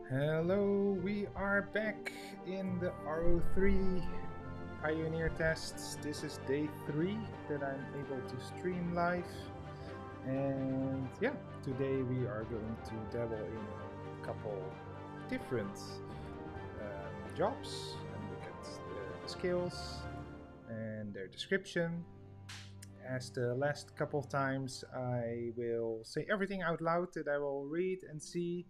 Hello, we are back in the RO3 Pioneertest. This is day 3 that I'm able to stream live. And yeah, today we are going to dabble in a couple different jobs and look at the skills and their description. As the last couple of times, I will say everything out loud that I will read and see,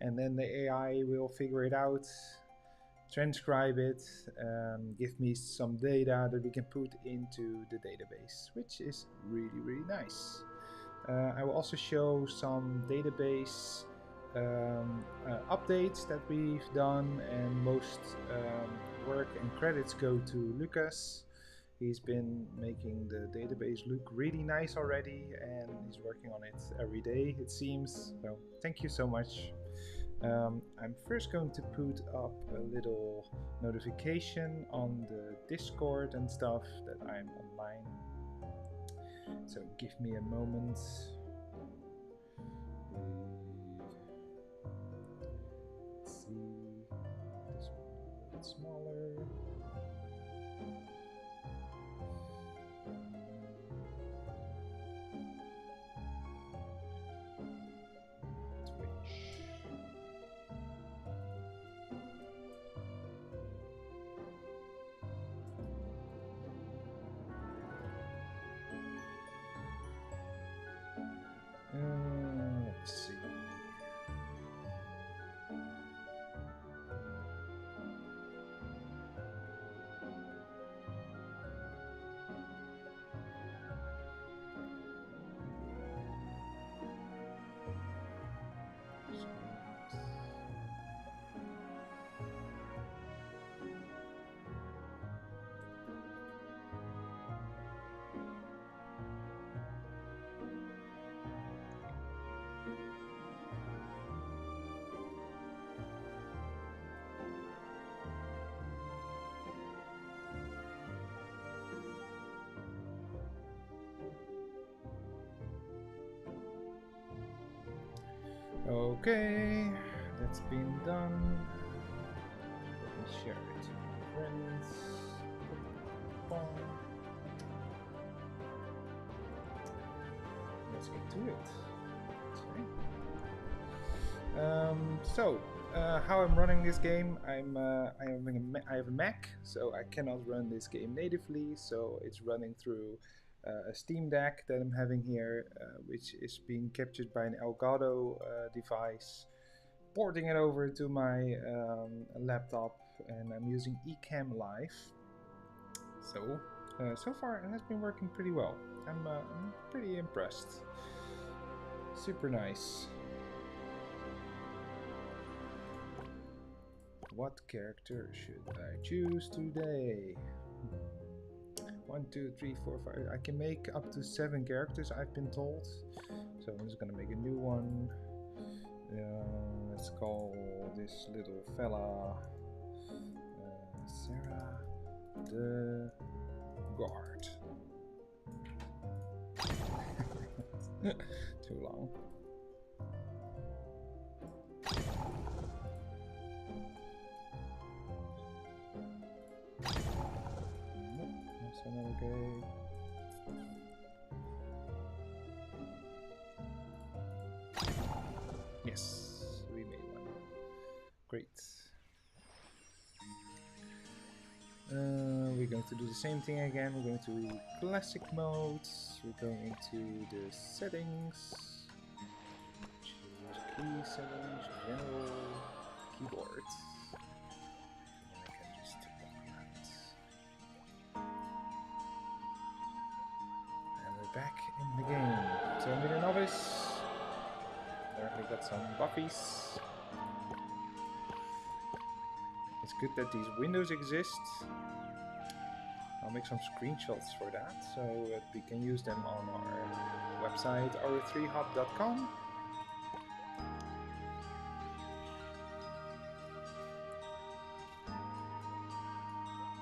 and then the AI will figure it out, transcribe it, give me some data that we can put into the database, which is really nice. I will also show some database updates that we've done, and most work and credits go to Lucas. He's been making the database look really nice already, and he's working on it every day, it seems. So thank you so much. I'm first going to put up a little notification on the Discord and stuff that I'm online. So give me a moment. Let's see, this one a little bit smaller. Let's see. Okay, that's been done. Let me share it to my friends. Let's get to it. How I'm running this game, I have a Mac, so I cannot run this game natively. So it's running through a Steam Deck that I'm having here, which is being captured by an Elgato device, porting it over to my laptop, and I'm using Ecamm Live. So far it has been working pretty well. I'm pretty impressed. Super nice. What character should I choose today? 1, 2, 3, 4, 5. I can make up to 7 characters, I've been told. So I'm just gonna make a new one. Let's call this little fella Sarah the Guard. Too long. That's not okay. Yes, we made one. Great. We're going to do the same thing again. We're going to classic modes. We're going into the settings. Choose key settings, general, keyboard. And I can just walk around. And we're back in the game. So I'm in a novice. Apparently got some buffies. It's good that these windows exist. I'll make some screenshots for that so that we can use them on our website ro3hub.com.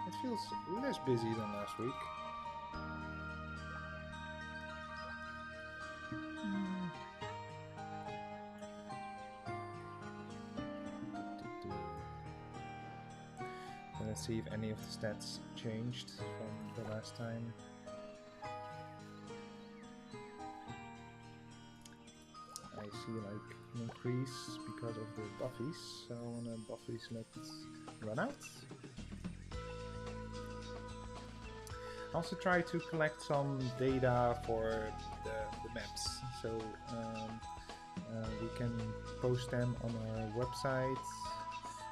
It feels less busy than last week. see if any of the stats changed from the last time. I see like an increase because of the buffies, so when the buffies let's run out. I also try to collect some data for the maps, so we can post them on our website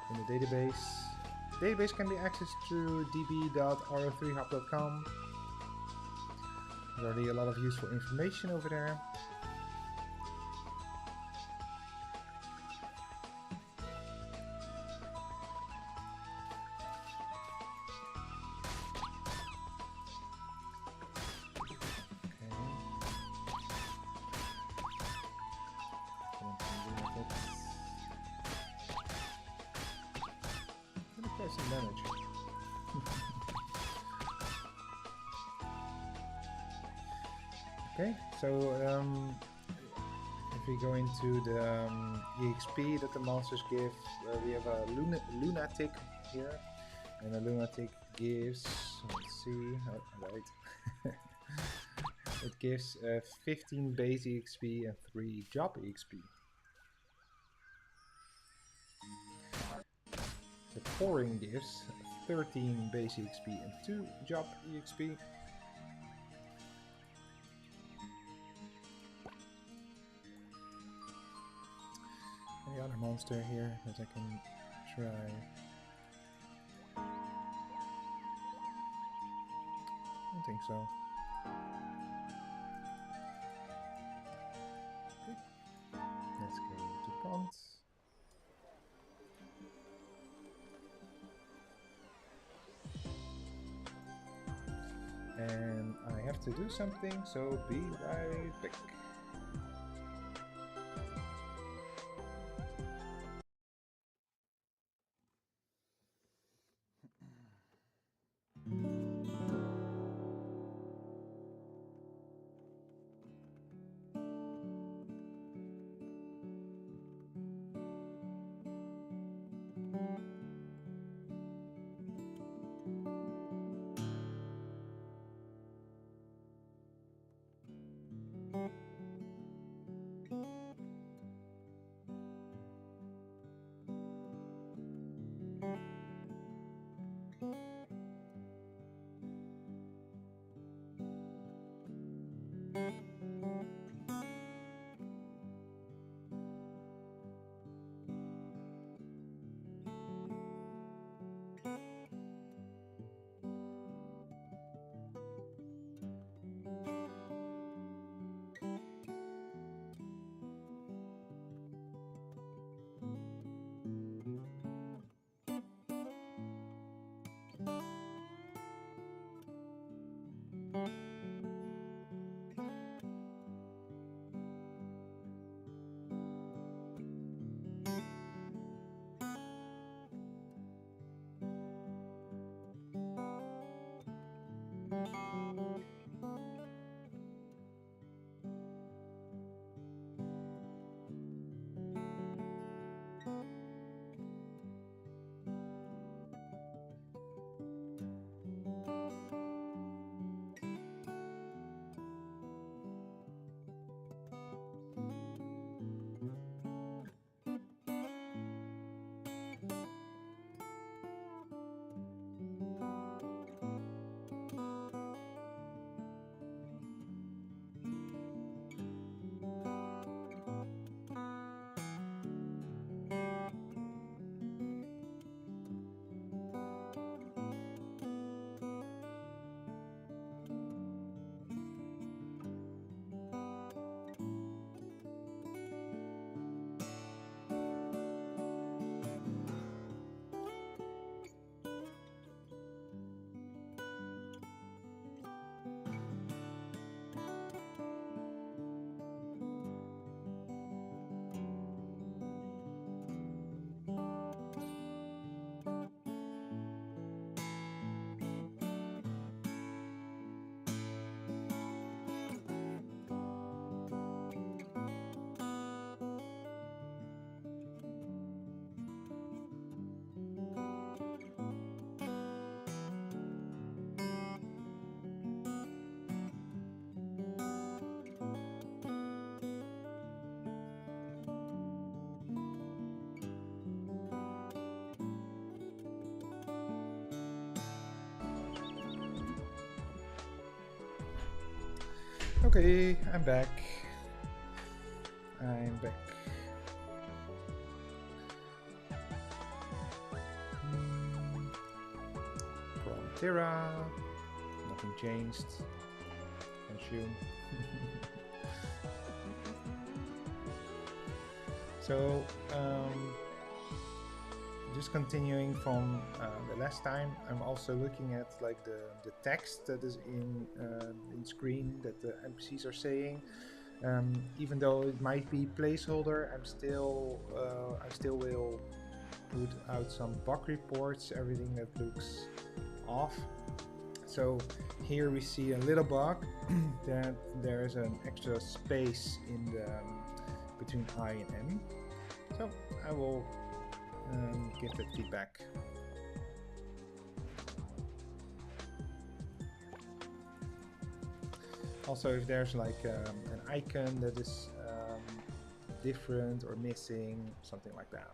in the database. The database can be accessed through db.ro3hub.com. There's already a lot of useful information over there. Some damage. Okay, so if we go into the EXP that the monsters give, we have a lunatic here, and a lunatic gives, let's see, right, it gives 15 base EXP and 3 job EXP. The pouring gives 13 base EXP and 2 job EXP. Any other monster here that I can try? I don't think so. Okay. Let's go to ponds. And I have to do something, so be right back. Okay, I'm back. I'm back. Frontera. Nothing changed. I assume. So, just continuing from the last time, I'm also looking at like the text that is in screen that the NPCs are saying. Even though it might be placeholder, I still will put out some bug reports, everything that looks off. So here we see a little bug that there is an extra space in the between I and M. So I will give that feedback. Also, if there's like an icon that is different or missing, something like that.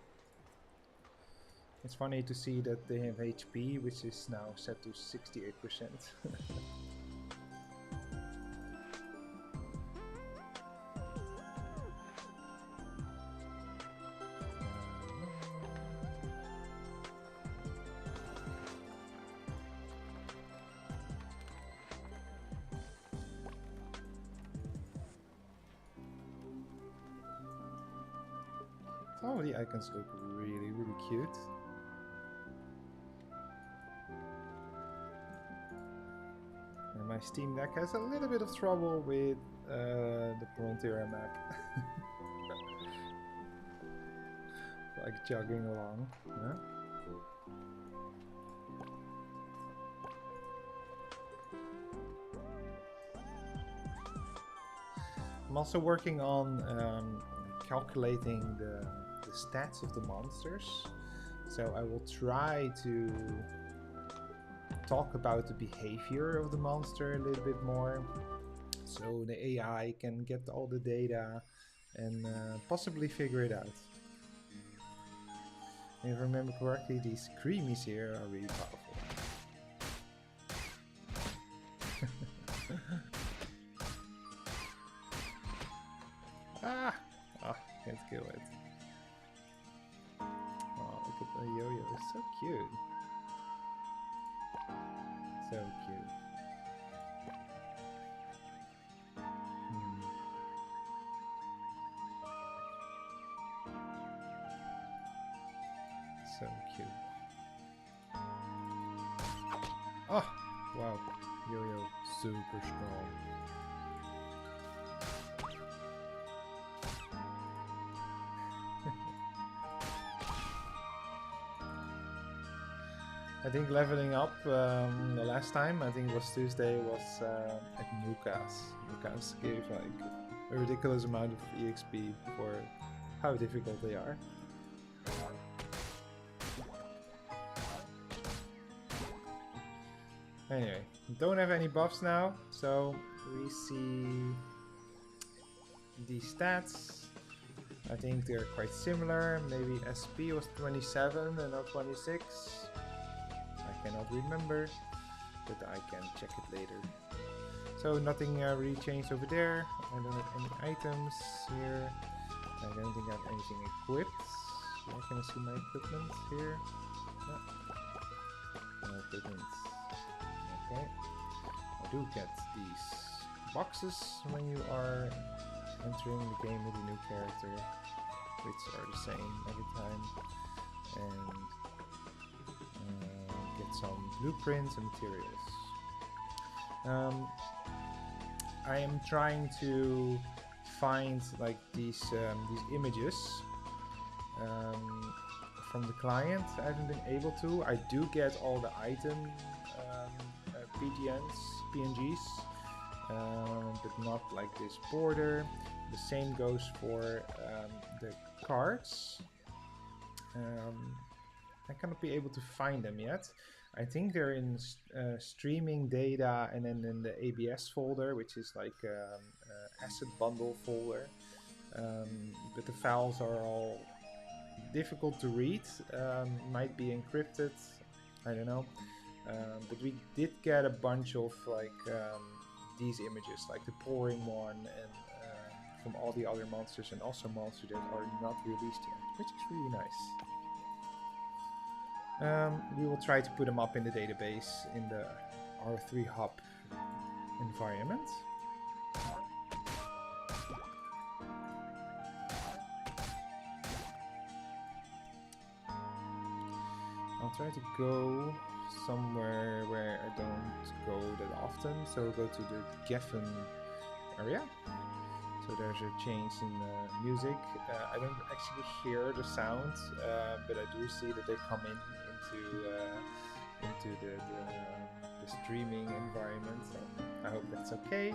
It's funny to see that they have HP, which is now set to 68%. Oh, the icons look really, really cute. And my Steam Deck has a little bit of trouble with the Frontera map. Like jogging along. Yeah? I'm also working on calculating the stats of the monsters. So I will try to talk about the behavior of the monster a little bit more, so the AI can get all the data and possibly figure it out. If I remember correctly, these creamies here are really powerful. Can't kill it. Oh, look at the yo-yo, it's so cute. So cute. So cute. Oh, wow. Yo-yo, super strong. I think leveling up the last time, I think it was Tuesday, was at Nukas. Nukas gave like a ridiculous amount of EXP for how difficult they are. Anyway, don't have any buffs now, so we see the stats. I think they're quite similar. Maybe SP was 27 and not 26. I cannot remember, but I can check it later. So nothing really changed over there. I don't have any items here. I don't think I have anything equipped. Where can I see my equipment here? No equipment. Okay. I do get these boxes when you are entering the game with a new character, which are the same every time. And get some blueprints and materials. I am trying to find like these images from the client. I haven't been able to. I do get all the item PNGs, but not like this border. The same goes for the cards. I cannot be able to find them yet. I think they're in streaming data and then in the ABS folder, which is like asset bundle folder. But the files are all difficult to read, might be encrypted, I don't know. But we did get a bunch of like these images, like the pouring one, and from all the other monsters, and also monsters that are not released yet, which is really nice. We will try to put them up in the database in the RO3 hub environment. I'll try to go somewhere where I don't go that often, so go to the Geffen area. So there's a change in music. I don't actually hear the sound, but I do see that they come into the streaming environment. So I hope that's okay.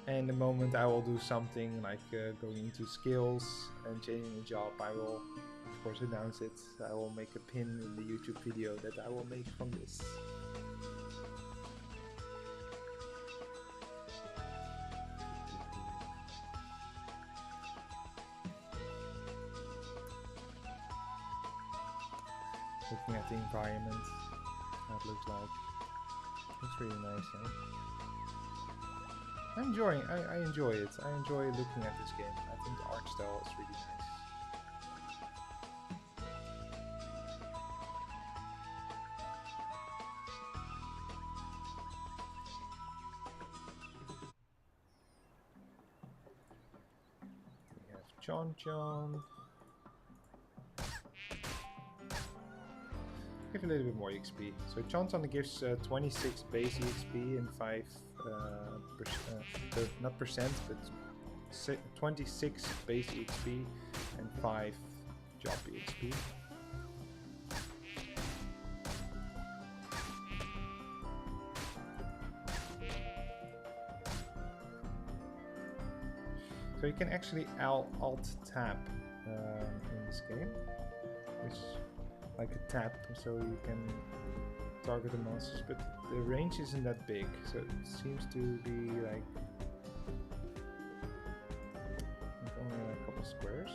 And the moment I will do something like going into skills and changing a job, I will of course announce it. I will make a pin in the YouTube video that I will make from this. Looking at the environment, how it looks like. Looks really nice, eh? I enjoy it. I enjoy looking at this game. I think the art style is really nice. We have John. Give a little bit more XP. So Chon gives 26 base XP and 5 not percent, but 26 base XP and 5 job XP. So you can actually Alt tab in this game, which like a tap, so you can target the monsters, but the range isn't that big, so it seems to be like only a couple squares.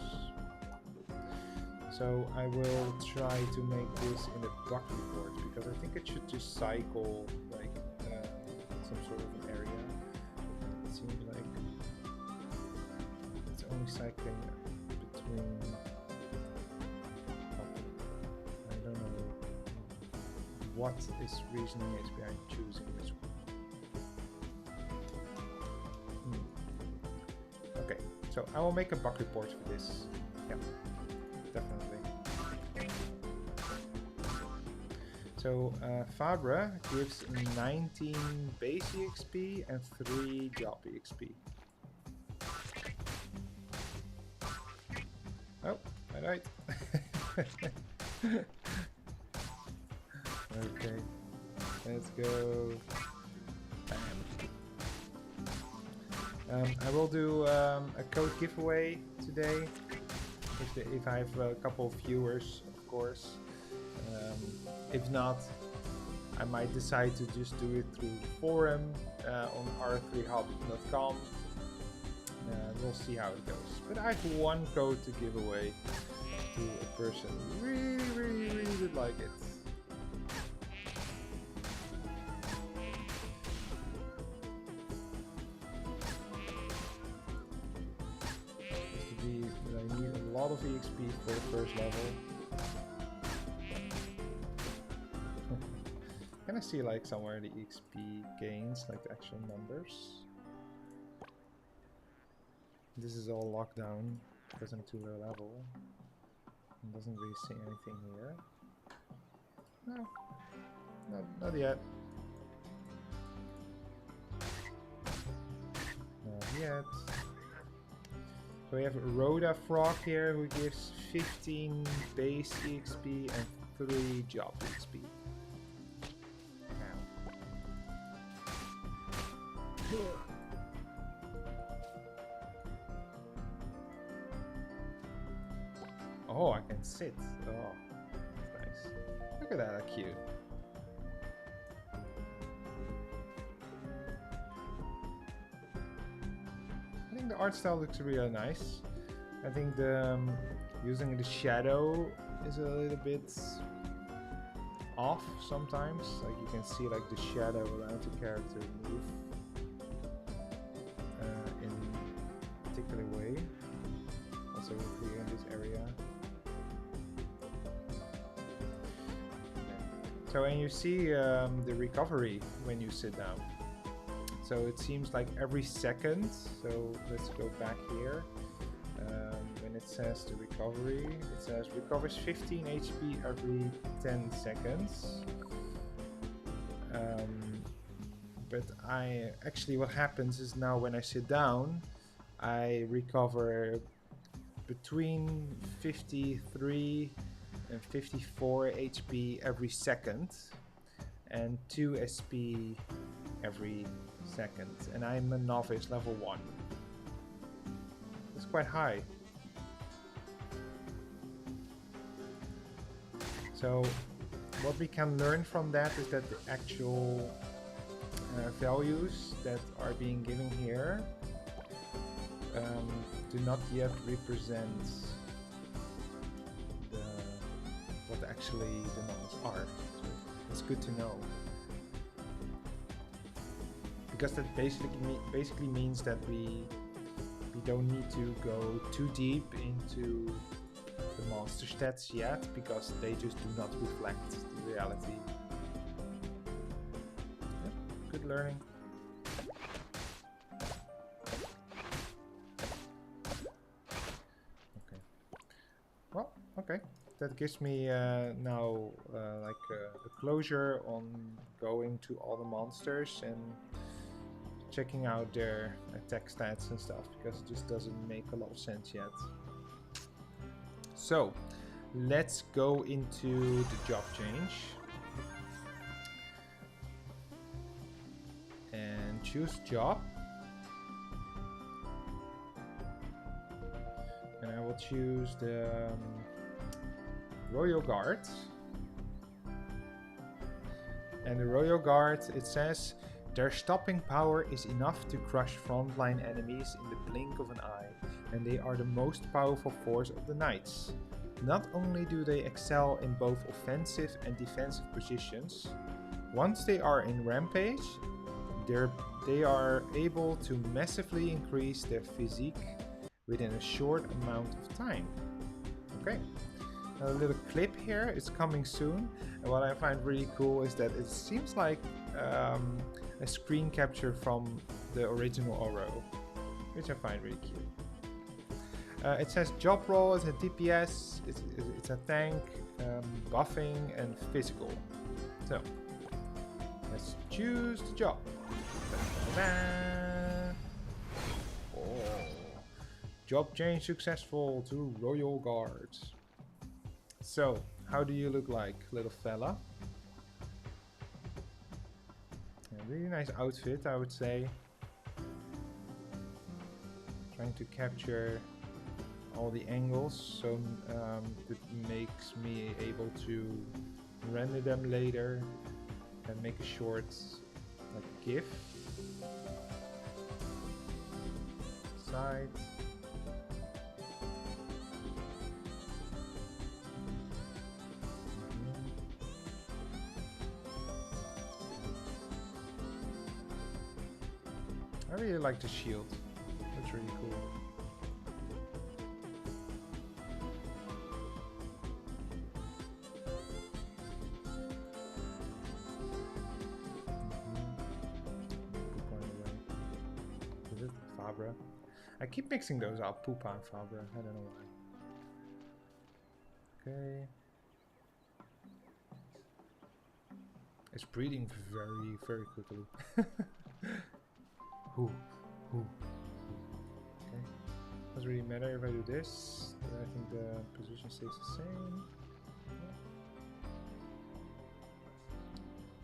So I will try to make this in a bug report, because I think it should just cycle like some sort of an area. It seems like it's only cycling between. What is reasoning is behind choosing this one? Okay, so I will make a bug report for this. Yeah, definitely. So Fabre gives 19 base EXP and 3 job EXP. Oh, I died. Okay, let's go. Bam. I will do a code giveaway today, if I have a couple of viewers, of course. If not, I might decide to just do it through the forum on ro3hub.com. We'll see how it goes. But I have one code to give away to a person who really would like it. I need a lot of EXP for the first level. Can I see like somewhere the EXP gains, like the actual numbers? This is all locked down because I'm too low level. It doesn't really see anything here. No, not yet. Not yet. So we have Rhoda Frog here, who gives 15 base EXP and 3 job EXP. Oh, I can sit. Oh, that's nice. Look at that, how cute. I think the art style looks really nice. I think the using the shadow is a little bit off sometimes. Like you can see like the shadow around the character move in a particular way. Also here in this area. So and you see the recovery when you sit down. So it seems like every second. So let's go back here. When it says the recovery, it says recovers 15 HP every 10 seconds. But actually what happens is now when I sit down, I recover between 53 and 54 HP every second and 2 SP every second, and I'm a novice level 1. It's quite high. So what we can learn from that is that the actual values that are being given here do not yet represent what actually the numbers are. So it's good to know, because that basically means that we don't need to go too deep into the monster stats yet, because they just do not reflect the reality. Yeah, good learning. Okay. Well, okay. That gives me now like a closure on going to all the monsters and checking out their attack stats and stuff, because it just doesn't make a lot of sense yet. So let's go into the job change and choose job, and I will choose the Royal Guard. And the Royal Guard, it says their stopping power is enough to crush frontline enemies in the blink of an eye, and they are the most powerful force of the knights. Not only do they excel in both offensive and defensive positions, once they are in rampage, they are able to massively increase their physique within a short amount of time. Okay. A little clip here is coming soon, and what I find really cool is that it seems like a screen capture from the original RO, which I find really cute. It says job role is a DPS, it's a tank, buffing and physical. So let's choose the job. Oh. Job change successful to Royal Guard. So, how do you look like, little fella? Yeah, really nice outfit, I would say. Trying to capture all the angles, so it makes me able to render them later and make a short like GIF. Side. I really like the shield. That's really cool. Is it Fabra? I keep mixing those up, Pupa and Fabra. I don't know why. Okay. It's breeding very, very quickly. Ooh. Okay. Doesn't really matter if I do this. I think the position stays the same.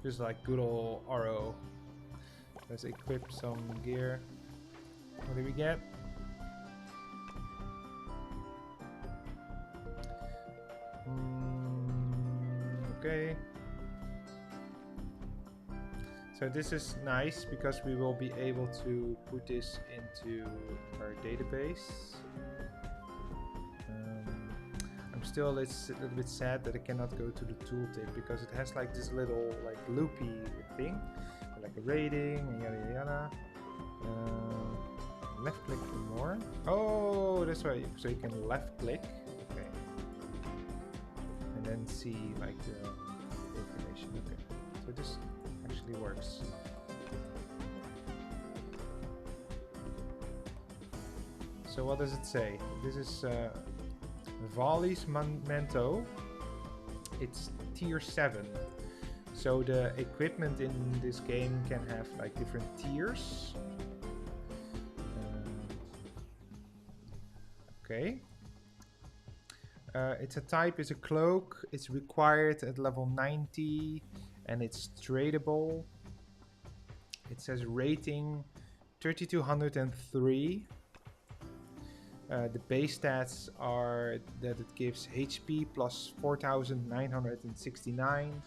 Just like good old RO. Let's equip some gear. What do we get? Okay. So this is nice because we will be able to put this into our database. I'm still it's a little bit sad that I cannot go to the tooltip because it has like this little like loopy thing, like a rating and yada yada. Left click for more. Oh, that's why. So you can left click. Okay. And then see like the information. Okay. So this actually works. So what does it say? This is Vali's Memento. It's tier 7. So the equipment in this game can have like different tiers. Okay. It's a type, it's a cloak. It's required at level 90 and it's tradable. It says rating 3203. The base stats are that it gives HP plus 4969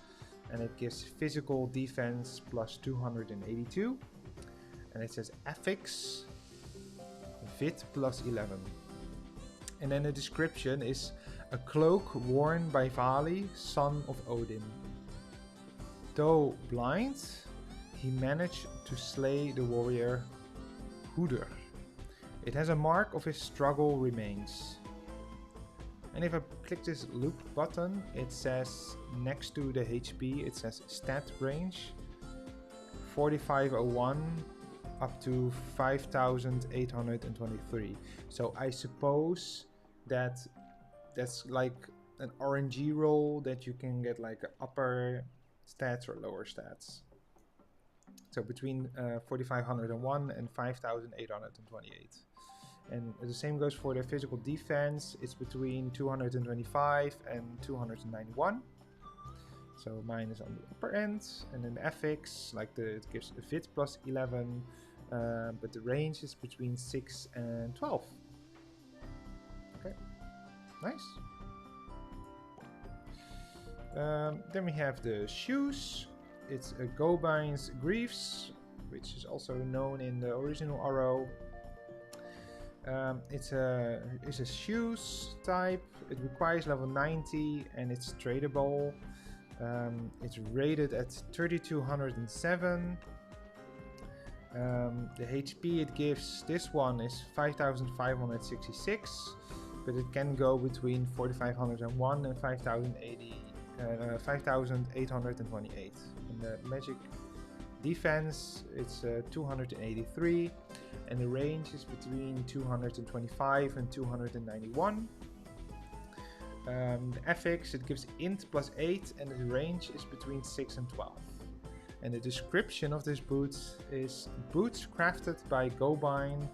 and it gives physical defense plus 282. And it says affix Vit plus 11. And then the description is a cloak worn by Vali, son of Odin. Though blind, he managed to slay the warrior Hooder. It has a mark of his struggle remains. And if I click this loop button, it says next to the HP, it says stat range 4501 up to 5823. So I suppose that that's like an RNG roll that you can get like upper stats or lower stats. So between 4501 and 5828. And the same goes for the physical defense. It's between 225 and 291. So mine is on the upper end. And then the FX, like it gives a Vit plus 11. But the range is between 6 and 12. Okay, nice. Then we have the shoes. It's a Gobine's Greaves, which is also known in the original RO. It's a shoes type. It requires level 90 and it's tradable. It's rated at 3207. The HP it gives, this one is 5566, but it can go between 4501 and 5828. And the magic defense, it's 283, and the range is between 225 and 291. The FX, it gives int plus 8, and the range is between 6 and 12. And the description of this boot is boots crafted by Gobine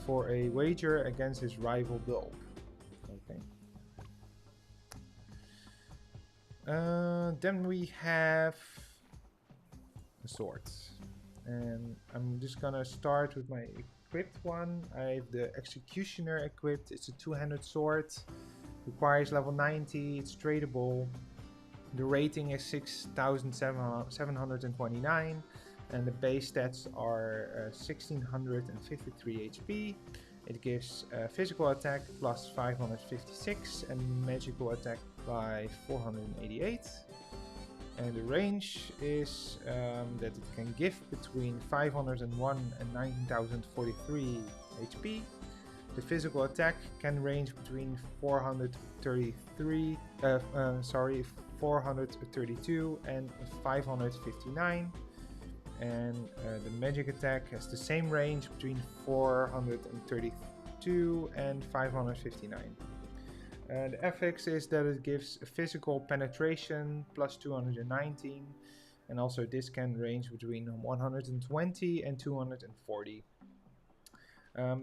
for a wager against his rival Dolp. Okay. Then we have the swords. And I'm just gonna start with my equipped one. I have the Executioner equipped. It's a two-handed sword. Requires level 90. It's tradable. The rating is 6729 and the base stats are 1653 HP. It gives physical attack plus 556 and magical attack by 488. And the range is that it can give between 501 and 19,043 HP. The physical attack can range between 432 and 559, and the magic attack has the same range between 432 and 559. The FX is that it gives a physical penetration plus 219, and also this can range between 120 and 240.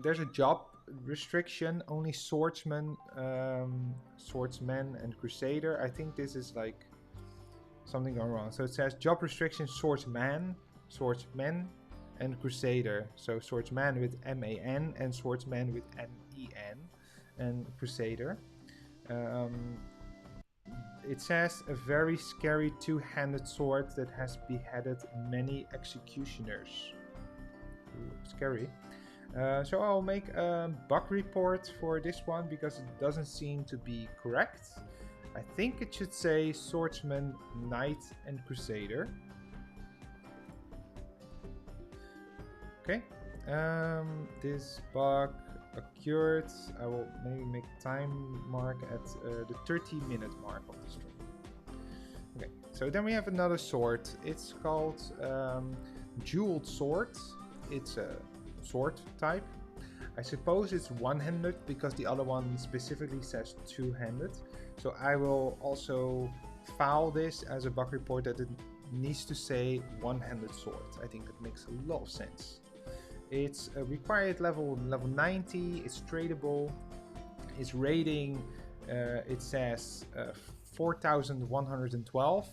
There's a job restriction, only swordsman and crusader. I think this is like something gone wrong. So it says job restriction swordsmen and crusader. So swordsman with M-A-N and swordsman with M-E-N and crusader. It says a very scary two-handed sword that has beheaded many executioners. Ooh, scary. So I'll make a bug report for this one because it doesn't seem to be correct. I think it should say Swordsman, Knight, and Crusader. Okay. This bug occurred. I will maybe make a time mark at the 30-minute mark of the stream. Okay. So then we have another sword. It's called Jeweled Sword. It's a sword type. I suppose it's one-handed because the other one specifically says two-handed. So I will also file this as a bug report that it needs to say one-handed sword. I think that makes a lot of sense. It's a required level 90. It's tradable. Its rating it says 4112.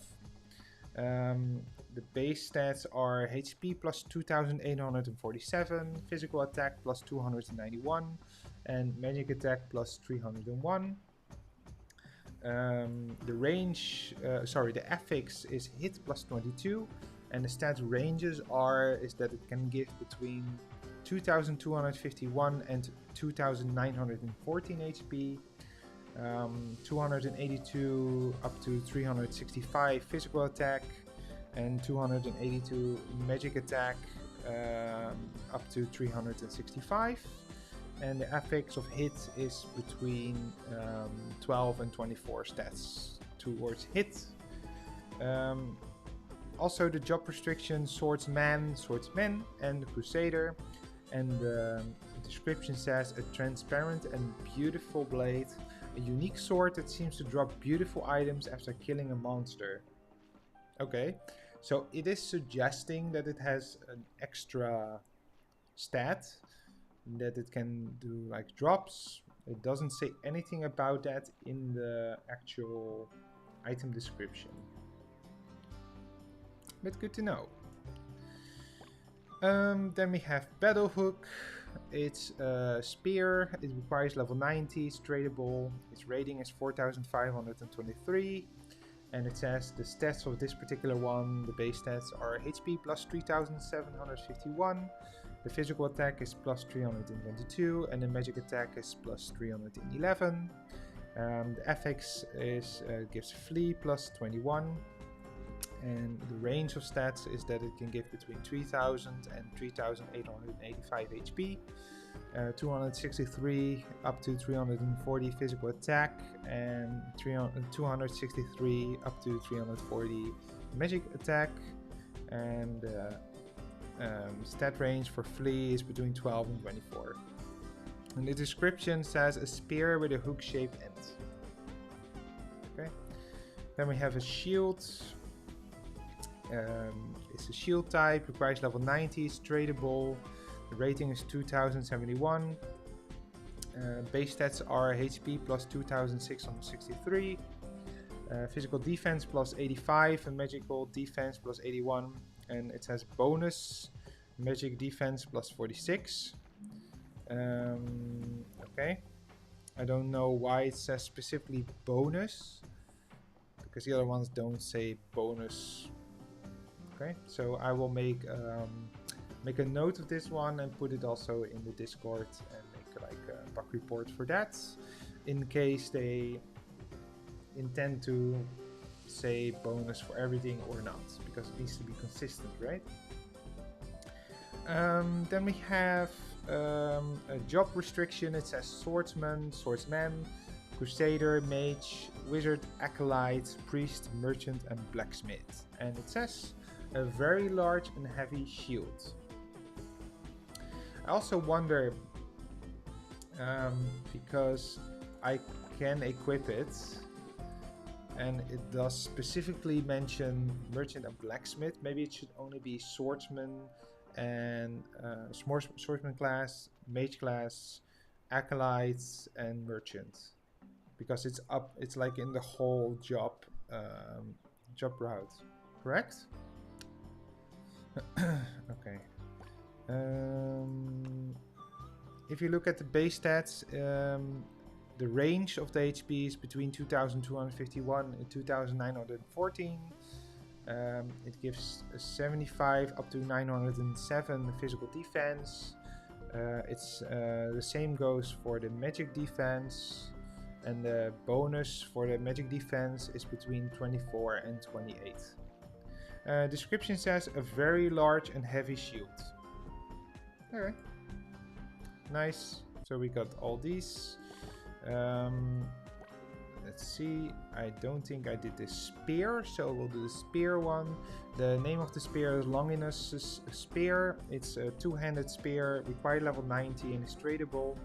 The base stats are HP plus 2847, physical attack plus 291, and magic attack plus 301. The range, the affix is hit plus 22, and the stats ranges is that it can give between 2251 and 2914 HP. 282 up to 365 physical attack, and 282 magic attack up to 365, and the affix of hit is between 12 and 24 stats towards hit. Also the job restriction swordsman, swordsmen, and crusader, and the description says a transparent and beautiful blade, a unique sword that seems to drop beautiful items after killing a monster. Okay, so it is suggesting that it has an extra stat, that it can do like drops. It doesn't say anything about that in the actual item description, but good to know. Then we have Battle Hook. It's a spear. It requires level 90. It's tradable. Its rating is 4523. And it says the stats of this particular one, the base stats are HP plus 3751. The physical attack is plus 322. And the magic attack is plus 311. The FX gives Flee plus 21. And the range of stats is that it can give between 3000 and 3885 HP, 263 up to 340 physical attack, and 263 up to 340 magic attack, and stat range for Flee is between 12 and 24. And the description says a spear with a hook-shaped end. Okay. Then we have a shield. It's a shield type, requires level 90, it's tradable. The rating is 2071. Base stats are HP plus 2663, physical defense plus 85, and magical defense plus 81. And it has bonus magic defense plus 46. Okay, I don't know why it says specifically bonus, because the other ones don't say bonus. Okay, so I will make a note of this one and put it also in the Discord and make like a bug report for that, in case they intend to say bonus for everything or not, because it needs to be consistent, right? Then we have a job restriction. It says swordsman, swordsman, crusader, mage, wizard, acolyte, priest, merchant, and blacksmith. And it says a very large and heavy shield. I also wonder, because I can equip it, and it does specifically mention merchant and blacksmith, maybe it should only be swordsman and swordsman class, mage class, acolytes, and merchant, because it's like in the whole job route, correct? Okay. If you look at the base stats, the range of the HP is between 2251 and 2914. It gives a 75 up to 907 physical defense, It's the same goes for the magic defense, and the bonus for the magic defense is between 24 and 28. Description says a very large and heavy shield. Okay, nice. So we got all these. Let's see, I don't think I did the spear, so we'll do the spear one. The name of the spear is Longinus' Spear. It's a two-handed spear, required level 90 and is tradable.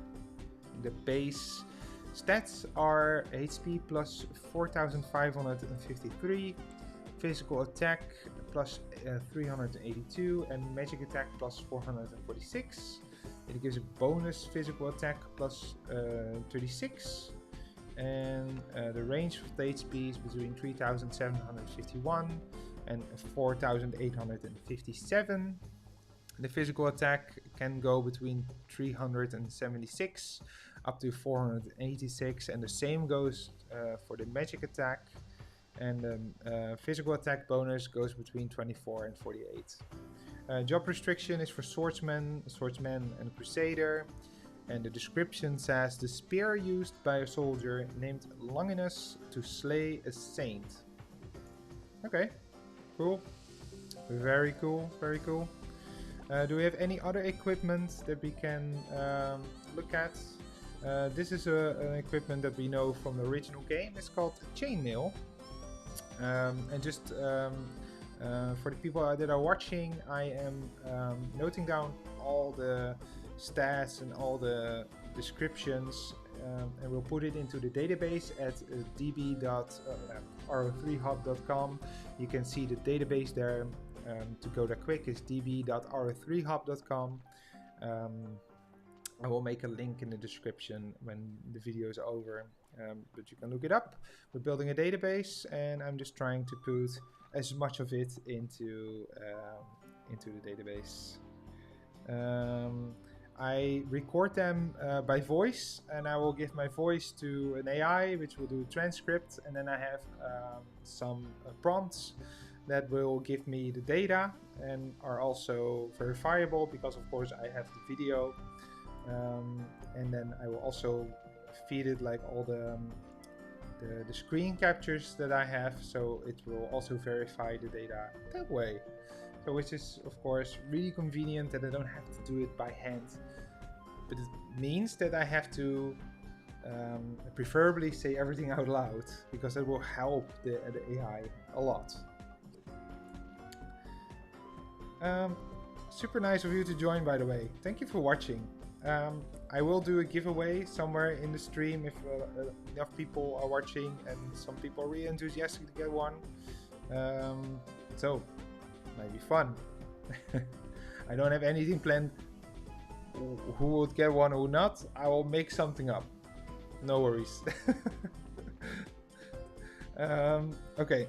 The base stats are HP plus 4553, physical attack plus 382, and magic attack plus 446. It gives a bonus physical attack plus 36. And the range of the HP is between 3751 and 4857. The physical attack can go between 376 up to 486, and the same goes for the magic attack. And the physical attack bonus goes between 24 and 48. Job restriction is for swordsman, and crusader. And the description says the spear used by a soldier named Longinus to slay a saint. Okay, cool. Very cool, very cool. Do we have any other equipment that we can look at? This is an equipment that we know from the original game. It's called chainmail. And just for the people that are watching, I am noting down all the stats and all the descriptions, and we'll put it into the database at db.ro3hub.com. You can see the database there. To go there quick is db.ro3hub.com. I will make a link in the description when the video is over, but you can look it up. We're building a database, and I'm just trying to put as much of it into the database. I record them by voice, and I will give my voice to an AI which will do a transcript, and then I have some prompts that will give me the data and are also verifiable because of course I have the video, and then I will also feed it like all the screen captures that I have, so it will also verify the data that way. So which is of course really convenient that I don't have to do it by hand, but it means that I have to preferably say everything out loud, because that will help the AI a lot. Super nice of you to join, by the way. Thank you for watching. I will do a giveaway somewhere in the stream if enough people are watching and some people are really enthusiastic to get one. So might be fun. I don't have anything planned who would get one or not. I will make something up. No worries. Okay,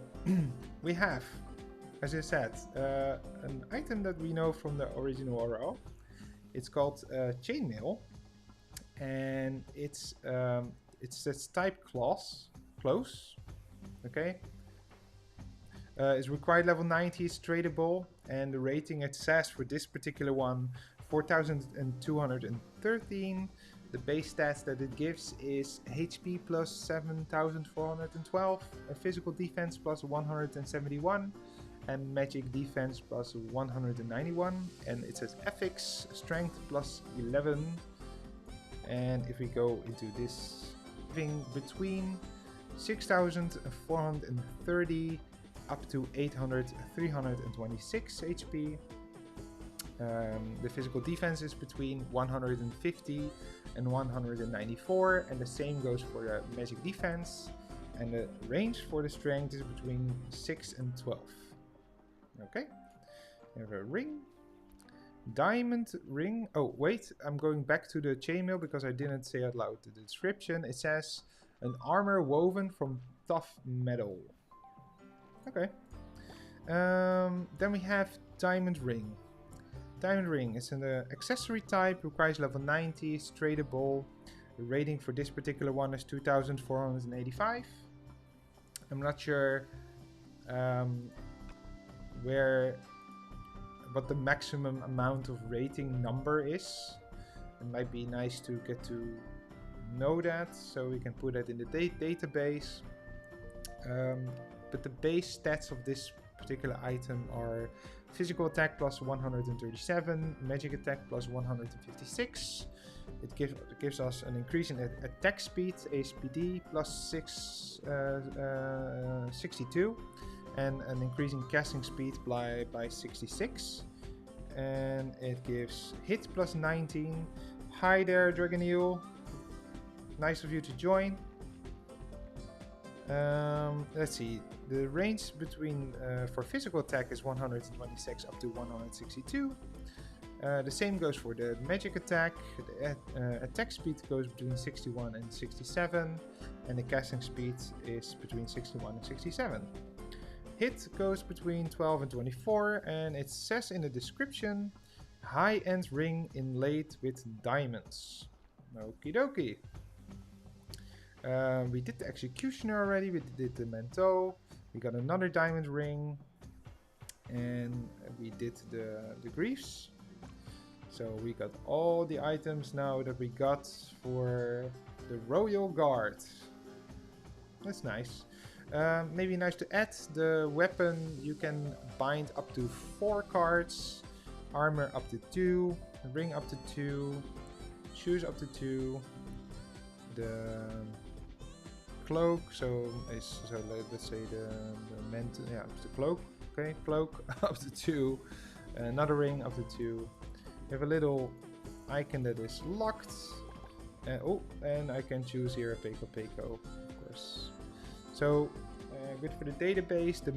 we have, as I said, an item that we know from the original RO. It's called chainmail, and it's this type close. Okay. It's required level 90, is tradable, and the rating it says for this particular one 4213. The base stats that it gives is HP plus 7412, a physical defense plus 171, and magic defense plus 191, and it says ethics strength plus 11. And if we go into this thing between 6430 up to 326 HP. The physical defense is between 150 and 194, and the same goes for the magic defense, and the range for the strength is between 6 and 12. Okay, we have a ring, diamond ring. Oh wait, I'm going back to the chainmail because I didn't say out loud the description. It says an armor woven from tough metal. Okay, then we have diamond ring. Diamond ring is an accessory type, requires level 90, is tradable. The rating for this particular one is 2485. I'm not sure what the maximum amount of rating number is. It might be nice to get to know that, so we can put it in the database. But the base stats of this particular item are physical attack plus 137, magic attack plus 156. It gives us an increase in attack speed, ASPD, plus 62, and an increase in casting speed by 66. And it gives hit plus 19. Hi there, Dragoneel. Nice of you to join. Let's see. The range between for physical attack is 126 up to 162. The same goes for the magic attack. The attack speed goes between 61 and 67, and the casting speed is between 61 and 67. Hit goes between 12 and 24, and it says in the description, high-end ring inlaid with diamonds. Okie dokie. We did the executioner already, we did the manteau, we got another diamond ring, and we did the griefs. So we got all the items now that we got for the Royal Guard. That's nice. Maybe nice to add the weapon. You can bind up to 4 cards, armor up to 2, ring up to 2, shoes up to 2, the cloak, so let's say the cloak, okay, cloak up to 2, another ring up to 2. We have a little icon that is locked, and I can choose here a Peko, of course. So good for the database. The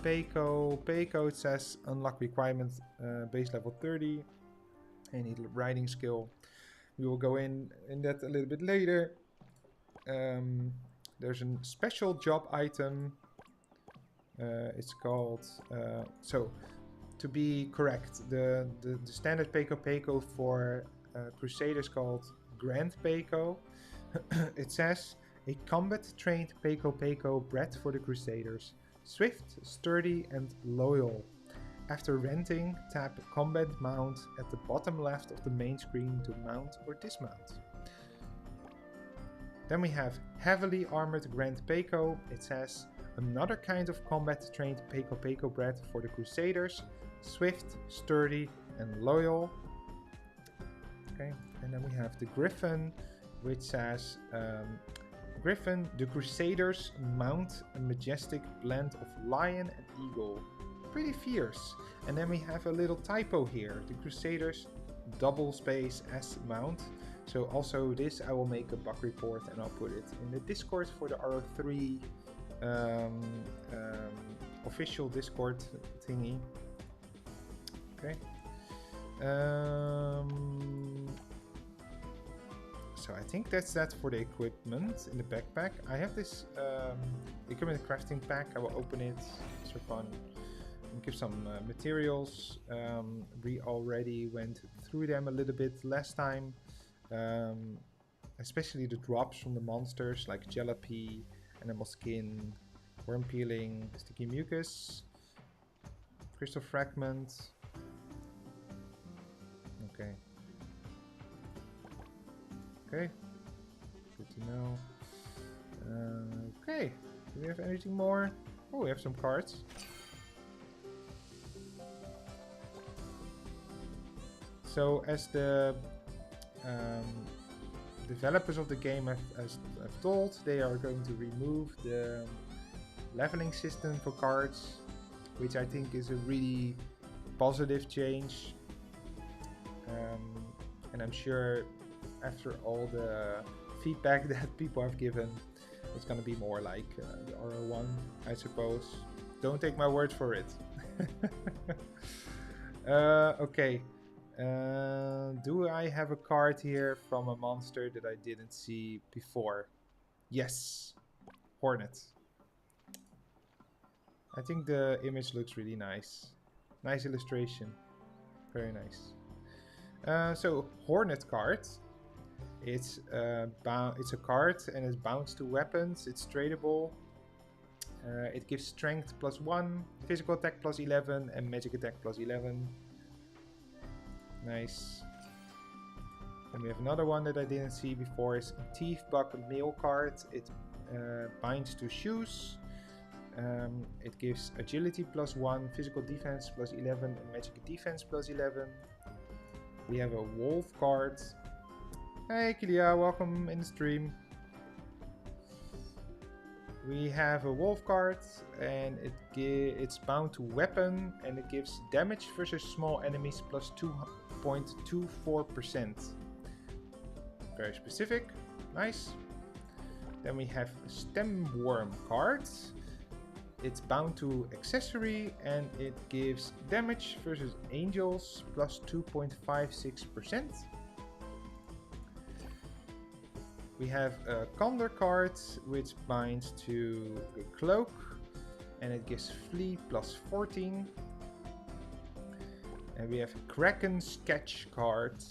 Peko, it says unlock requirement base level 30. I need riding skill. We will go in that a little bit later. There's a special job item. It's called to be correct, the standard Peko for Crusader is called Grand Peko. It says a combat-trained Peko bred for the Crusaders. Swift, sturdy, and loyal. After renting, tap Combat Mount at the bottom left of the main screen to mount or dismount. Then we have Heavily Armored Grand Peko. It says another kind of combat-trained Peko bred for the Crusaders. Swift, sturdy, and loyal. Okay, and then we have the Griffin, which says Griffin, the Crusaders mount a majestic blend of lion and eagle. Pretty fierce. And then we have a little typo here. The Crusaders double space S mount. So also this I will make a bug report and I'll put it in the Discord for the RO3 official Discord thingy. Okay. So I think that's that for the equipment in the backpack. I have this equipment crafting pack. I will open it. It's for fun. And give some materials. We already went through them a little bit last time. Especially the drops from the monsters like Jalopy, Animal Skin, Worm Peeling, Sticky Mucus, Crystal Fragment. Okay. Okay. Good to know. Okay. Do we have anything more? Oh, we have some cards. So as the developers of the game have told, they are going to remove the leveling system for cards, which I think is a really positive change. And I'm sure after all the feedback that people have given, it's gonna be more like the RO1, I suppose. Don't take my word for it. Okay. Do I have a card here from a monster that I didn't see before? Yes. Hornet. I think the image looks really nice. Nice illustration. Very nice. So Hornet card. It's a card and it's bound to weapons. It's tradable. It gives strength +1, physical attack +11, and magic attack +11. Nice. Then we have another one that I didn't see before. Is Thief Buck Mail Card. It binds to shoes. It gives agility +1, physical defense +11, and magic defense +11. We have a wolf card. Hey Kilia, welcome in the stream. We have a wolf card, and it's bound to weapon, and it gives damage versus small enemies +2.24%. Very specific, nice. Then we have a stem worm card. It's bound to accessory, and it gives damage versus angels +2.56%. We have a Condor card, which binds to a cloak, and it gives flee +14. And we have a Kraken sketch card.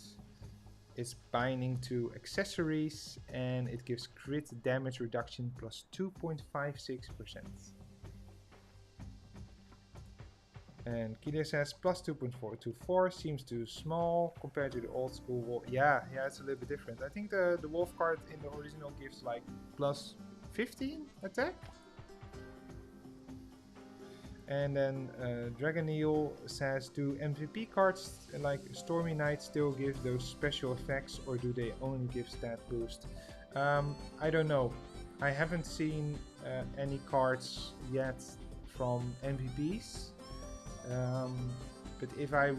It's binding to accessories, and it gives crit damage reduction +2.56%. And Kilia says +2.424 seems too small compared to the old school wolf. Yeah, it's a little bit different. I think the wolf card in the original gives like +15 attack. And then Dragon Eel says, do MVP cards like Stormy Knight still give those special effects, or do they only give stat boost? I don't know. I haven't seen any cards yet from MVPs. But if I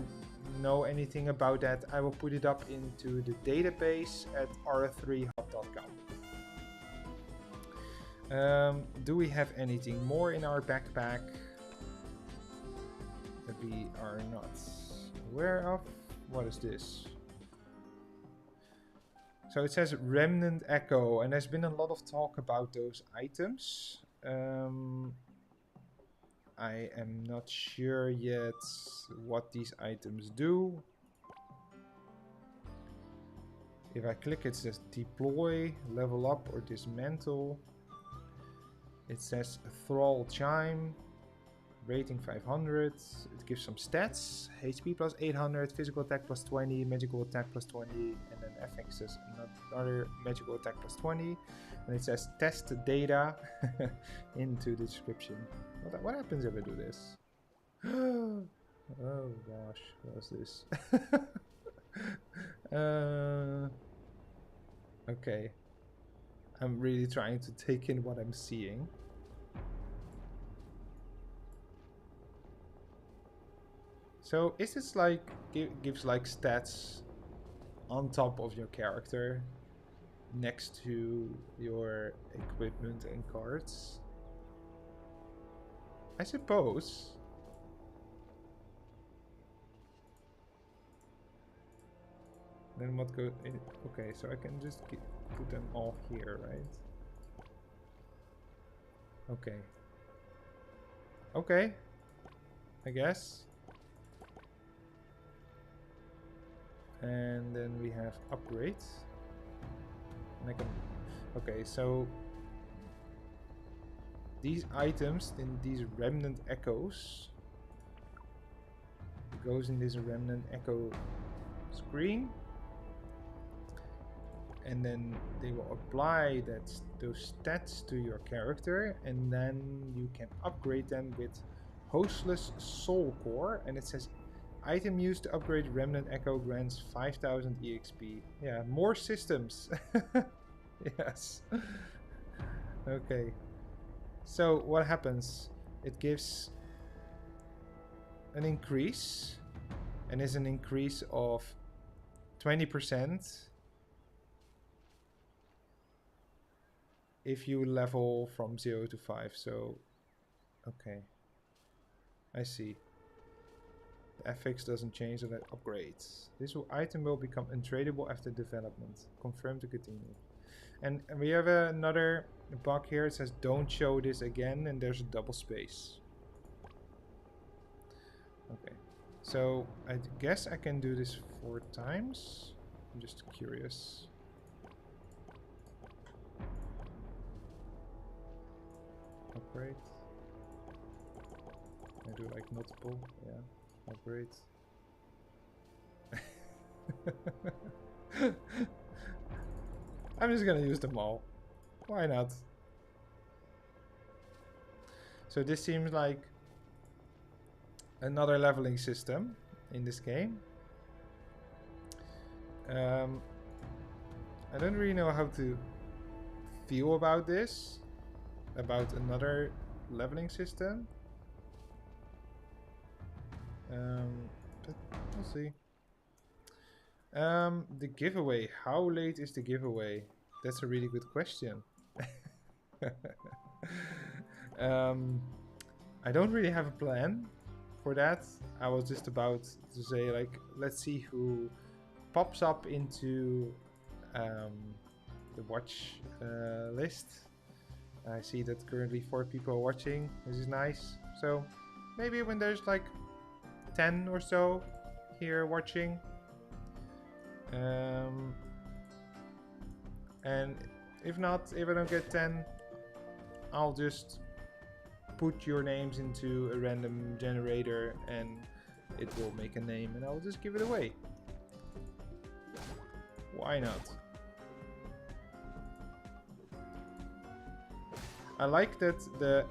know anything about that, I will put it up into the database at ro3hub.com. Do we have anything more in our backpack that we are not aware of? What is this? So it says Remnant Echo, and there's been a lot of talk about those items. I am not sure yet what these items do. If I click, it says deploy, level up, or dismantle. It says Thrall Chime, rating 500. It gives some stats: HP +800, physical attack +20, magical attack +20, and then FX is another magical attack +20. And it says test data into the description. What happens if I do this? Oh gosh, what is this? Okay. I'm really trying to take in what I'm seeing. So is this like, gives like stats on top of your character next to your equipment and cards? I suppose. Then what goes in? Okay, so I can just put them all here, right? Okay. Okay. I guess. And then we have upgrades. And I can. Okay, so these items in these Remnant Echoes goes in this Remnant Echo screen, and then they will apply those stats to your character, and then you can upgrade them with Hostless Soul Core, and it says item used to upgrade Remnant Echo grants 5000 EXP. Yeah, more systems. Yes. Okay. So what happens? It gives an increase, and is an increase of 20% if you level from 0 to 5. So, okay, I see. The FX doesn't change, so that upgrades. This item will become untradeable after development. Confirm to continue. And we have another bug here. It says don't show this again, and there's a double space. Okay, so I guess I can do this 4 times. I'm just curious. Upgrade. I do like multiple, yeah. Upgrade. I'm just gonna use them all. Why not? So this seems like another leveling system in this game. I don't really know how to feel about this, about another leveling system. But we'll see. The giveaway. How late is the giveaway? That's a really good question. I don't really have a plan for that. I was just about to say, like, let's see who pops up into the watch list. I see that currently 4 people are watching. This is nice. So maybe when there's like 10 or so here watching, and if not, if I don't get 10, I'll just put your names into a random generator and it will make a name and I'll just give it away. Why not? I like that the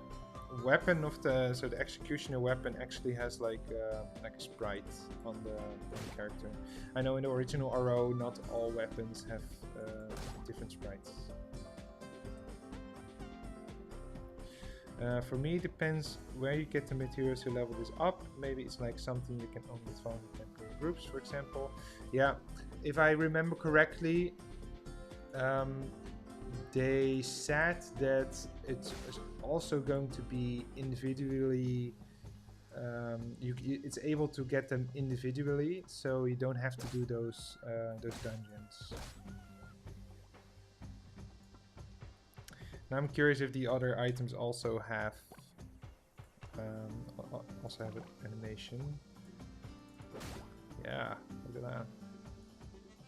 weapon of the executioner weapon actually has like a sprite on the character. I know in the original RO not all weapons have different sprites. For me, it depends where you get the materials to level this up. Maybe it's like something you can only find in temporary groups, for example. Yeah, if I remember correctly, they said that it's also going to be individually. It's able to get them individually, so you don't have to do those dungeons. Now I'm curious if the other items also have an animation. Yeah, look at that.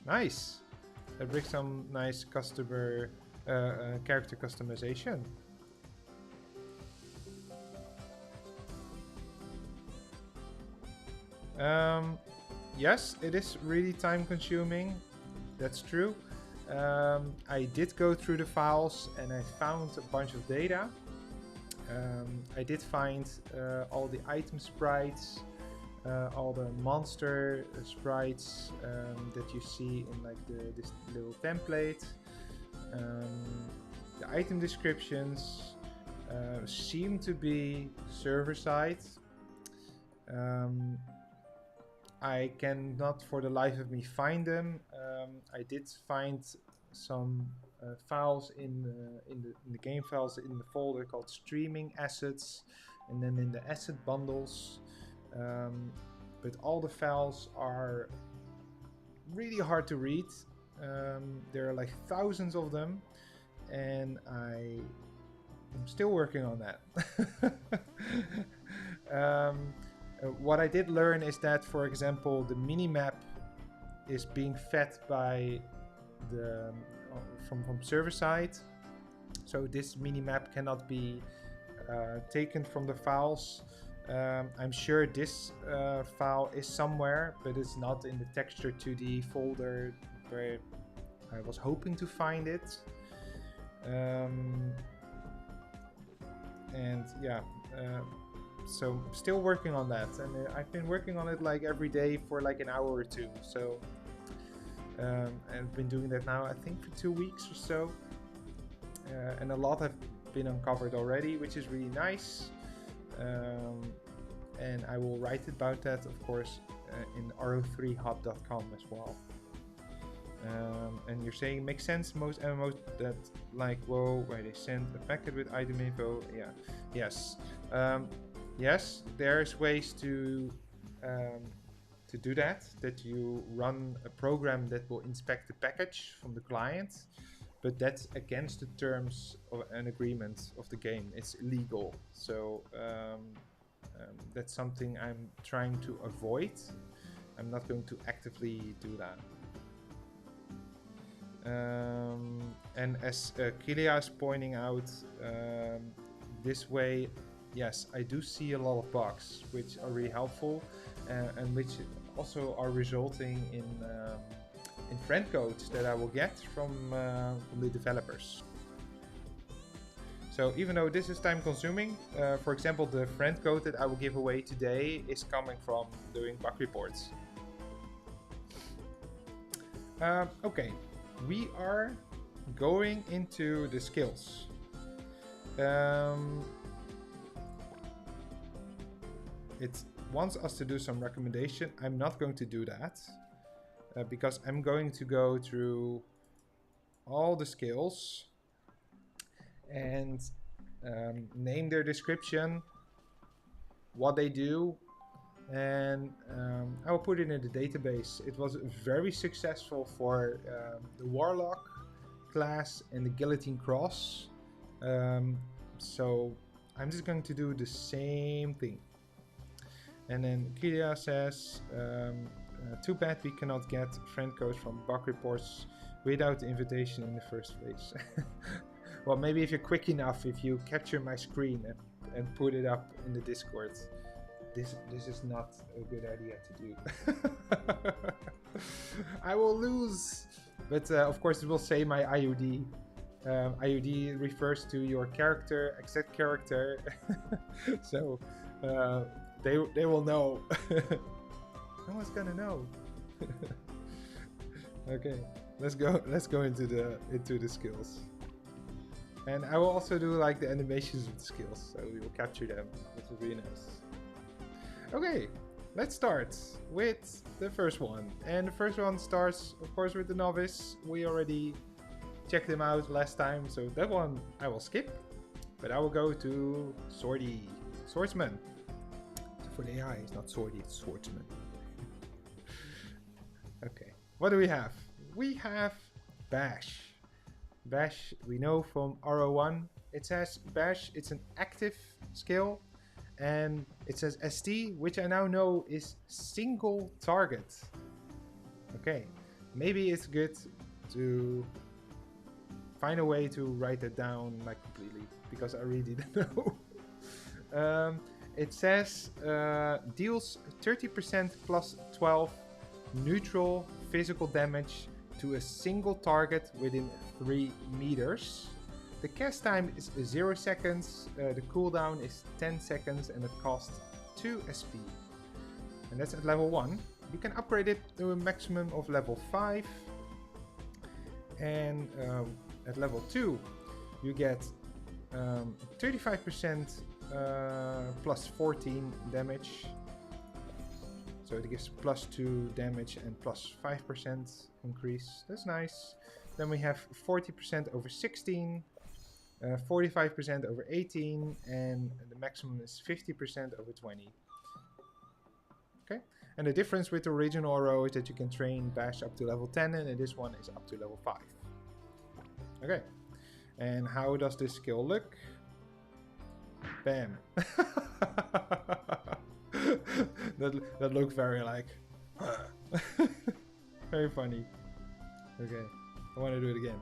Nice. That brings some nice customer character customization. Yes, it is really time consuming. That's true. I did go through the files and I found a bunch of data. I did find all the item sprites, all the monster sprites that you see in like this little template. The item descriptions seem to be server side. I cannot for the life of me find them. I did find some files in the game files in the folder called streaming assets, and then in the asset bundles. But all the files are really hard to read. There are like thousands of them, and I'm still working on that. What I did learn is that, for example, the minimap is being fed by the from server side, so this minimap cannot be taken from the files. I'm sure this file is somewhere, but it's not in the texture 2D folder where I was hoping to find it. And yeah. So still working on that, and I've been working on it like every day for like an hour or two. So I've been doing that now I think for 2 weeks or so, and a lot have been uncovered already, which is really nice. And I will write about that, of course, in ro3hub.com as well. And you're saying makes sense. Most MMOs that like WoW, where they send a packet with item info. Yeah, yes. Yes, there's ways to do that. That you run a program that will inspect the package from the client, but that's against the terms of an agreement of the game. It's illegal. So that's something I'm trying to avoid. I'm not going to actively do that. And as Kilia is pointing out, this way. Yes, I do see a lot of bugs, which are really helpful, and which also are resulting in in friend codes that I will get from the developers. So even though this is time consuming, for example, the friend code that I will give away today is coming from doing bug reports. Okay, we are going into the skills. It wants us to do some recommendation. I'm not going to do that because I'm going to go through all the skills and name their description, what they do, and I will put it in the database. It was very successful for the Warlock class and the Guillotine Cross. So I'm just going to do the same thing. And then Kiria says, too bad we cannot get friend codes from bug reports without the invitation in the first place. Well, maybe if you're quick enough, if you capture my screen and put it up in the Discord. This is not a good idea to do. I will lose. But of course it will say my IUD. IUD refers to your character, exact character. So they will know. No one's gonna know. Okay, let's go into the skills. And I will also do like the animations of the skills, so we will capture them, which is really nice. Okay, let's start with the first one. And the first one starts, of course, with the novice. We already checked them out last time, so that one I will skip. But I will go to Swordsman. So for the AI, it's not Swordy, it's Swordsman. Okay, what do we have? We have Bash. Bash, we know from RO1. It says Bash, it's an active skill. And it says ST, which I now know is single target. Okay, maybe it's good to find a way to write it down like completely, because I really don't know. It says deals 30% plus 12 neutral physical damage to a single target within 3 meters. The cast time is 0 seconds, the cooldown is 10 seconds, and it costs 2 SP. And that's at level 1. You can upgrade it to a maximum of level 5. And at level 2, you get 35% plus 14 damage. So it gives plus 2 damage and plus 5% increase. That's nice. Then we have 40% over 16. 45% over 18, and the maximum is 50% over 20. Okay, and the difference with the original RO is that you can train Bash up to level 10, and this one is up to level 5. Okay, and how does this skill look? Bam. that looks very like very funny. Okay, I want to do it again.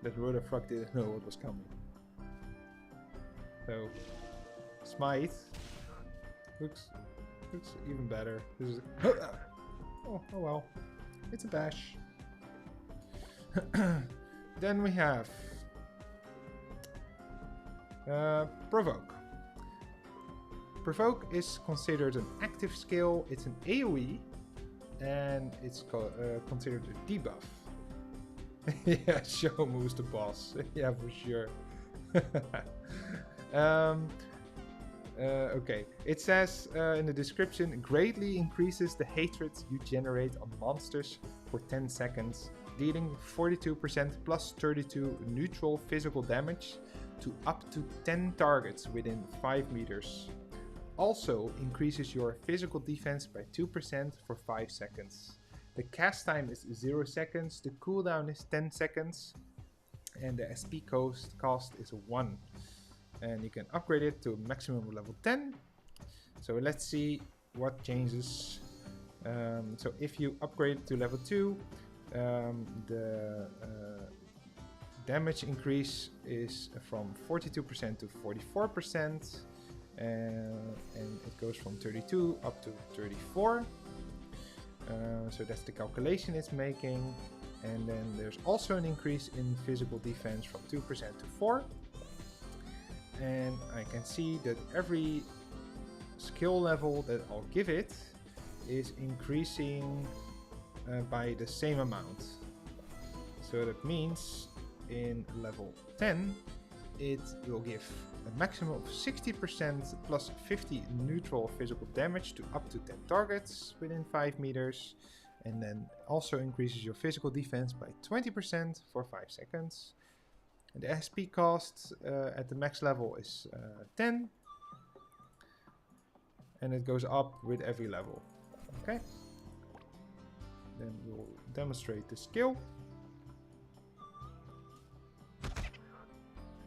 That motherfucker didn't know what was coming. So, Smite looks even better. This is oh well, it's a Bash. Then we have Provoke. Provoke is considered an active skill. It's an AoE, and it's considered a debuff. Yeah, show moves the boss. Yeah, for sure. Okay, it says in the description, greatly increases the hatred you generate on monsters for 10 seconds, dealing 42% plus 32 neutral physical damage to up to 10 targets within 5 meters. Also increases your physical defense by 2% for 5 seconds. The cast time is 0 seconds, the cooldown is 10 seconds, and the SP cost is 1. And you can upgrade it to a maximum of level 10. So let's see what changes. So if you upgrade it to level 2, the damage increase is from 42% to 44%. And it goes from 32 up to 34. So that's the calculation it's making. And then there's also an increase in physical defense from 2% to 4%. And I can see that every skill level that I'll give it is increasing by the same amount. So that means in level 10 it will give a maximum of 60% plus 50 neutral physical damage to up to 10 targets within 5 meters. And then also increases your physical defense by 20% for 5 seconds. And the SP cost at the max level is 10. And it goes up with every level. Okay. Then we'll demonstrate the skill.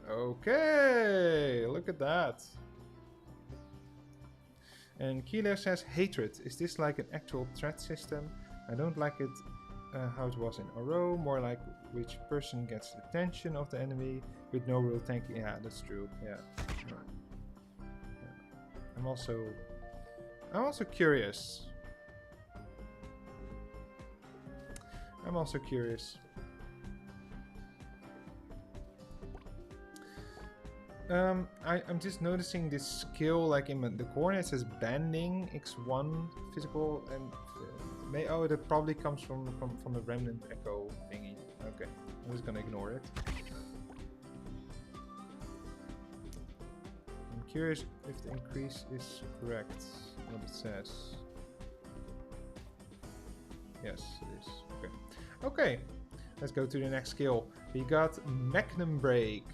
Okay, look at that. And Keeler says, hatred. Is this like an actual threat system? I don't like it how it was in RO, more like which person gets the attention of the enemy with no real tanking. Yeah, that's true. Yeah. I'm also curious. I'm just noticing this skill, like in the corner it says banding X1 physical, and oh, that probably comes from the remnant echo thingy. Okay, I'm just gonna ignore it. I'm curious if the increase is correct, what it says. Yes, it is. Okay. Okay, let's go to the next skill. We got Magnum Break.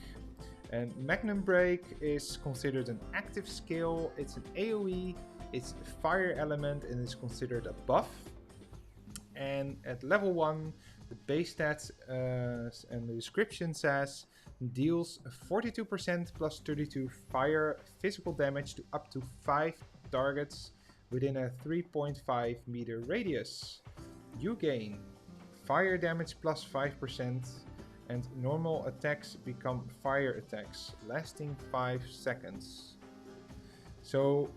And Magnum Break is considered an active skill. It's an AoE, it's a fire element, and is considered a buff. And at level 1, the base stats and the description says deals 42% plus 32 fire physical damage to up to 5 targets within a 3.5 meter radius. You gain fire damage plus 5%. And normal attacks become fire attacks, lasting 5 seconds. So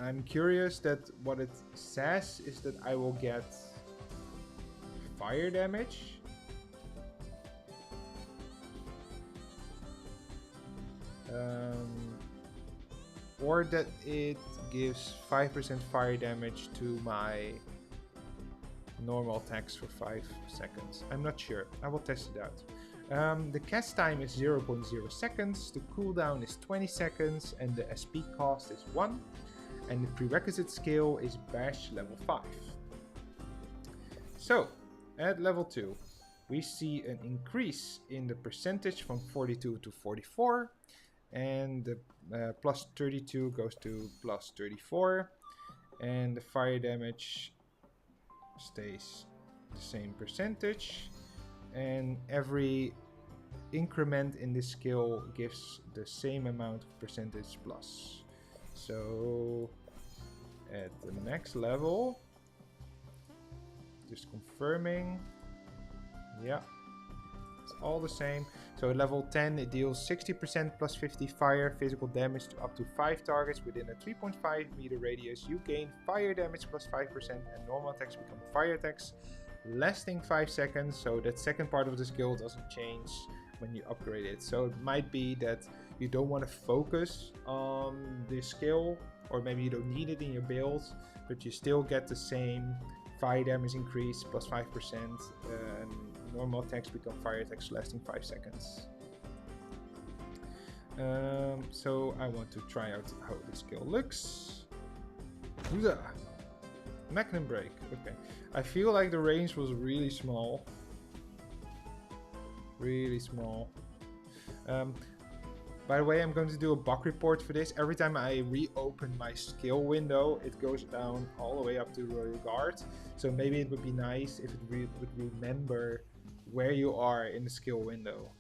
I'm curious that what it says is that I will get fire damage. Or that it gives 5% fire damage to my normal attacks for 5 seconds. I'm not sure. I will test it out. The cast time is 0.0 seconds, the cooldown is 20 seconds, and the SP cost is 1. And the prerequisite skill is Bash level 5. So, at level 2, we see an increase in the percentage from 42 to 44. And the plus 32 goes to plus 34. And the fire damage stays the same percentage. And every increment in this skill gives the same amount of percentage plus. So at the next level, just confirming, yeah, it's all the same. So at level 10 it deals 60% plus 50 fire physical damage to up to 5 targets within a 3.5 meter radius. You gain fire damage plus 5% and normal attacks become fire attacks, lasting 5 seconds. So that second part of the skill doesn't change when you upgrade it. So it might be that you don't want to focus on this skill, or maybe you don't need it in your build, but you still get the same fire damage increase plus 5%, and normal attacks become fire attacks lasting 5 seconds. So I want to try out how this skill looks. Huzzah! Magnum Break. Okay, I feel like the range was really small. Really small. By the way, I'm going to do a bug report for this. Every time I reopen my skill window, it goes down all the way up to Royal Guard. So maybe it would be nice if it would remember where you are in the skill window.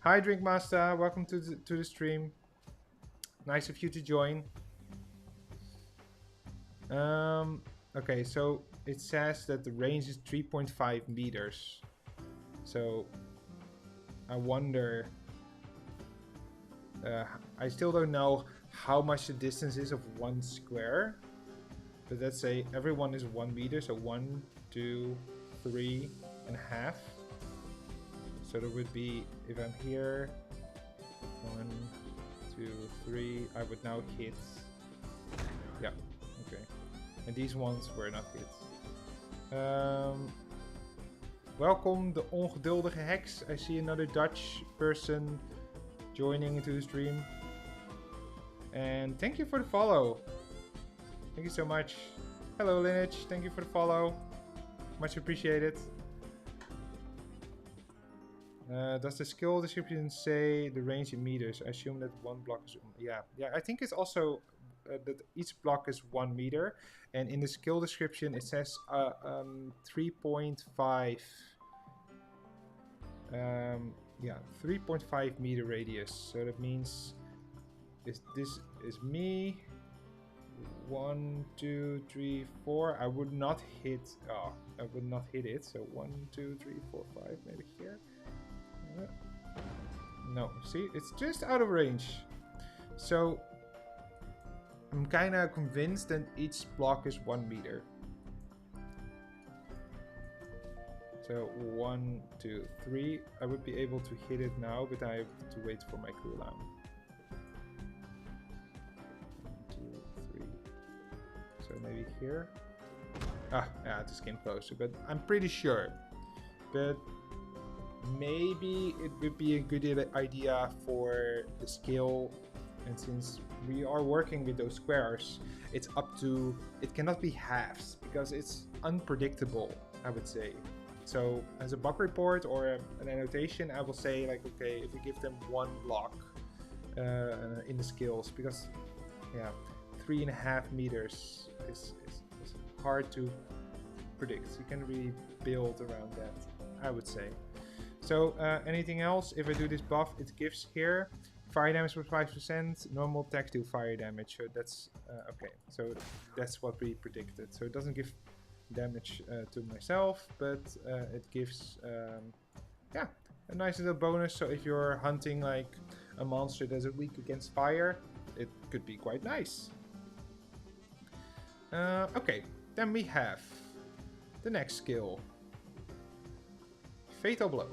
Hi Drinkmaster, welcome to the stream. Nice of you to join. Okay, so it says that the range is 3.5 meters. So I wonder, I still don't know how much the distance is of one square. But let's say everyone is 1 meter, so 1, 2, 3.5. So there would be, if I'm here, 1, 2, 3, I would now hit. Yeah, okay. And these ones were not hit. Welcome, the ongeduldige heks. I see another Dutch person joining into the stream. And thank you for the follow. Thank you so much. Hello, Lineage. Thank you for the follow. Much appreciated. Does the skill description say the range in meters? I assume that one block is... Yeah, I think it's also that each block is 1 meter. And in the skill description, it says 3.5... 3.5 meter radius. So that means this is me. 1, 2, 3, 4. I would not hit. Oh, I would not hit it. So 1, 2, 3, 4, 5. Maybe here. No, see, it's just out of range. So I'm kind of convinced that each block is 1 meter. So 1, 2, 3. I would be able to hit it now, but I have to wait for my cooldown. 1, 2, 3. So maybe here. Ah, yeah, it just came closer, but I'm pretty sure. But maybe it would be a good idea for the scale, and since we are working with those squares, it's up to, it cannot be halves because it's unpredictable, I would say. So as a bug report or an annotation, I will say like, okay, if we give them 1 block in the skills, because yeah, 3.5 meters is hard to predict. You can really build around that, I would say. So anything else? If I do this buff, it gives here fire damage for 5%, normal attack to fire damage. So that's okay. So that's what we predicted. So it doesn't give damage to myself, but it gives yeah, a nice little bonus. So if you're hunting like a monster that's weak against fire, it could be quite nice. Okay, then we have the next skill, Fatal Blow.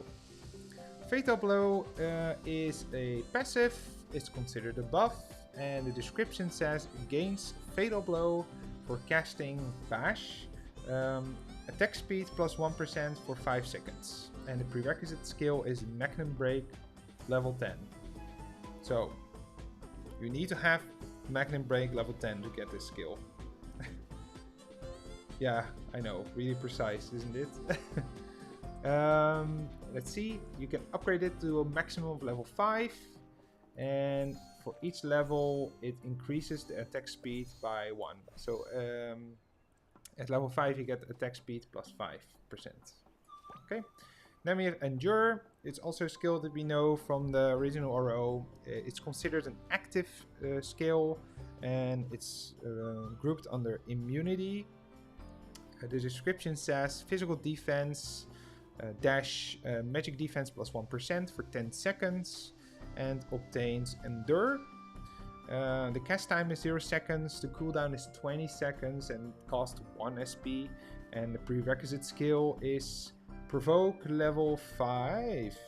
Fatal Blow is a passive, it's considered a buff, and the description says gains Fatal Blow for casting Bash, attack speed plus 1% for 5 seconds. And the prerequisite skill is Magnum Break level 10. So you need to have Magnum Break level 10 to get this skill. Yeah, I know, really precise, isn't it? Let's see, you can upgrade it to a maximum of level 5, and for each level it increases the attack speed by 1. So at level 5 you get attack speed plus 5%. Okay, then we have Endure. It's also a skill that we know from the original RO. It's considered an active skill, and it's grouped under immunity. The description says physical defense dash magic defense plus 1% for 10 seconds, and obtains Endure. The cast time is 0 seconds, the cooldown is 20 seconds, and costs 1 SP. And the prerequisite skill is Provoke level 5.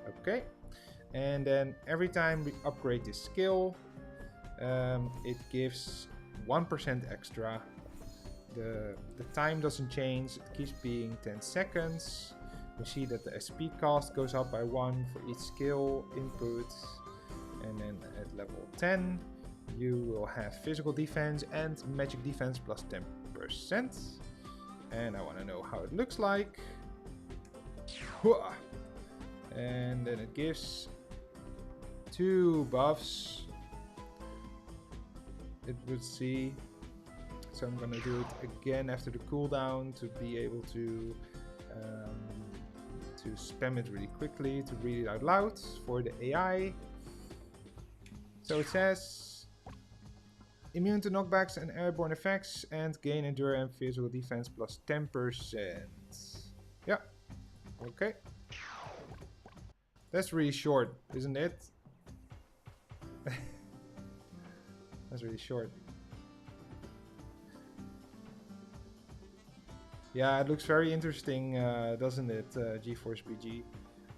Okay, and then every time we upgrade this skill, it gives 1% extra. The time doesn't change, it keeps being 10 seconds. We see that the SP cost goes up by 1 for each skill input. And then at level 10, you will have physical defense and magic defense plus 10%. And I want to know how it looks like. And then it gives 2 buffs. It would see. So I'm gonna do it again after the cooldown to be able to spam it really quickly, to read it out loud for the AI. So it says immune to knockbacks and airborne effects, and gain endure and physical defense plus 10%. Yeah, okay. That's really short, isn't it? That's really short. Yeah, it looks very interesting, doesn't it, GeForce BG?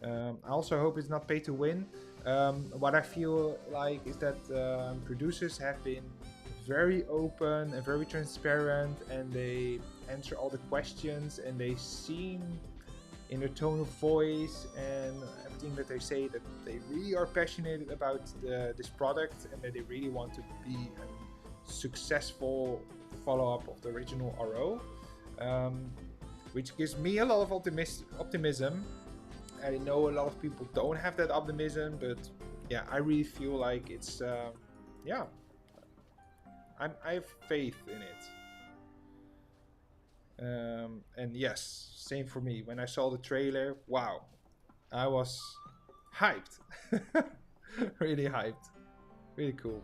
I also hope it's not pay to win. What I feel like is that producers have been very open and very transparent, and they answer all the questions, and they seem in their tone of voice and everything that they say that they really are passionate about this product, and that they really want to be a successful follow-up of the original RO. Which gives me a lot of optimism. I know a lot of people don't have that optimism, but yeah, I really feel like it's yeah, I have faith in it. And yes, same for me. When I saw the trailer, wow, I was hyped. Really hyped. Really cool.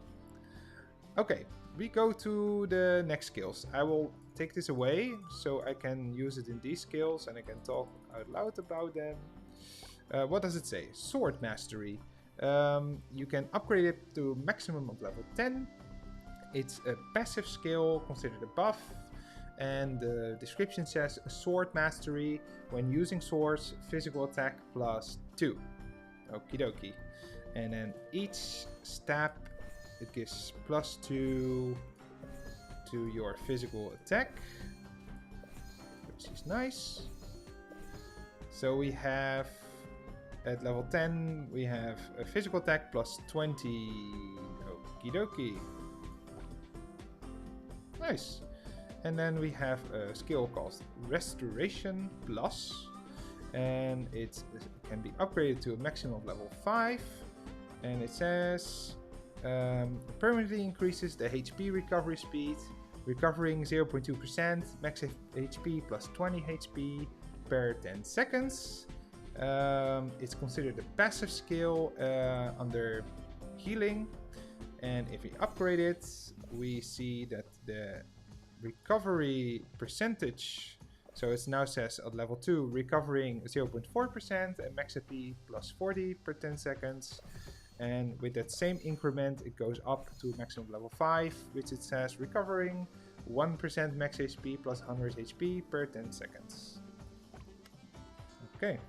Okay, we go to the next skills. I will take this away so I can use it in these skills and I can talk out loud about them. What does it say? Sword Mastery. You can upgrade it to maximum of level 10. It's a passive skill considered a buff. And the description says Sword Mastery. When using swords, physical attack +2. Okie dokie. And then each stab, it gives +2 to your physical attack, which is nice. So we have at level 10 we have a physical attack +20. Okie dokie. Nice. And then we have a skill called Restoration Plus, and it can be upgraded to a maximum of level 5. And it says permanently increases the HP recovery speed, recovering 0.2%, max HP +20 HP per 10 seconds. It's considered a passive skill under healing, and if we upgrade it, we see that the recovery percentage, so it now says at level 2 recovering 0.4% and max HP +40 per 10 seconds. And with that same increment, it goes up to maximum level 5, which it says recovering 1% max HP +100 HP per 10 seconds. Okay.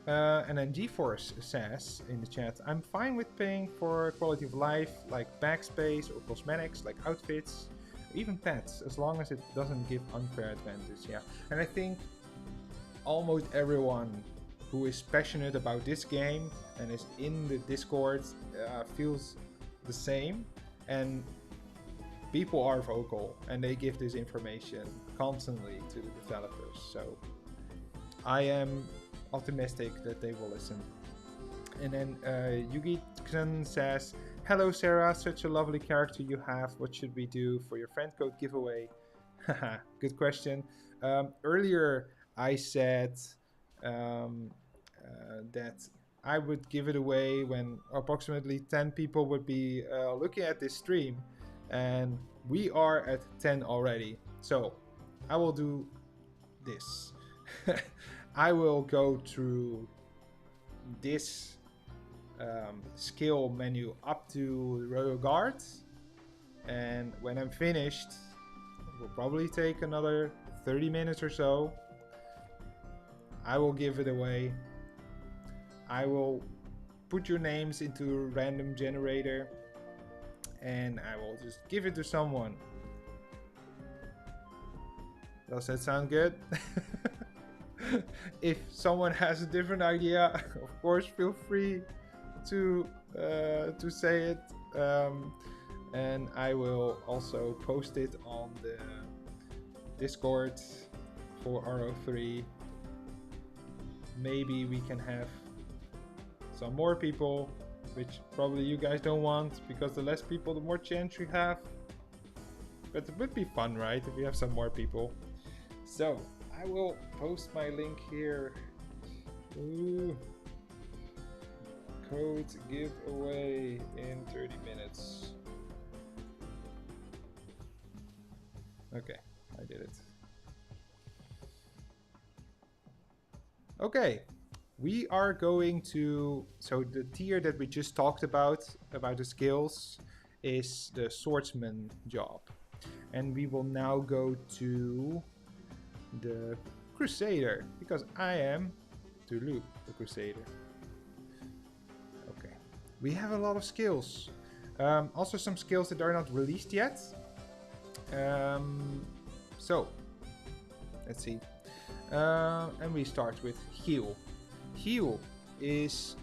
And then GeForce says in the chat, I'm fine with paying for quality of life like backspace or cosmetics like outfits, or even pets, as long as it doesn't give unfair advantage. Yeah, and I think almost everyone who is passionate about this game and is in the Discord feels the same, and people are vocal and they give this information constantly to the developers, so I am optimistic that they will listen. And then Yugi-kun says, hello Sarah, such a lovely character you have. What should we do for your friend code giveaway? Haha, good question. Earlier I said that I would give it away when approximately 10 people would be looking at this stream, and we are at 10 already. So I will do this. I will go through this skill menu up to Royal Guard, and when I'm finished, it will probably take another 30 minutes or so. I will give it away. I will put your names into a random generator and I will just give it to someone. Does that sound good? If someone has a different idea, of course feel free to say it, and I will also post it on the Discord for RO3. Maybe we can have some more people, which probably you guys don't want, because the less people the more chance you have, but it would be fun, right, if we have some more people. So I will post my link here. Ooh. Code giveaway in 30 minutes. Okay, I did it. Okay, we are going to, so the tier that we just talked about the skills, is the swordsman job. And we will now go to the Crusader, because I am Tulu, the Crusader. Okay, we have a lot of skills. Also some skills that are not released yet. So, let's see. And we start with heal. Heal is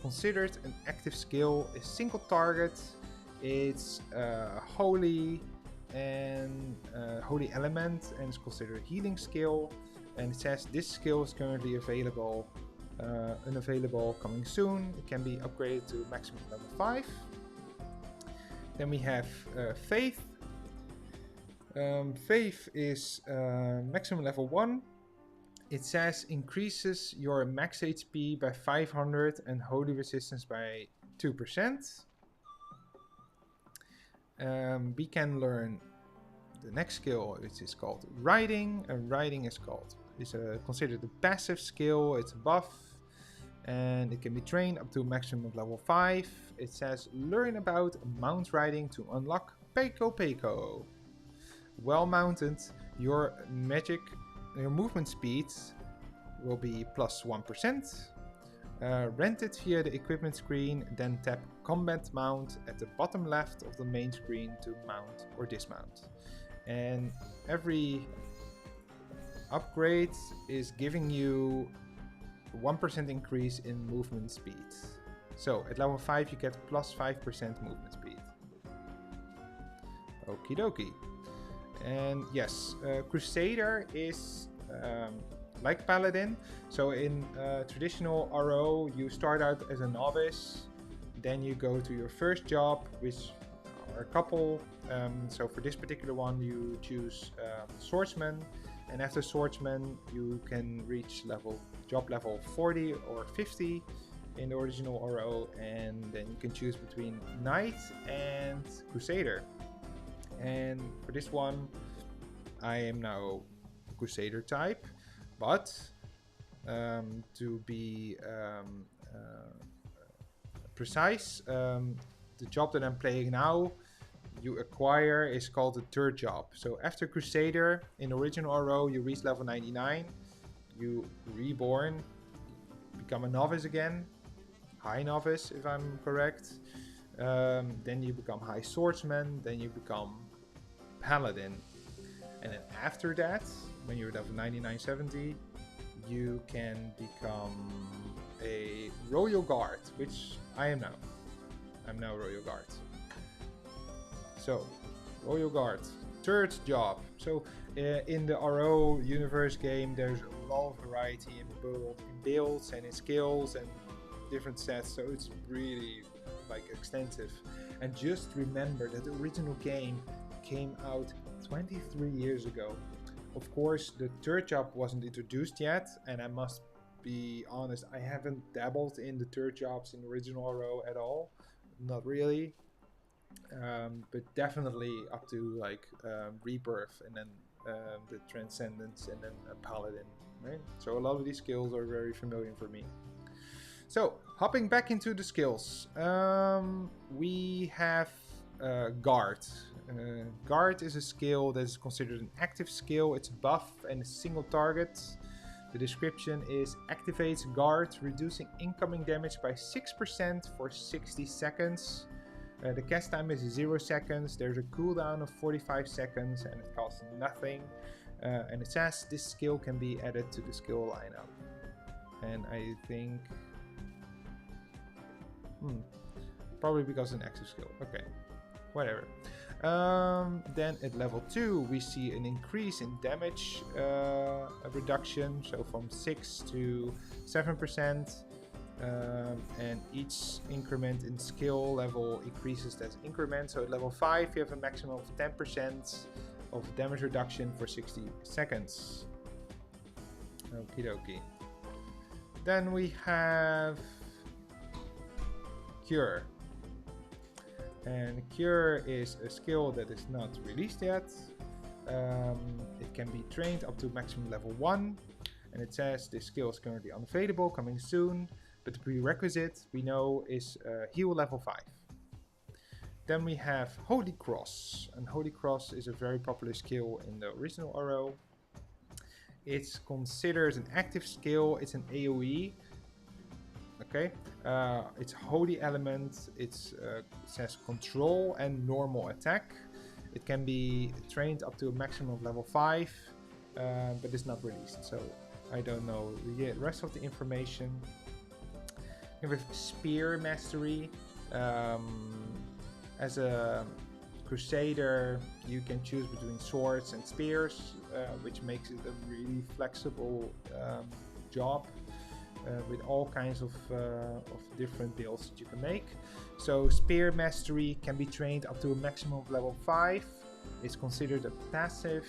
considered an active skill, a single target. It's holy and holy element, and it's considered a healing skill. And it says this skill is currently available, unavailable, coming soon. It can be upgraded to maximum level 5. Then we have faith. Faith is maximum level 1. It says increases your max HP by 500 and holy resistance by 2%. We can learn the next skill, which is called riding. Riding is considered a passive skill. It's a buff, and it can be trained up to maximum level 5. It says learn about mount riding to unlock Peiko Peiko. Well mounted, your movement speed will be plus 1%. Rent it via the equipment screen, then tap combat mount at the bottom left of the main screen to mount or dismount. And every upgrade is giving you 1% increase in movement speed. So at level 5 you get plus 5% movement speed. Okie dokie. And yes, Crusader is like Paladin. So in traditional RO you start out as a novice, then you go to your first job, which are a couple. So for this particular one you choose Swordsman, and after Swordsman you can reach job level 40 or 50 in the original RO, and then you can choose between Knight and Crusader. And for this one I am now Crusader type, but to be precise, the job that I'm playing now you acquire is called the third job. So after Crusader in original RO you reach level 99, you reborn, become a novice again, high novice if I'm correct, then you become high swordsman, then you become paladin, and then after that when you're level 99-70 you can become a royal guard, which I am now. I'm now royal guard. So royal guard, third job. So in the RO universe game there's a lot of variety in builds and in skills and different sets, so it's really like extensive. And just remember that the original game came out 23 years ago. Of course the third job wasn't introduced yet, and I must be honest, I haven't dabbled in the third jobs in original RO at all, not really. But definitely up to like Rebirth, and then the Transcendence, and then a Paladin, right? So a lot of these skills are very familiar for me. So hopping back into the skills, we have Guard. Guard is a skill that is considered an active skill. It's a buff and a single target. The description is activates Guard, reducing incoming damage by 6% for 60 seconds. The cast time is 0 seconds. There's a cooldown of 45 seconds and it costs nothing. And it says this skill can be added to the skill lineup. And I think... probably because it's an active skill. Okay, whatever. Then at level 2 we see an increase in damage reduction, so from 6 to 7%. And each increment in skill level increases that increment. So at level 5 you have a maximum of 10% of damage reduction for 60 seconds. Okie dokie. Then we have Cure. And Cure is a skill that is not released yet. It can be trained up to maximum level 1. And it says this skill is currently unavailable, coming soon. But the prerequisite we know is heal level 5. Then we have Holy Cross, and Holy Cross is a very popular skill in the original RO. It's considered an active skill. It's an AoE. Okay, it's Holy Element. It says control and normal attack. It can be trained up to a maximum of level 5, but it's not released, so I don't know the rest of the information. We have Spear Mastery. As a Crusader, you can choose between swords and spears, which makes it a really flexible job with all kinds of different builds that you can make. So Spear Mastery can be trained up to a maximum of level 5. It's considered a passive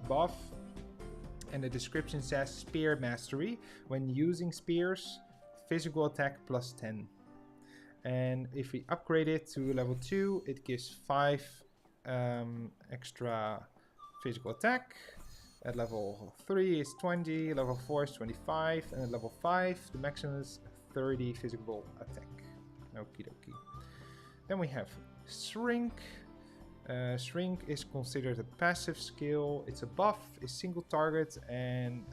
buff, and the description says Spear Mastery. When using spears, physical attack plus 10. And if we upgrade it to level 2, it gives 5 extra physical attack. At level 3 is 20, level 4 is 25, and at level 5 the maximum is 30 physical attack. Okie dokie. Then we have Shrink. Shrink is considered a passive skill. It's a buff, is single target, and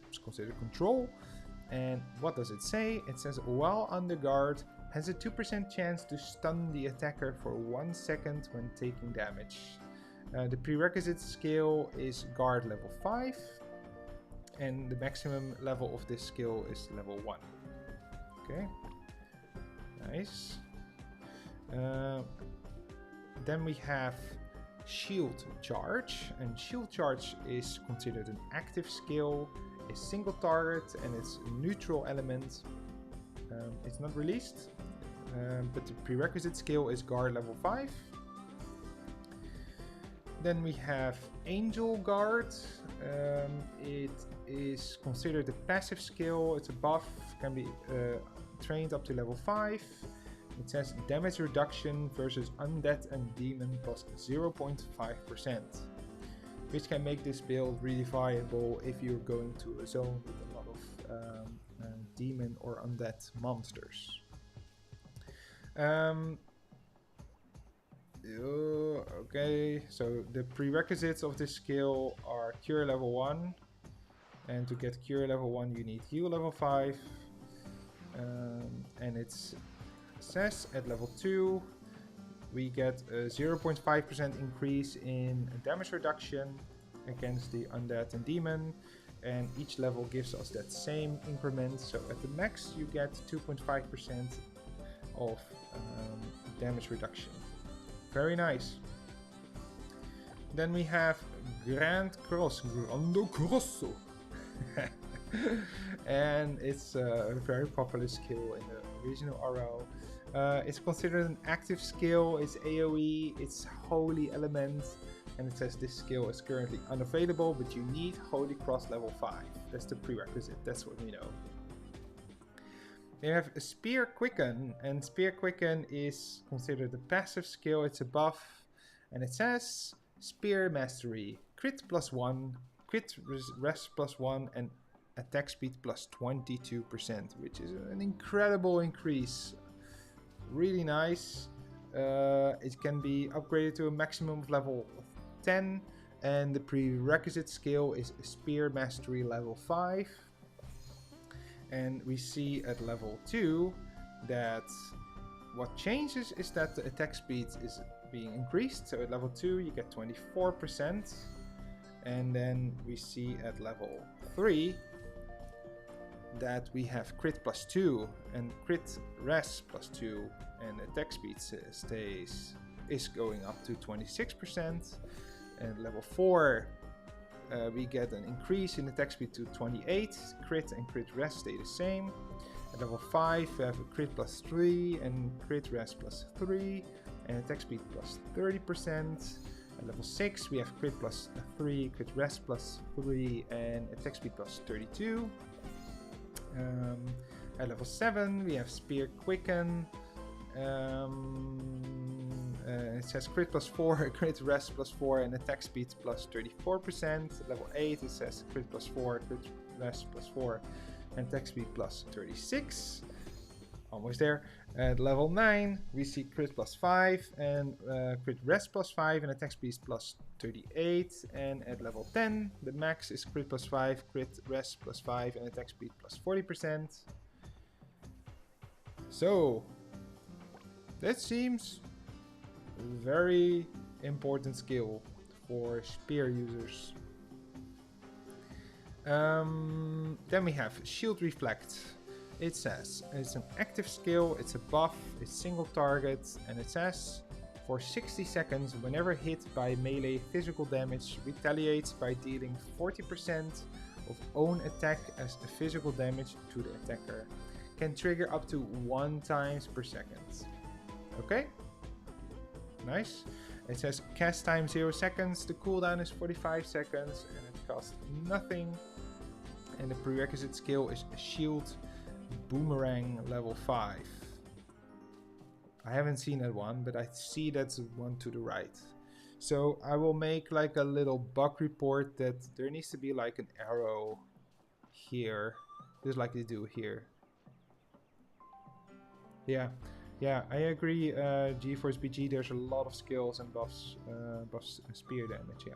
it's considered control. And what does it say? It says, while under guard, has a 2% chance to stun the attacker for 1 second when taking damage. The prerequisite skill is guard level 5, and the maximum level of this skill is level 1. Okay, nice. Then we have Shield Charge, and Shield Charge is considered an active skill. It's single target and it's a neutral element. It's not released, but the prerequisite skill is guard level 5. Then we have Angel Guard. It is considered a passive skill. It's a buff, can be trained up to level 5. It says damage reduction versus undead and demon plus 0.5%, which can make this build really viable if you're going to a zone with a lot of demon or undead monsters. Okay, so the prerequisites of this skill are Cure level 1, and to get Cure level 1 you need Heal level 5, and it says at level 2 we get a 0.5% increase in damage reduction against the undead and demon, and each level gives us that same increment, so at the max you get 2.5% of damage reduction. Very nice. Then we have Grande Grosso. And it's a very popular skill in the original RO. It's considered an active skill, it's AoE, it's Holy Element, and it says this skill is currently unavailable, but you need Holy Cross level 5. That's the prerequisite, that's what we know. We have a Spear Quicken, and Spear Quicken is considered a passive skill. It's a buff, and it says Spear Mastery, crit plus 1, crit rest plus 1, and attack speed plus 22%, which is an incredible increase. Really nice. It can be upgraded to a maximum of level 10, and the prerequisite skill is Spear Mastery level 5. And we see at level 2 that what changes is that the attack speed is being increased. So at level 2 you get 24%. And then we see at level 3 that we have crit plus 2 and crit rest plus 2, and attack speed is going up to 26%. And level 4 we get an increase in attack speed to 28, crit and crit rest stay the same. At level 5 we have a crit plus 3 and crit rest plus 3, and attack speed plus 30%. At level 6 we have crit plus 3, crit rest plus 3, and attack speed plus 32. At level 7 we have Spear Quicken. It says crit plus 4, crit rest plus 4, and attack speed plus 34%. At level 8 it says crit plus 4, crit rest plus 4, and attack speed plus 36. almost there. At level 9, we see crit plus 5 and crit rest plus 5 and attack speed plus 38. And at level 10, the max is crit plus 5, crit rest plus 5 and attack speed plus 40%. So, that seems a very important skill for spear users. Then we have Shield Reflect. It says it's an active skill, it's a buff, it's single target, and it says for 60 seconds, whenever hit by melee physical damage, retaliates by dealing 40% of own attack as a physical damage to the attacker. Can trigger up to 1 time per second. Okay, nice. It says cast time 0 seconds, the cooldown is 45 seconds, and it costs nothing. And the prerequisite skill is Shield Boomerang level 5. I haven't seen that one, but I see that's one to the right. So I will make like a little bug report that there needs to be like an arrow here, just like they do here. Yeah, I agree. GeForce BG, there's a lot of skills and buffs spear damage. Yeah.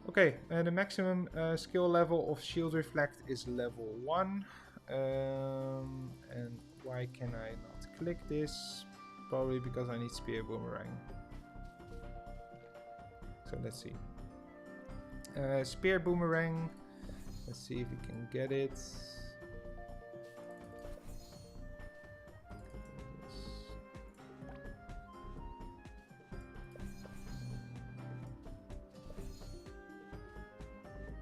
Okay, the maximum skill level of Shield Reflect is level 1. And why can I not click this? Probably because I need Spear Boomerang. So let's see. Spear Boomerang. Let's see if we can get it.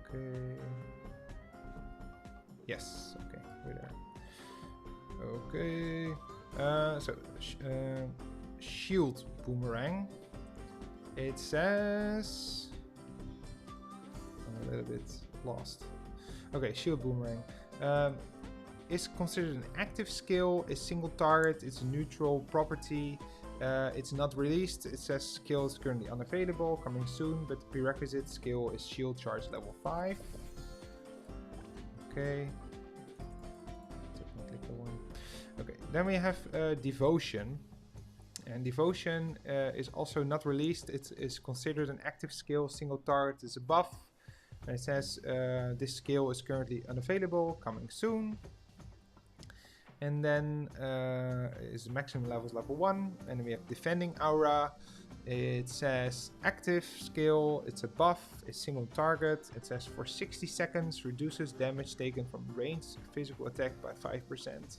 Okay. Yes, okay, we're there. Okay, Shield Boomerang. It says... I'm a little bit lost. Okay, Shield Boomerang. Is considered an active skill, is single target, it's a neutral property. It's not released. It says skill is currently unavailable, coming soon, but the prerequisite skill is Shield Charge level 5. Okay. Okay, then we have Devotion. And Devotion is also not released. It is considered an active skill, single target is a buff. And it says this skill is currently unavailable, coming soon. And then is maximum level is level 1. And then we have Defending Aura. It says active skill, it's a buff, it's single target. It says for 60 seconds reduces damage taken from ranged physical attack by 5%.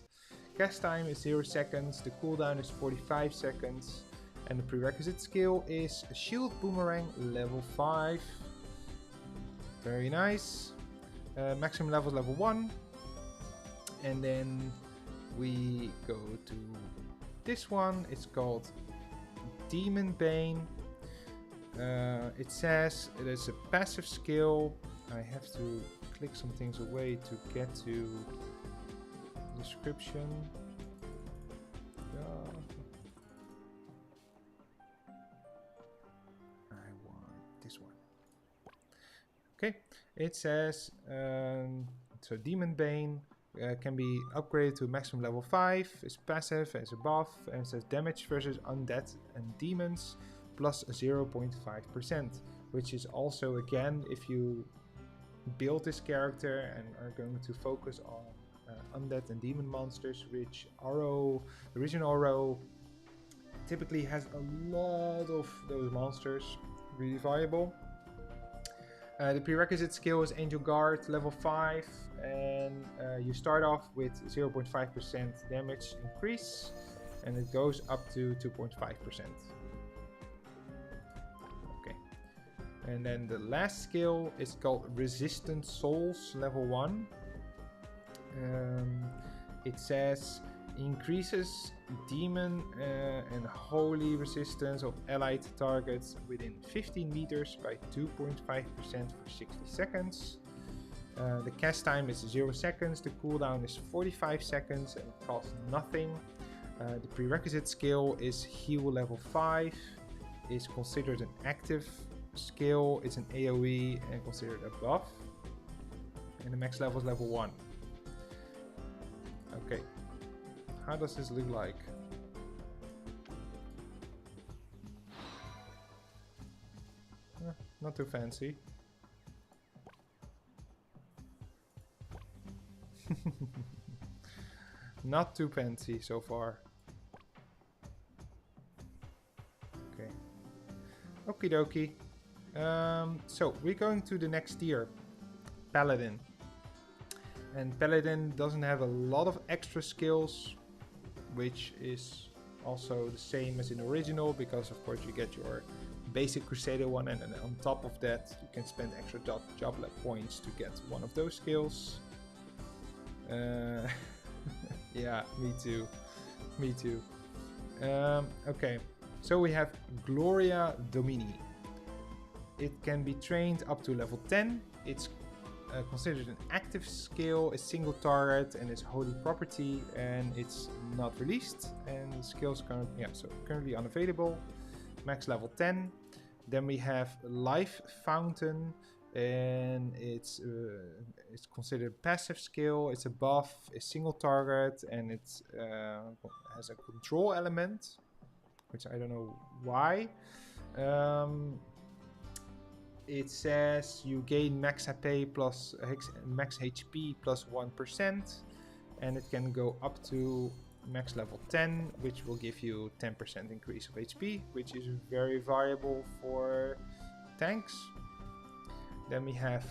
Cast time is 0 seconds, the cooldown is 45 seconds. And the prerequisite skill is Shield Boomerang level 5. Very nice. Maximum level is level 1. And then we go to this one. It's called Demon Bane. It says it is a passive skill. I have to click some things away to get to description. I want this one. Okay, it says so Demon Bane can be upgraded to maximum level 5, is passive as a buff, and it says damage versus undead and demons plus 0.5%, which is also, again, if you build this character and are going to focus on undead and demon monsters, which RO, the original RO, typically has a lot of those monsters, really viable. The prerequisite skill is Angel Guard level 5, and you start off with 0.5% damage increase, and it goes up to 2.5%. Okay, and then the last skill is called Resistant Souls level 1. It says increases demon and holy resistance of allied targets within 15 meters by 2.5% for 60 seconds. The cast time is 0 seconds, the cooldown is 45 seconds and it costs nothing. The prerequisite skill is Heal level 5, is considered an active skill, it's an AoE and considered a buff. And the max level is level 1. Okay, how does this look like? Not too fancy. Not too fancy so far. Okay. Okie dokie. So we're going to the next tier, Paladin. And Paladin doesn't have a lot of extra skills, which is also the same as in the original, because of course you get your basic Crusader one, and then on top of that you can spend extra job lab points to get one of those skills. Yeah, me too. Me too. Okay, so we have Gloria Domini. It can be trained up to level 10. It's considered an active skill, a single target, and is holy property, and it's not released. And the skills currently unavailable. Max level 10. Then we have Life Fountain, and it's considered passive skill. It's a buff, a single target, and it has a control element, which I don't know why. It says you gain max HP plus max HP plus 1%, and it can go up to max level 10, which will give you 10% increase of HP, which is very valuable for tanks. Then we have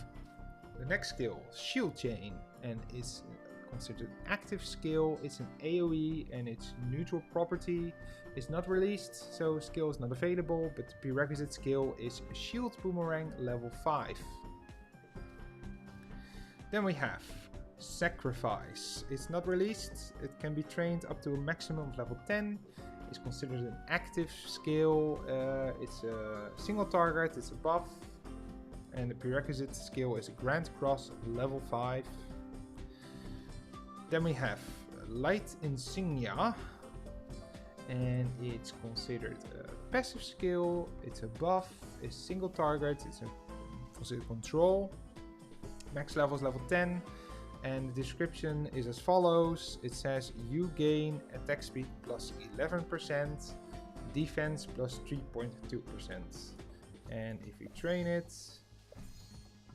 the next skill, Shield Chain, and it's considered active skill. It's an AoE and it's neutral property. It's not released, so skill is not available, but the prerequisite skill is Shield Boomerang level 5. Then we have Sacrifice. It's not released. It can be trained up to a maximum of level 10. It's considered an active skill. It's a single target. It's a buff. And the prerequisite skill is Grand Cross level 5. Then we have Light Insignia. And it's considered a passive skill. It's a buff. It's single target. It's considered control. Max level is level 10. And the description is as follows. It says you gain attack speed plus 11%, defense plus 3.2%. And if we train it,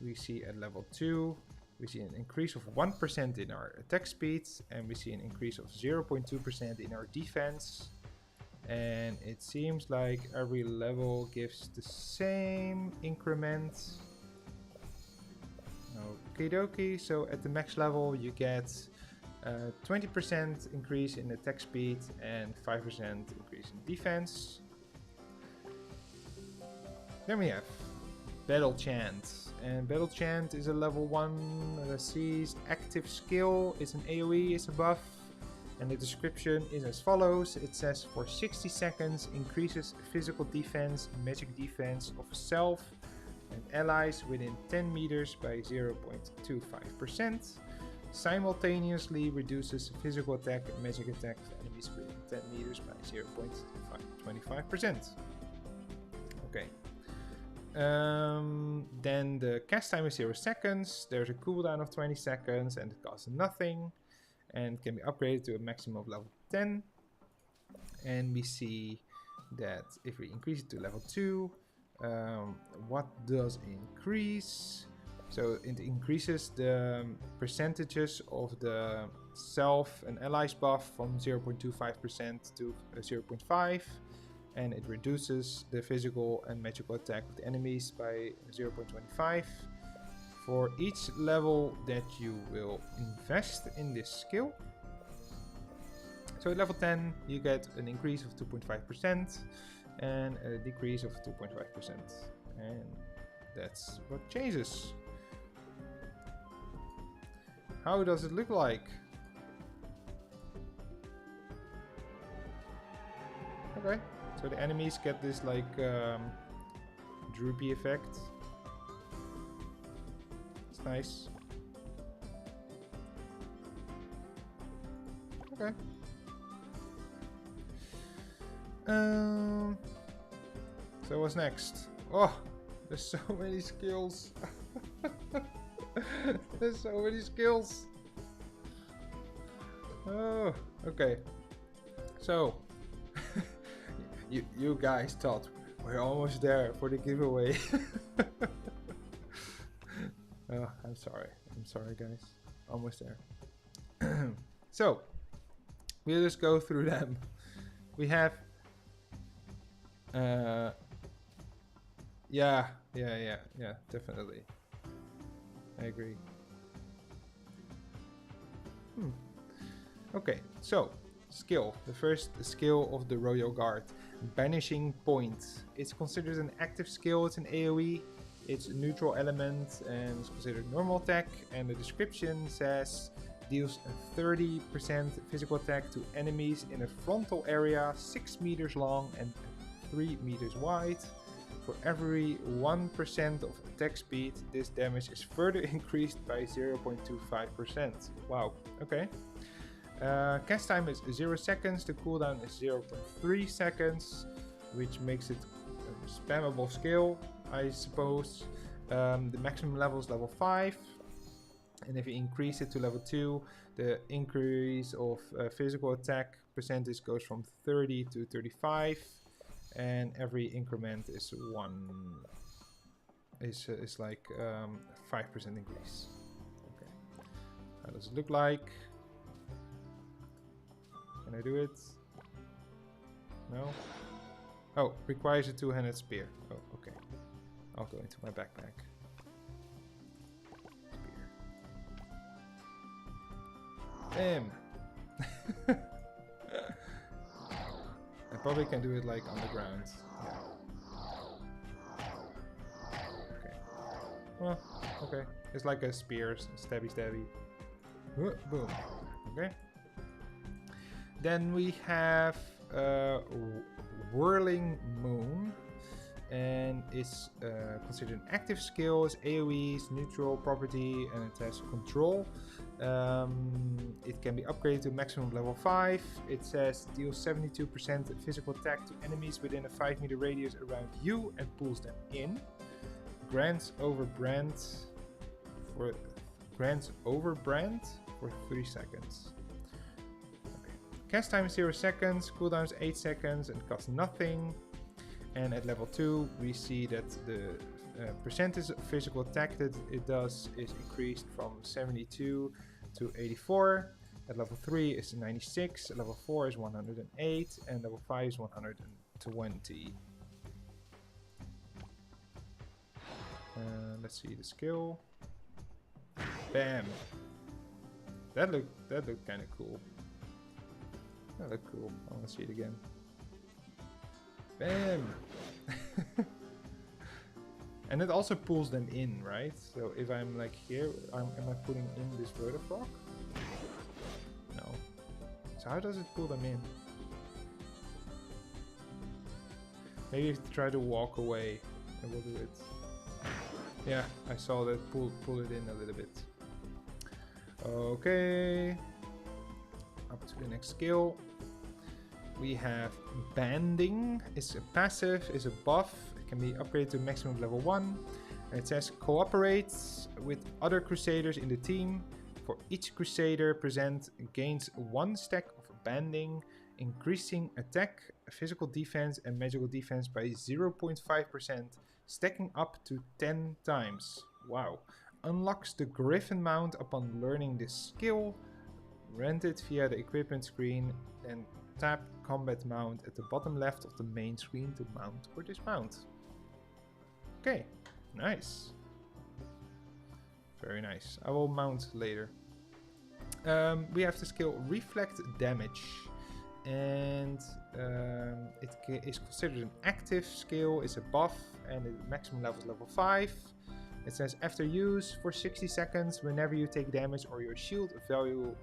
we see at level 2, we see an increase of 1% in our attack speed, and we see an increase of 0.2% in our defense. And it seems like every level gives the same increment. Okie dokie, so at the max level you get 20% increase in attack speed and 5% increase in defense. Then we have Battle Chant, and Battle Chant is a level 1, let's see, active skill, it's an AoE, it's a buff, and the description is as follows. It says for 60 seconds increases physical defense, magic defense of self and allies within 10 meters by 0.25%, simultaneously reduces physical attack and magic attack of enemies within 10 meters by 0.25%. Okay. Then the cast time is 0 seconds, there's a cooldown of 20 seconds, and it costs nothing, and can be upgraded to a maximum of level 10. And we see that if we increase it to level 2, what does increase? So it increases the percentages of the self and allies buff from 0.25% to 0.5, and it reduces the physical and magical attack of the enemies by 0.25 for each level that you will invest in this skill. So at level 10 you get an increase of 2.5% and a decrease of 2.5%, and that's what changes. How does it look like? Okay, so the enemies get this like droopy effect. It's nice. Okay. So what's next? Oh, there's so many skills. There's so many skills. Oh, okay. You guys thought we're almost there for the giveaway. Oh, I'm sorry. I'm sorry, guys. Almost there. So, we'll just go through them. We have... yeah, definitely. I agree. Okay, so, skill. The first skill of the Royal Guard. Banishing Point. It's considered an active skill. It's an AoE. It's a neutral element and it's considered normal attack. And the description says deals a 30% physical attack to enemies in a frontal area 6 meters long and 3 meters wide. For every 1% of attack speed, this damage is further increased by 0.25%. Wow, okay. Cast time is 0 seconds, the cooldown is 0.3 seconds, which makes it a spammable skill, I suppose. The maximum level is level 5, and if you increase it to level 2, the increase of physical attack percentage goes from 30 to 35, and every increment is like 5% increase. Okay, how does it look like? Can I do it? No? Oh, requires a two-handed spear. Oh, okay. I'll go into my backpack. Spear. Bam! I probably can do it like on the ground. Yeah. Okay. Well, okay. It's like a spear, stabby stabby. Boom. Okay. Then we have Whirling Moon, and it's considered an active skill. It's AoE's neutral property, and it has control. It can be upgraded to maximum level 5. It says deals 72% physical attack to enemies within a 5 meter radius around you and pulls them in. Grants over brand for 3 seconds. Cast time is 0 seconds, cooldown is 8 seconds and costs nothing. And at level 2 we see that the percentage of physical attack that it does is increased from 72 to 84. At level 3 is 96, at level 4 is 108 and level 5 is 120. Let's see the skill. Bam! That looked kind of cool. That looked cool. I want to see it again. Bam! And it also pulls them in, right? So if I'm like here, am I putting in this vertifrog? No. So how does it pull them in? Maybe if you try to walk away, it will do it. Yeah, I saw that pull it in a little bit. Okay. Up to the next skill. We have Banding. It's a passive, it's a buff. It can be upgraded to maximum level 1. And it says cooperates with other Crusaders in the team. For each Crusader present gains 1 stack of Banding, increasing attack, physical defense and magical defense by 0.5%, stacking up to 10 times. Wow. Unlocks the Griffin mount upon learning this skill. Rent it via the equipment screen and tap combat mount at the bottom left of the main screen to mount or dismount. Okay, nice. Very nice. I will mount later. We have the skill Reflect Damage, and it is considered an active skill. It's a buff and the maximum level is level 5. It says after use for 60 seconds, whenever you take damage or your shield value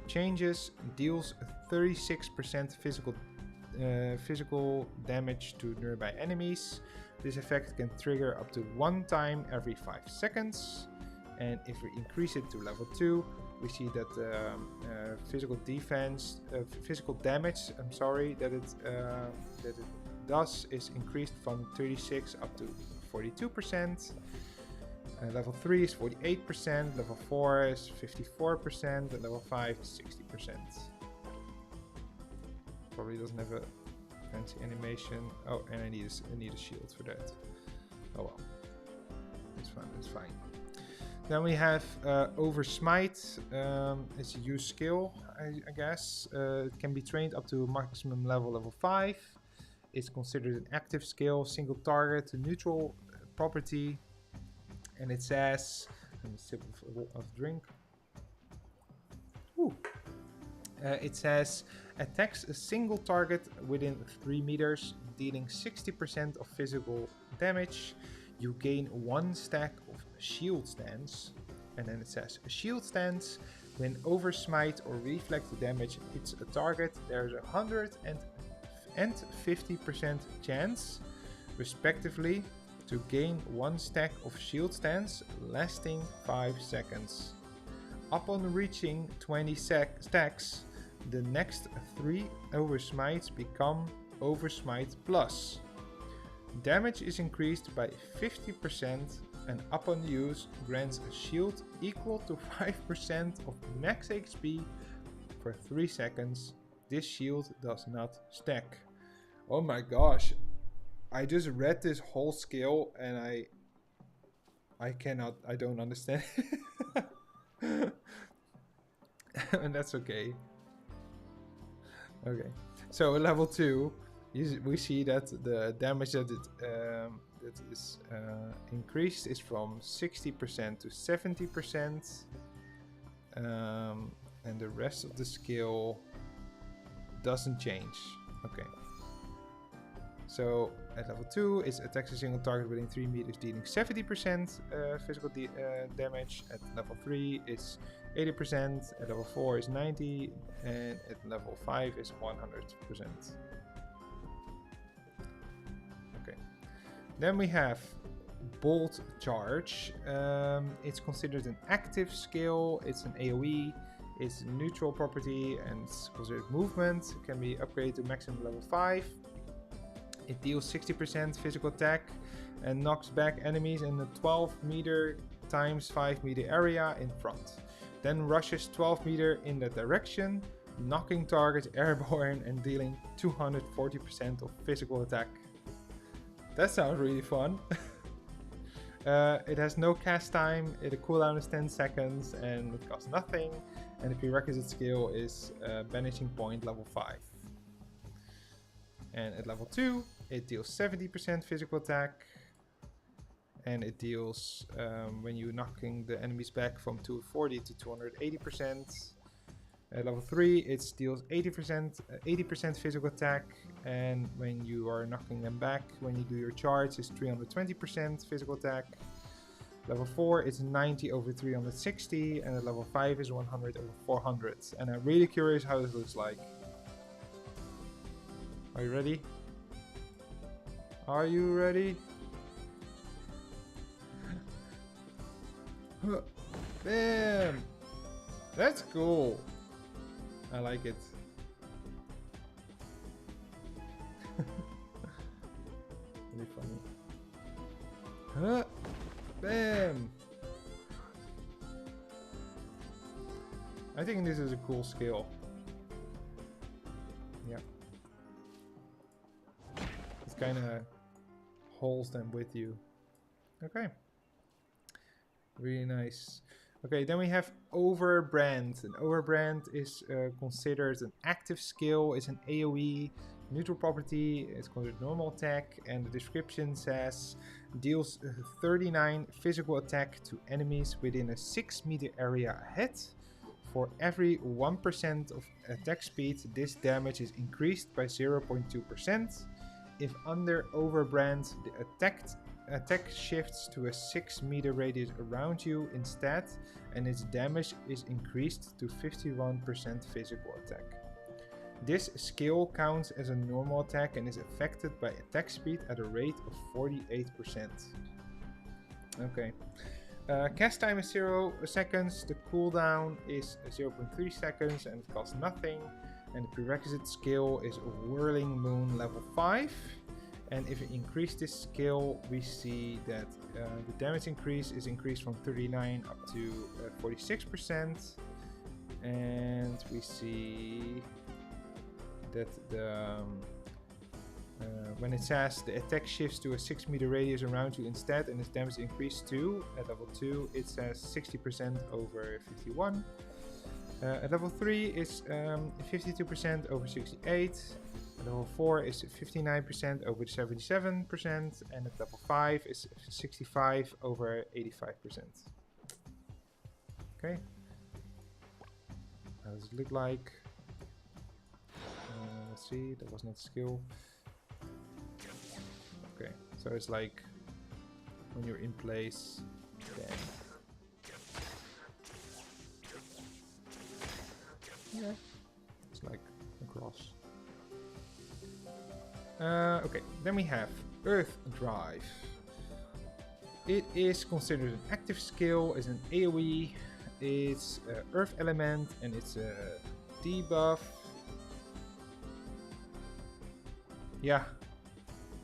changes, deals 36% physical damage to nearby enemies. This effect can trigger up to 1 time every 5 seconds. And if we increase it to level 2, we see that physical damage, that it does is increased from 36 up to 42%. Level 3 is 48%, level 4 is 54%, and level 5 is 60%. Probably doesn't have fancy animation. Oh, and I need a shield for that. Oh well, that's fine. That's fine. Then we have Oversmite. It's a use skill, I guess. It can be trained up to maximum level 5. It's considered an active skill, single target, neutral property. And it says, let me sip of drink. Ooh. It says, attacks a single target within 3 meters, dealing 60% of physical damage. You gain 1 stack of shield stance. And then it says, a shield stance, when oversmite or reflect damage hits a target, there's a 150% chance, respectively, to gain 1 stack of shield stance lasting 5 seconds. Upon reaching 20 stacks, the next 3 oversmites become Oversmite Plus. Damage is increased by 50% and upon use grants a shield equal to 5% of max HP for 3 seconds. This shield does not stack. Oh my gosh. I just read this whole skill and I don't understand. And that's okay. Okay, so level 2, we see that the damage that is increased is from 60% to 70%, and the rest of the skill doesn't change. Okay. So at level 2, it attacks a single target within 3 meters, dealing 70% physical damage. At level 3, it's 80%. At level 4 is 90%, and at level 5 is 100%. Okay. Then we have Bolt Charge. It's considered an active skill. It's an AoE. It's a neutral property and it's considered movement. It can be upgraded to maximum level 5. It deals 60% physical attack and knocks back enemies in a 12 meter times 5 meter area in front. Then rushes 12 meter in that direction, knocking targets airborne and dealing 240% of physical attack. That sounds really fun. It has no cast time, the cooldown is 10 seconds and it costs nothing. And the prerequisite skill is Banishing Point level 5. And at level 2, it deals 70% physical attack. And it deals, when you're knocking the enemies back, from 240 to 280%. At level 3, it deals 80% physical attack. And when you are knocking them back, when you do your charge, it's 320% physical attack. Level 4 is 90 over 360. And at level 5 is 100 over 400. And I'm really curious how this looks like. Are you ready? Are you ready? Bam! That's cool. I like it. Really funny. Bam! I think this is a cool skill. Yeah. It kind of holds them with you. Okay. Really nice. Okay, then we have Overbrand. An Overbrand is considered an active skill. It's an AoE neutral property. It's considered normal attack, and the description says deals 39 physical attack to enemies within a 6 meter area ahead. For every 1% of attack speed, this damage is increased by 0.2%. If under Overbrand, the attack shifts to a 6 meter radius around you instead, and its damage is increased to 51% physical attack. This skill counts as a normal attack and is affected by attack speed at a rate of 48%. Okay. Cast time is 0 seconds, the cooldown is 0.3 seconds and it costs nothing. And the prerequisite skill is Whirling Moon level 5. And if we increase this skill, we see that the damage increase is increased from 39 up to 46%. And we see that the When it says the attack shifts to a 6 meter radius around you instead and its damage increased to, at level 2 it says 60% over 51. At level 3 is 52% over 68. At level 4 is 59% over 77%. And at level 5 is 65 over 85%. Okay. How does it look like? Let's see, that was not skill. Okay, so it's like when you're in place, then yeah, it's like a cross. Okay, then we have Earth Drive. It is considered an active skill, is an AoE, it's Earth element, and it's a debuff.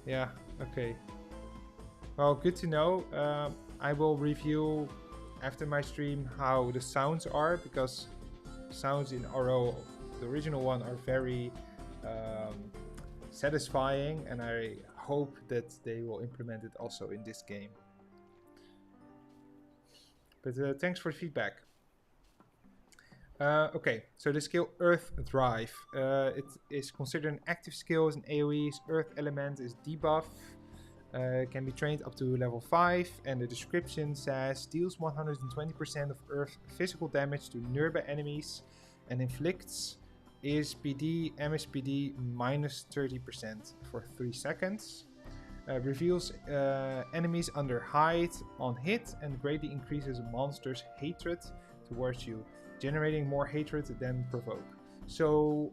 Yeah, okay. Well, good to know. I will review after my stream how the sounds are, because sounds in RO, the original one, are very satisfying, and I hope that they will implement it also in this game. But thanks for the feedback. Okay, so the skill Earth Drive. It is considered an active skill as an AoE's Earth element is debuff. Can be trained up to level 5, and the description says deals 120% of Earth physical damage to nearby enemies and inflicts ESPD, MSPD minus 30% for 3 seconds. Reveals enemies under height on hit and greatly increases a monster's hatred towards you, generating more hatred than provoke. So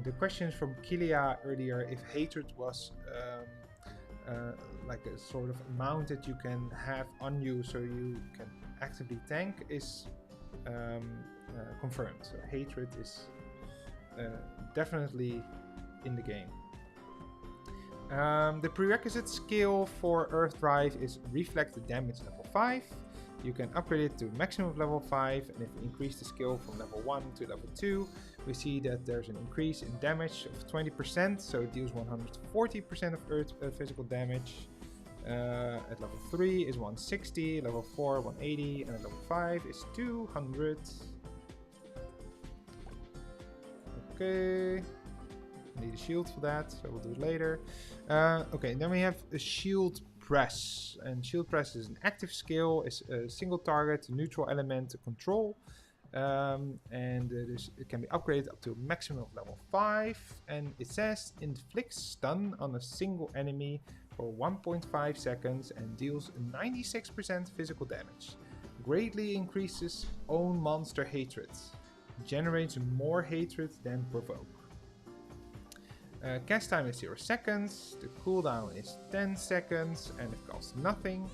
the questions from Kilia earlier, if hatred was like a sort of amount that you can have on you so you can actively tank, is confirmed. So hatred is definitely in the game. The prerequisite skill for Earth Drive is Reflect the Damage level 5. You can upgrade it to maximum level 5, and if we increase the skill from level 1 to level 2, we see that there's an increase in damage of 20%, so it deals 140% of Earth physical damage. At level 3 is 160, level 4 180, and at level 5 is 200. Okay. Need a shield for that, so we'll do it later. Okay, then we have a shield press, and shield press is an active skill, is a single target neutral element to control, and it can be upgraded up to a maximum of level 5, and it says inflicts stun on a single enemy for 1.5 seconds and deals 96% physical damage, greatly increases own monster hatred, generates more hatred than provoke. Cast time is 0 seconds, the cooldown is 10 seconds, and it costs nothing.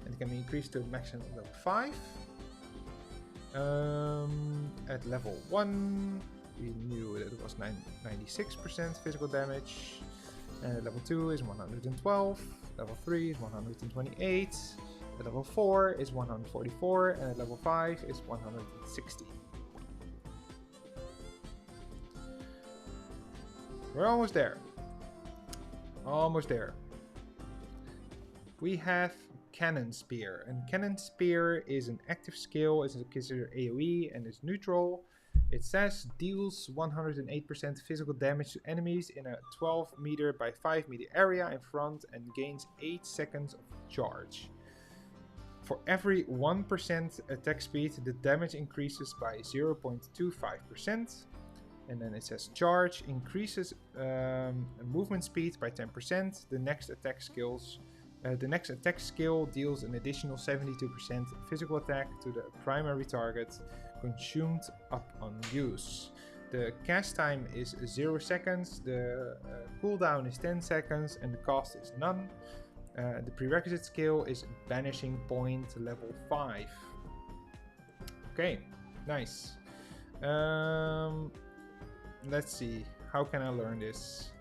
And it can be increased to a maximum of level 5. At level 1, we knew that it was 96% physical damage. Level 2 is 112, level 3 is 128, at level 4 is 144, and at level 5 is 160. We're almost there. Almost there. We have Cannon Spear. And Cannon Spear is an active skill, is considered AoE, and is neutral. It says deals 108% physical damage to enemies in a 12 meter by 5 meter area in front and gains 8 seconds of charge. For every 1% attack speed, the damage increases by 0.25%. And then it says charge increases movement speed by 10%. The next attack skill deals an additional 72% physical attack to the primary target consumed up on use. The cast time is 0 seconds, the cooldown is 10 seconds, and the cost is none. The prerequisite skill is Banishing Point level 5. Okay, nice. Let's see, how can I learn this?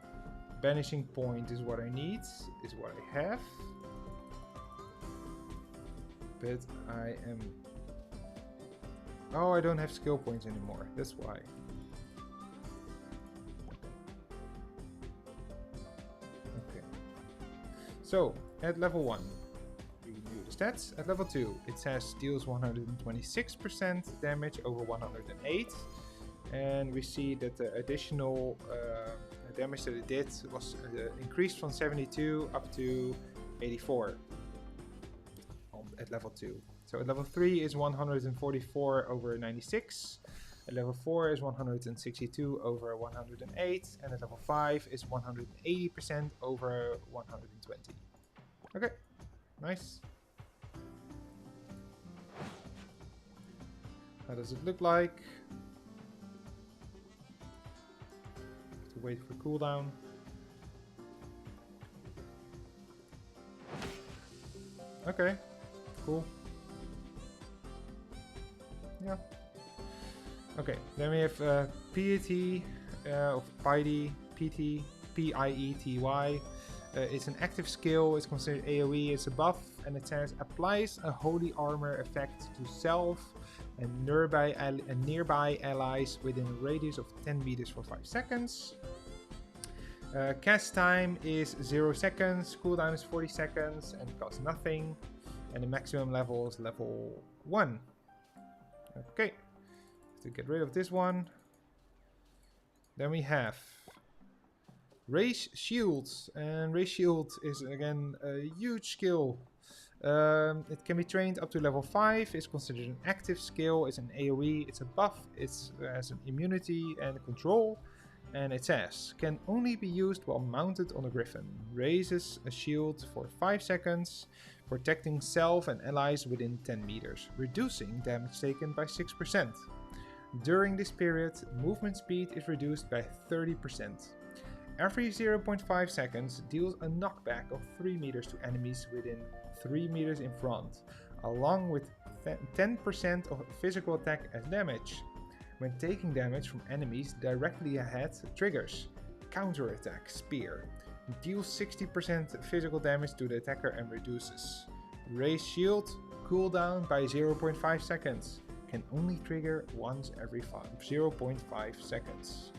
Banishing Point is what I need, is what I have. But I am... Oh, I don't have skill points anymore, that's why. So at level 1, we knew the stats. At level 2, it says deals 126% damage over 108. And we see that the additional damage that it did was increased from 72 up to 84 at level 2. So at level 3 is 144 over 96. At level 4 is 162 over 108. And at level 5 is 180% over 120. Okay, nice. How does it look like? Have to wait for cooldown. Okay, cool. Yeah. Okay, then we have PET of PT, PIETY. It's an active skill, it's considered AoE, it's a buff, and it says applies a holy armor effect to self and nearby allies within a radius of 10 meters for 5 seconds. Cast time is 0 seconds, cooldown is 40 seconds, and it costs nothing. And the maximum level is level 1. Okay, to get rid of this one. Then we have Raise Shields, and Raise Shield is again a huge skill. It can be trained up to level 5, it's considered an active skill, it's an AoE, it's a buff, it has an immunity and control, and it says, can only be used while mounted on a griffin. Raises a shield for 5 seconds, protecting self and allies within 10 meters, reducing damage taken by 6%. During this period, movement speed is reduced by 30%. Every 0.5 seconds deals a knockback of 3 meters to enemies within 3 meters in front, along with 10% of physical attack as damage. When taking damage from enemies directly ahead, triggers Counterattack Spear. Deals 60% physical damage to the attacker and reduces Raise Shield, cooldown by 0.5 seconds. Can only trigger once every 0.5 seconds.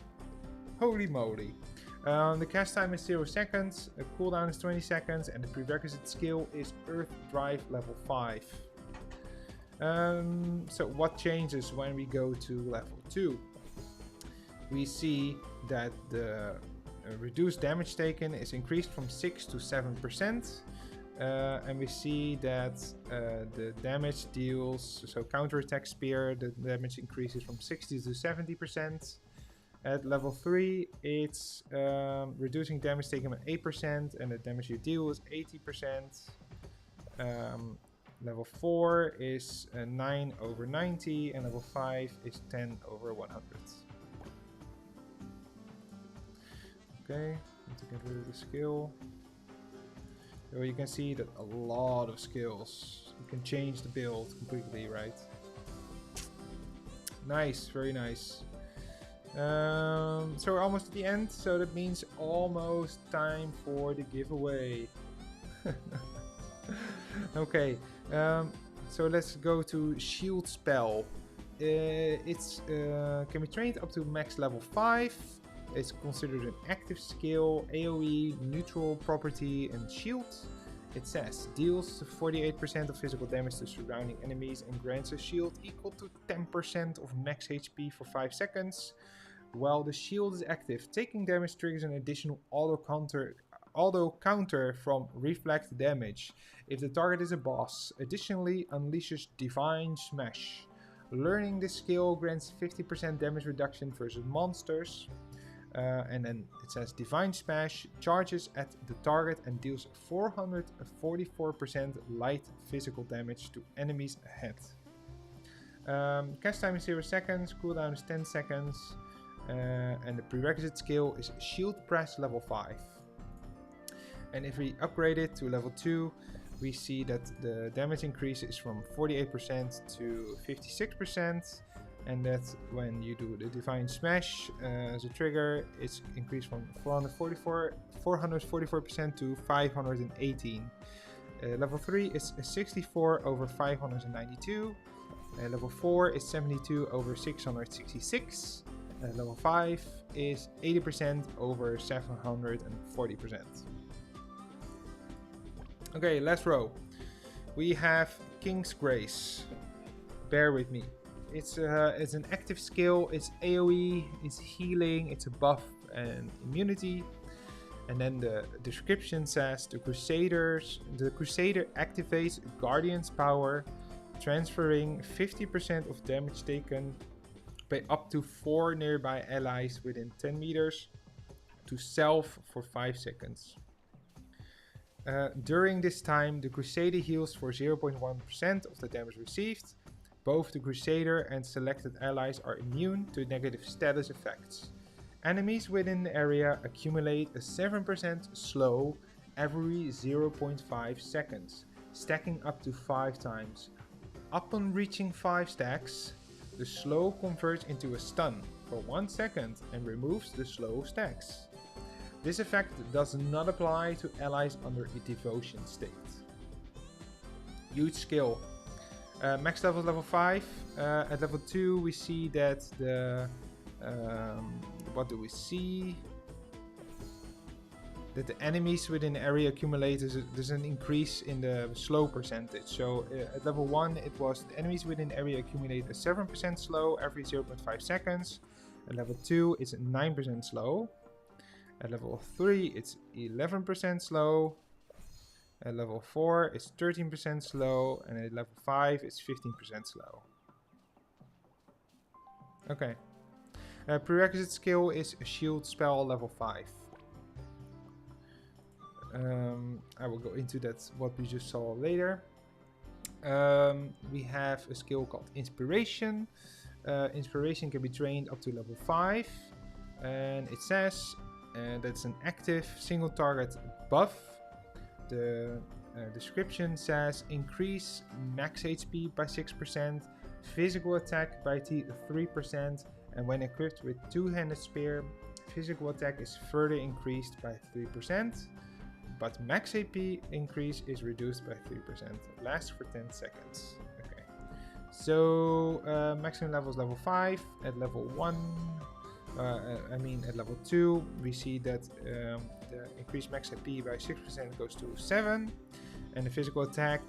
Holy moly. The cast time is 0 seconds, the cooldown is 20 seconds, and the prerequisite skill is Earth Drive level 5. So what changes when we go to level 2? We see that the reduced damage taken is increased from 6 to 7%. And we see that the damage deals, so counterattack spear, the damage increases from 60 to 70%. At level 3, it's reducing damage taken by 8%, and the damage you deal is 80%. Level 4 is 9 over 90, and level 5 is 10 over 100. Okay, need to get rid of the skill. So you can see that a lot of skills. You can change the build completely, right? Nice, very nice. So we're almost at the end, so that means almost time for the giveaway. Okay, so let's go to Shield Spell. It's can be trained up to max level 5. It's considered an active skill, AoE, neutral property, and shield. It says deals 48% of physical damage to surrounding enemies and grants a shield equal to 10% of max HP for 5 seconds. While the shield is active, taking damage triggers an additional auto counter from reflect damage if the target is a boss. Additionally, unleashes Divine Smash. Learning this skill grants 50% damage reduction versus monsters. And then it says Divine Smash charges at the target and deals 444% light physical damage to enemies ahead. Cast time is 0 seconds, cooldown is 10 seconds, and the prerequisite skill is Shield Press level 5. And if we upgrade it to level 2, we see that the damage increase is from 48% to 56%. And that when you do the Divine Smash as a trigger, it's increased from 444% to 518. Level 3 is 64 over 592. Level 4 is 72 over 666. Level 5 is 80% over 740%. Okay, last row. We have King's Grace. Bear with me. It's an active skill. It's AoE. It's healing. It's a buff and immunity. And then the description says the Crusader activates Guardian's power, transferring 50% of damage taken by up to 4 nearby allies within 10 meters to self for 5 seconds. During this time, the Crusader heals for 0.1% of the damage received. Both the Crusader and selected allies are immune to negative status effects. Enemies within the area accumulate a 7% slow every 0.5 seconds, stacking up to 5 times. Upon reaching 5 stacks, the slow converts into a stun for 1 second and removes the slow stacks. This effect does not apply to allies under a devotion state. Huge skill. Max level is level 5. At level 2 we see that the... what do we see? That the enemies within the area accumulate, there's an increase in the slow percentage. So at level 1 it was the enemies within the area accumulate a 7% slow every 0.5 seconds. At level 2 it's 9% slow. At level 3 it's 11% slow. At level 4 it's 13% slow. And at level 5 it's 15% slow. Okay. Prerequisite skill is shield spell level 5. I will go into that what we just saw later. We have a skill called Inspiration. Inspiration can be trained up to level 5. And it says that's an active single target buff. The description says increase max HP by 6%, physical attack by 3%, and when equipped with two-handed spear, physical attack is further increased by 3%, but max AP increase is reduced by 3%. It lasts for 10 seconds. Okay. So maximum level is level 5. At level 1, at level 2, we see that the increased max AP by 6% goes to 7, and the physical attack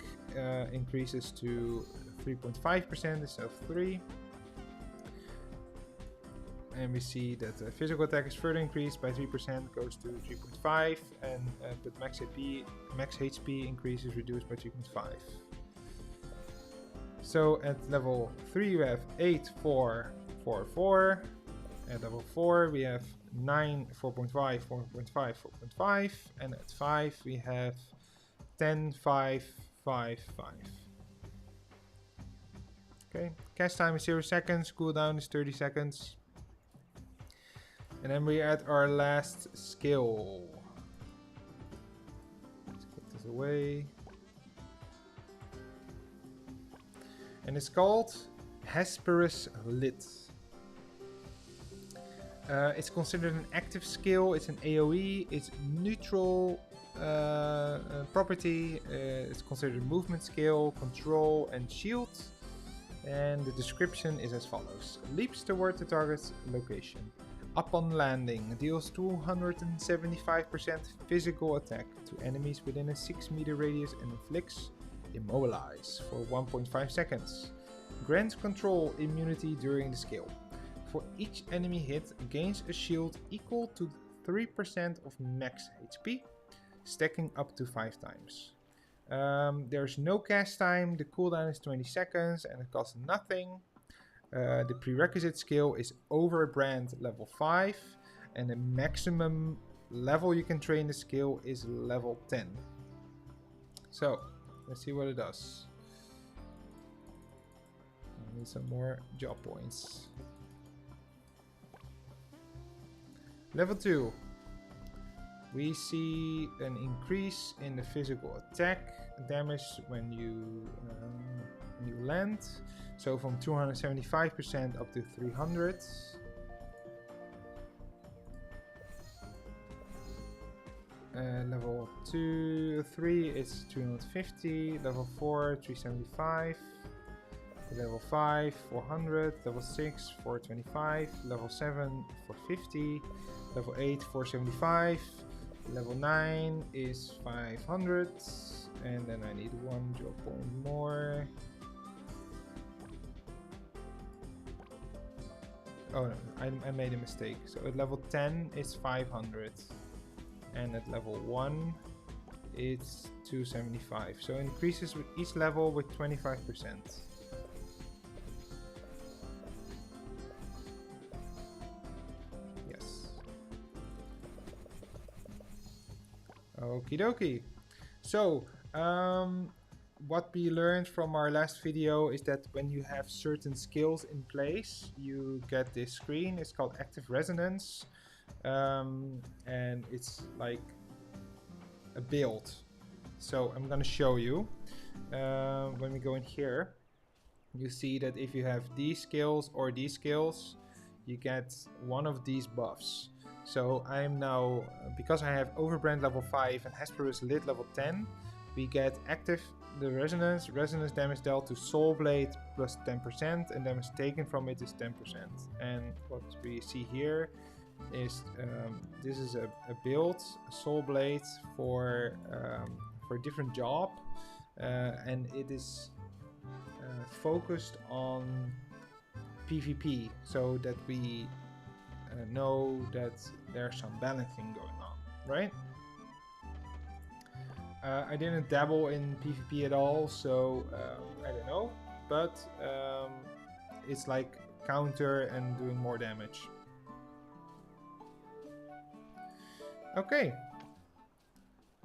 increases to 3.5% instead of 3. And we see that the physical attack is further increased by 3%, goes to 3.5, and but max HP increase is reduced by 3.5. So at level 3 we have 8, 4, 4, 4. At level 4 we have 9, 4.5, 4.5, 4.5. And at 5 we have 10, 5, 5, 5. Okay, cast time is 0 seconds, cooldown is 30 seconds. And then we're at our last skill. Let's get this away. And it's called Hesperus Lit. It's considered an active skill. It's an AoE. It's neutral property. It's considered a movement skill, control, and shield. And the description is as follows. Leaps toward the target's location. Upon landing, deals 275% physical attack to enemies within a 6 meter radius and inflicts Immobilize for 1.5 seconds. Grants control immunity during the skill. For each enemy hit, gains a shield equal to 3% of max HP, stacking up to 5 times. There's no cast time, the cooldown is 20 seconds and it costs nothing. The prerequisite skill is Overbrand level 5 and the maximum level you can train the skill is level 10. So, let's see what it does. I need some more job points. Level 2. We see an increase in the physical attack damage when you land. So from 275% up to 300. Level 3 is 250. Level 4, 375. Level 5, 400. Level 6, 425. Level 7, 450. Level 8, 475. Level 9 is 500. And then I need 1 job point more. Oh no, I made a mistake. So at level 10 it's 500. And at level 1 it's 275. So it increases with each level with 25%. Yes. Okie dokie. So, what we learned from our last video is that when you have certain skills in place, you get this screen. It's called active resonance. And it's like a build. So I'm gonna show you. When we go in here, you see that if you have these skills or these skills, you get one of these buffs. So I am now, because I have Overbrand level 5 and Hesperus Lid level 10, we get active the resonance damage dealt to Soul Blade plus 10%, and damage taken from it is 10%. And what we see here is this is a build, a Soul Blade for a different job, and it is focused on PvP, so that we know that there's some balancing going on, right? I didn't dabble in PvP at all, so I don't know, but it's like counter and doing more damage. Okay,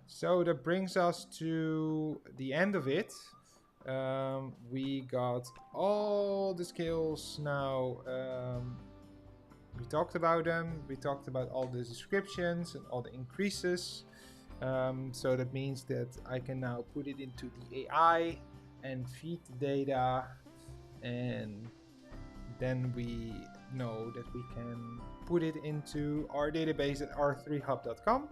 so that brings us to the end of it. We got all the skills now. We talked about them. We talked about all the descriptions and all the increases. So that means that I can now put it into the AI and feed the data, and then we know that we can put it into our database at r3hub.com.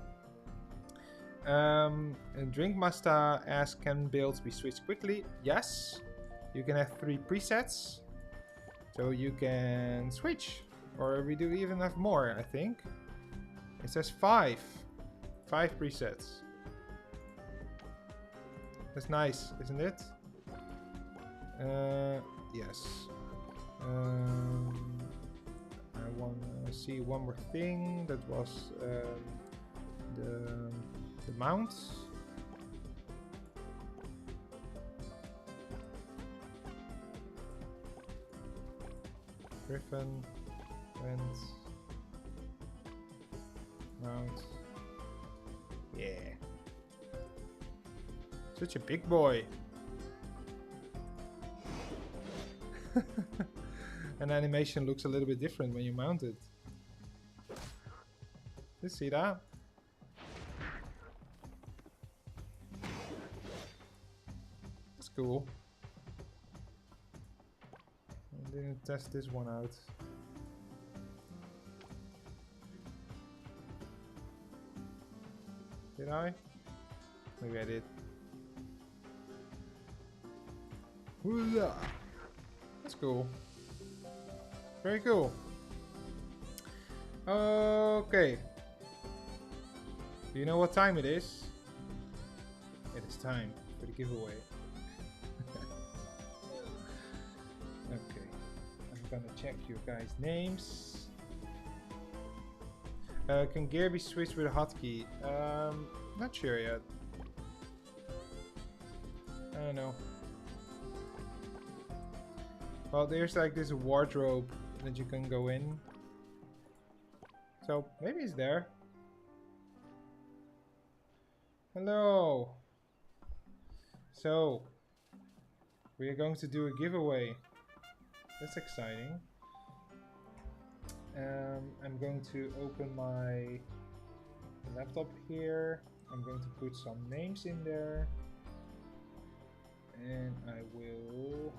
And Drinkmasta asks, can builds be switched quickly? Yes, you can have 3 presets, so you can switch, or we do even have more. I think it says 5 presets. That's nice, isn't it? Yes. I want to see one more thing. That was the mounts. Griffin, Vent, mount. Yeah. Such a big boy. And animation looks a little bit different when you mount it. You see that? That's cool. I didn't test this one out. Did I? Maybe I did. Hoolah! That's cool. Very cool. Okay. Do you know what time it is? It is time for the giveaway. Okay. I'm gonna check you guys' names. Can gear be switched with a hotkey? Not sure yet. I don't know. Well, there's like this wardrobe that you can go in. So maybe it's there. Hello. So we are going to do a giveaway. That's exciting. I'm going to open my laptop here. I'm going to put some names in there. And I will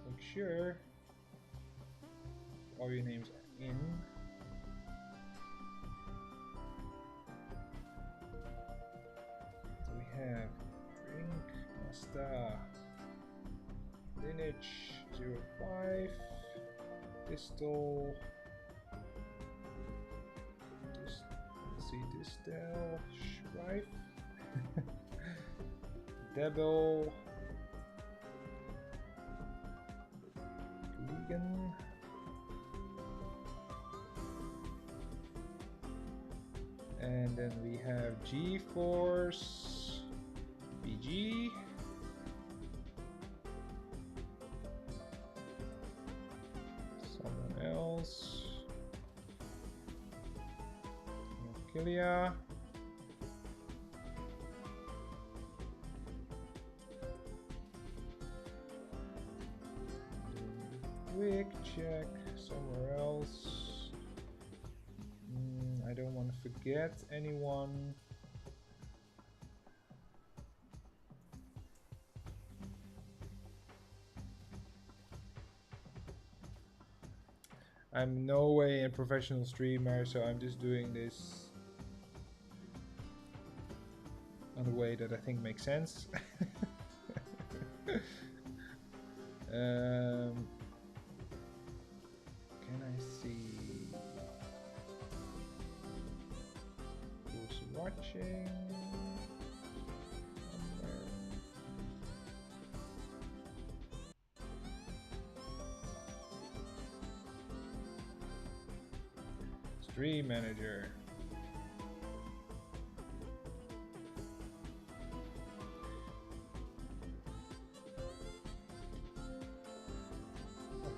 make sure all your names are in. So we have Drinkmasta, Lineage 05, Pistol, let's see, Distel, Shrife, Devil. Vegan. And then we have G-Force. BG. Someone else. Kilia. Quick check somewhere else. I don't want to forget anyone. I'm no way a professional streamer, so I'm just doing this on a way that I think makes sense. Can I see who's watching? Stream manager.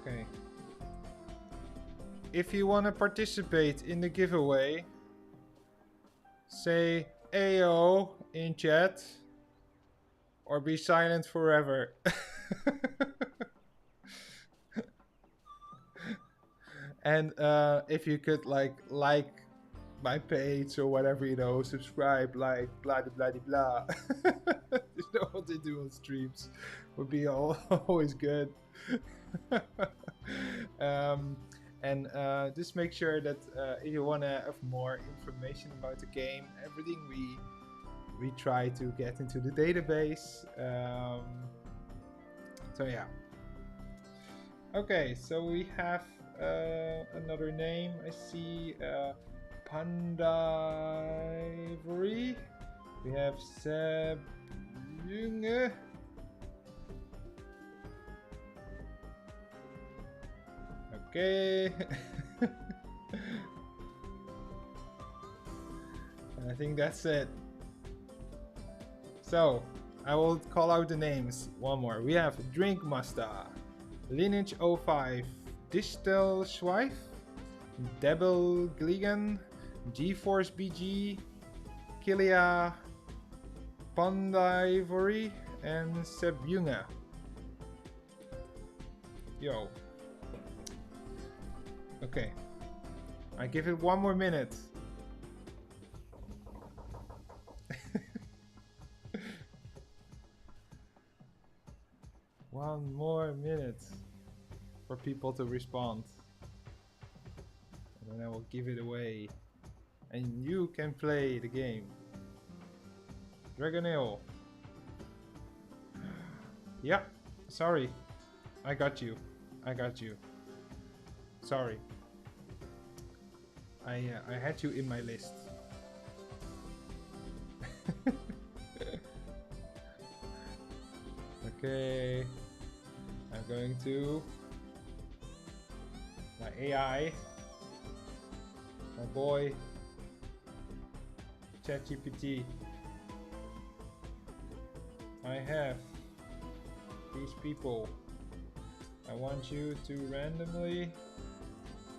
Okay. If you want to participate in the giveaway, say AO in chat or be silent forever. And if you could like my page or whatever, you know, subscribe, like blah blah blah blah. You know what they do on streams would be always good. And just make sure that if you want to have more information about the game, everything we try to get into the database. So yeah. Okay, so we have another name. I see Pioneertest. We have Seb Junge. Okay. And I think that's it. So I will call out the names one more. We have Drink Master, Lineage 05, Digital Schweif, Devil Gligan, G-Force BG, Kilia, Panda Ivory, and Seb Junge. Yo. Okay. I give it one more minute. One more minute for people to respond. And then I will give it away. And you can play the game. Dragonale. Yeah, sorry. I got you. I got you. Sorry. I had you in my list. Okay. I'm going to my AI, my boy, ChatGPT. I have these people. I want you to randomly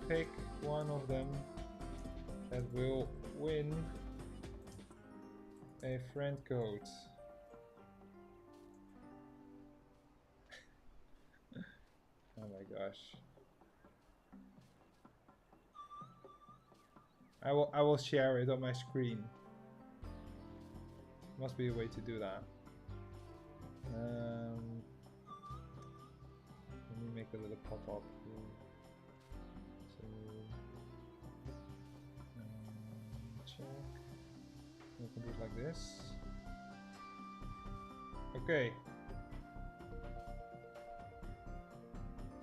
pick one of them that will win a friend code. Oh my gosh. I will share it on my screen. Must be a way to do that. Let me make a little pop-up here. So check. We can do it like this. Okay.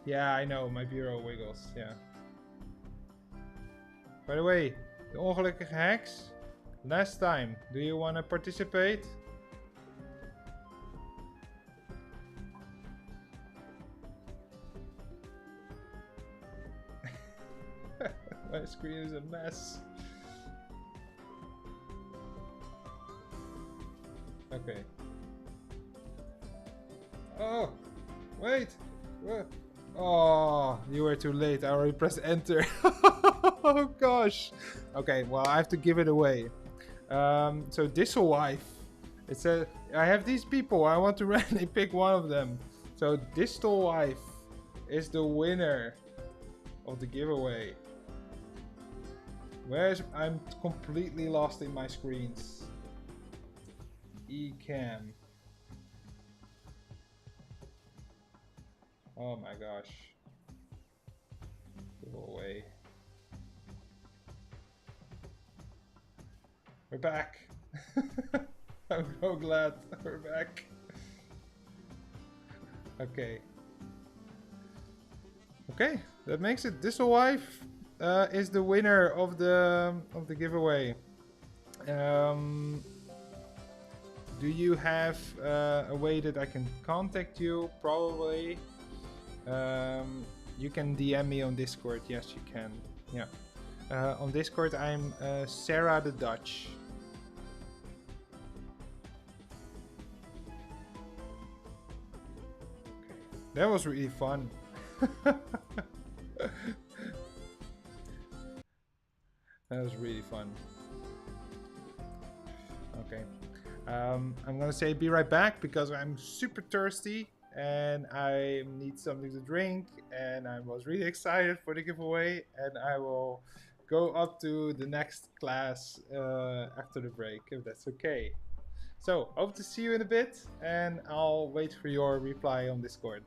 Yeah, I know, my bureau wiggles, yeah. By the way, the ongelukkige hacks, last time, do you want to participate? My screen is a mess. Okay. Oh, wait. What? Oh, you were too late. I already pressed enter. Oh gosh. Okay, well I have to give it away. So Distelwife. It says I have these people. I want to randomly pick one of them. So Distelwife is the winner of the giveaway. I'm completely lost in my screens. Ecam. Oh my gosh. Giveaway. We're back. I'm so glad we're back. Okay. Okay, that makes it. Distelwife is the winner of the giveaway. Do you have a way that I can contact you? Probably. You can DM me on Discord. Yes, you can. Yeah. On Discord, I'm Sarah the Dutch. Okay. That was really fun. That was really fun. Okay. I'm gonna say be right back because I'm super thirsty and I need something to drink, and I was really excited for the giveaway, and I will go up to the next class after the break if that's okay. So hope to see you in a bit, and I'll wait for your reply on Discord.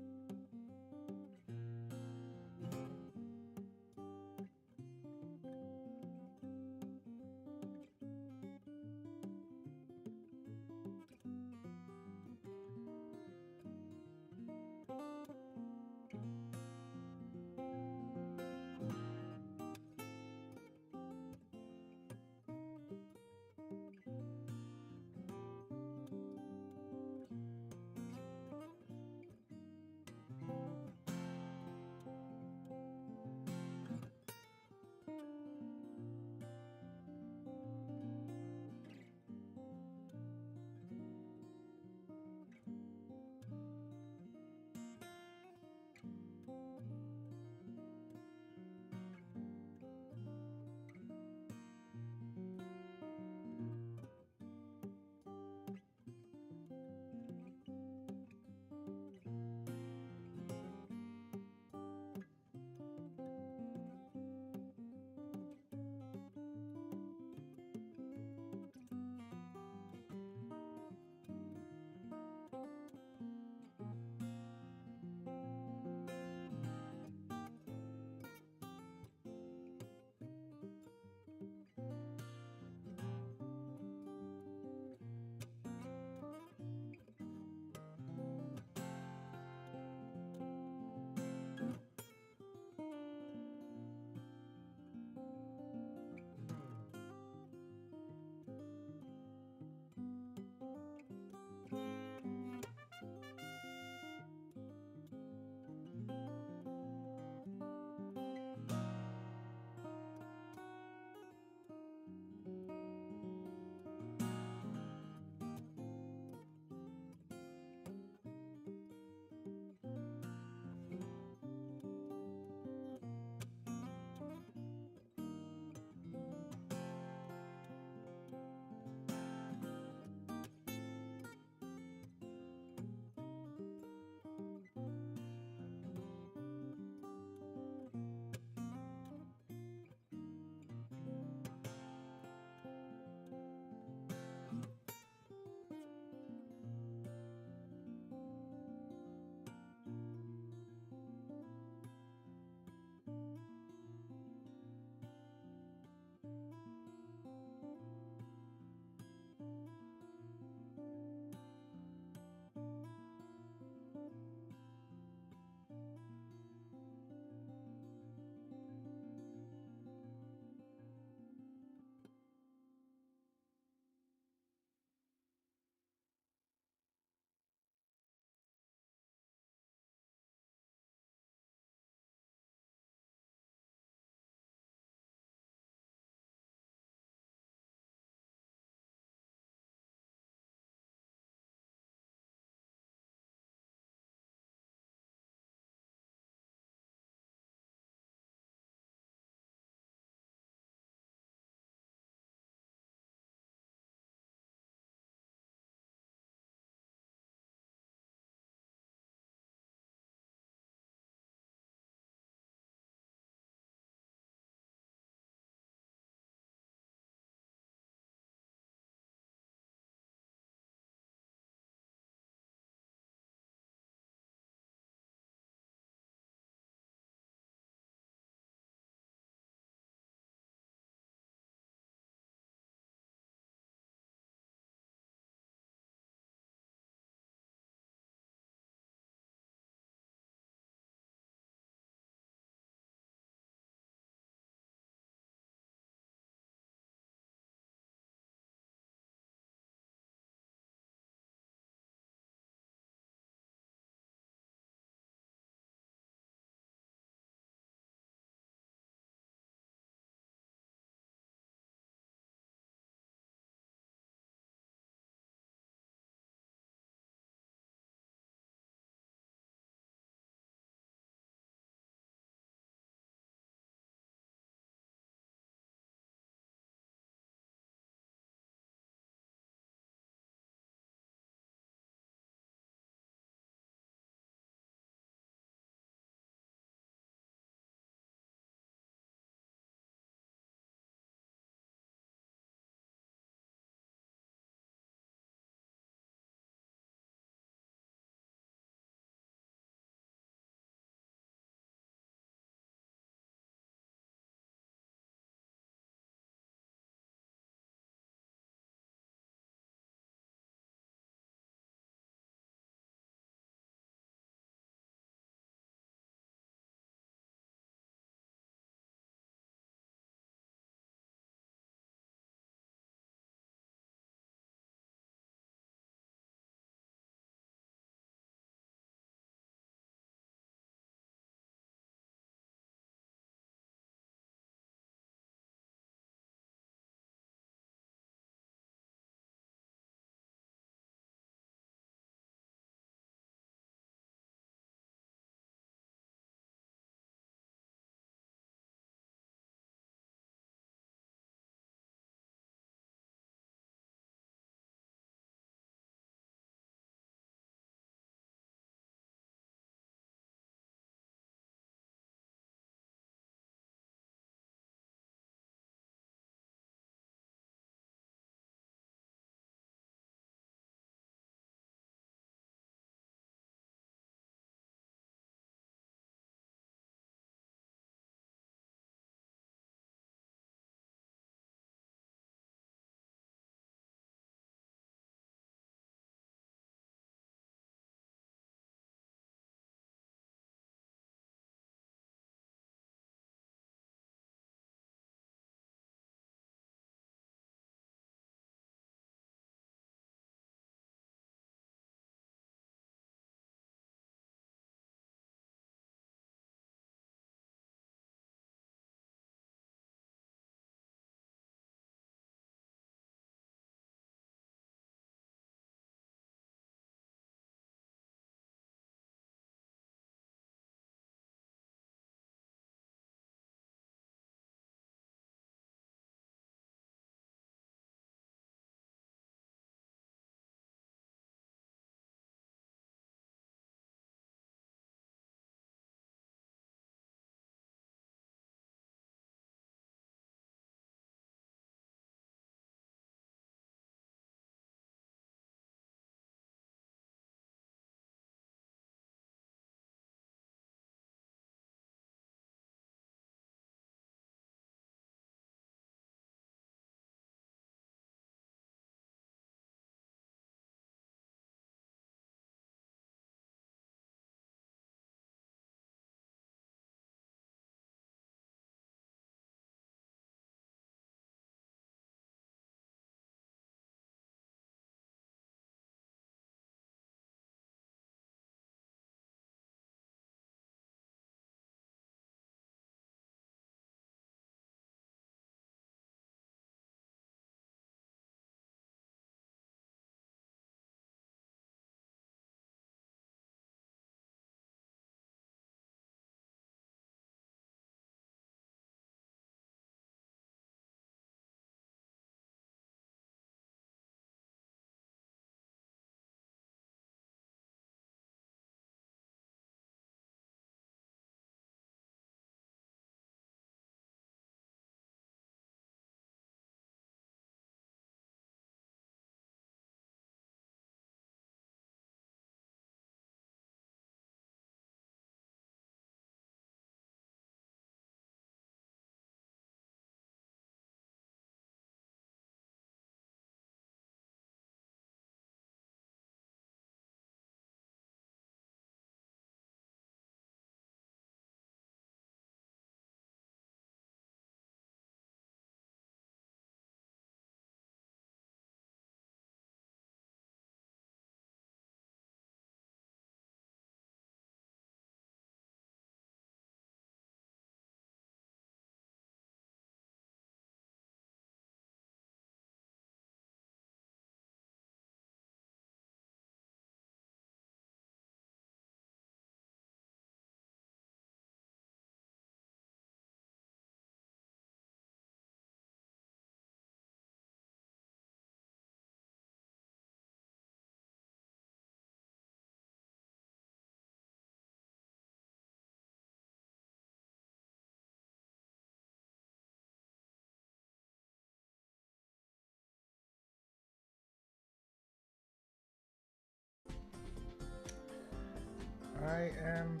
I am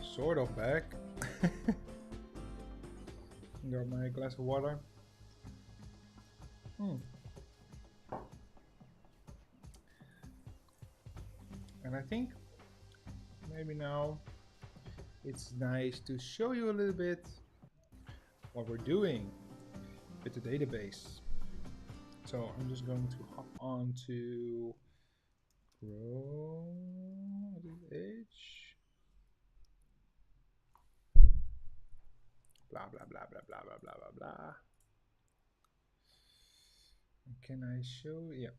sort of back. Got my glass of water. And I think maybe now it's nice to show you a little bit what we're doing with the database. So I'm just going to hop on to H. Blah blah blah blah blah blah blah blah blah. Can I show? Yeah.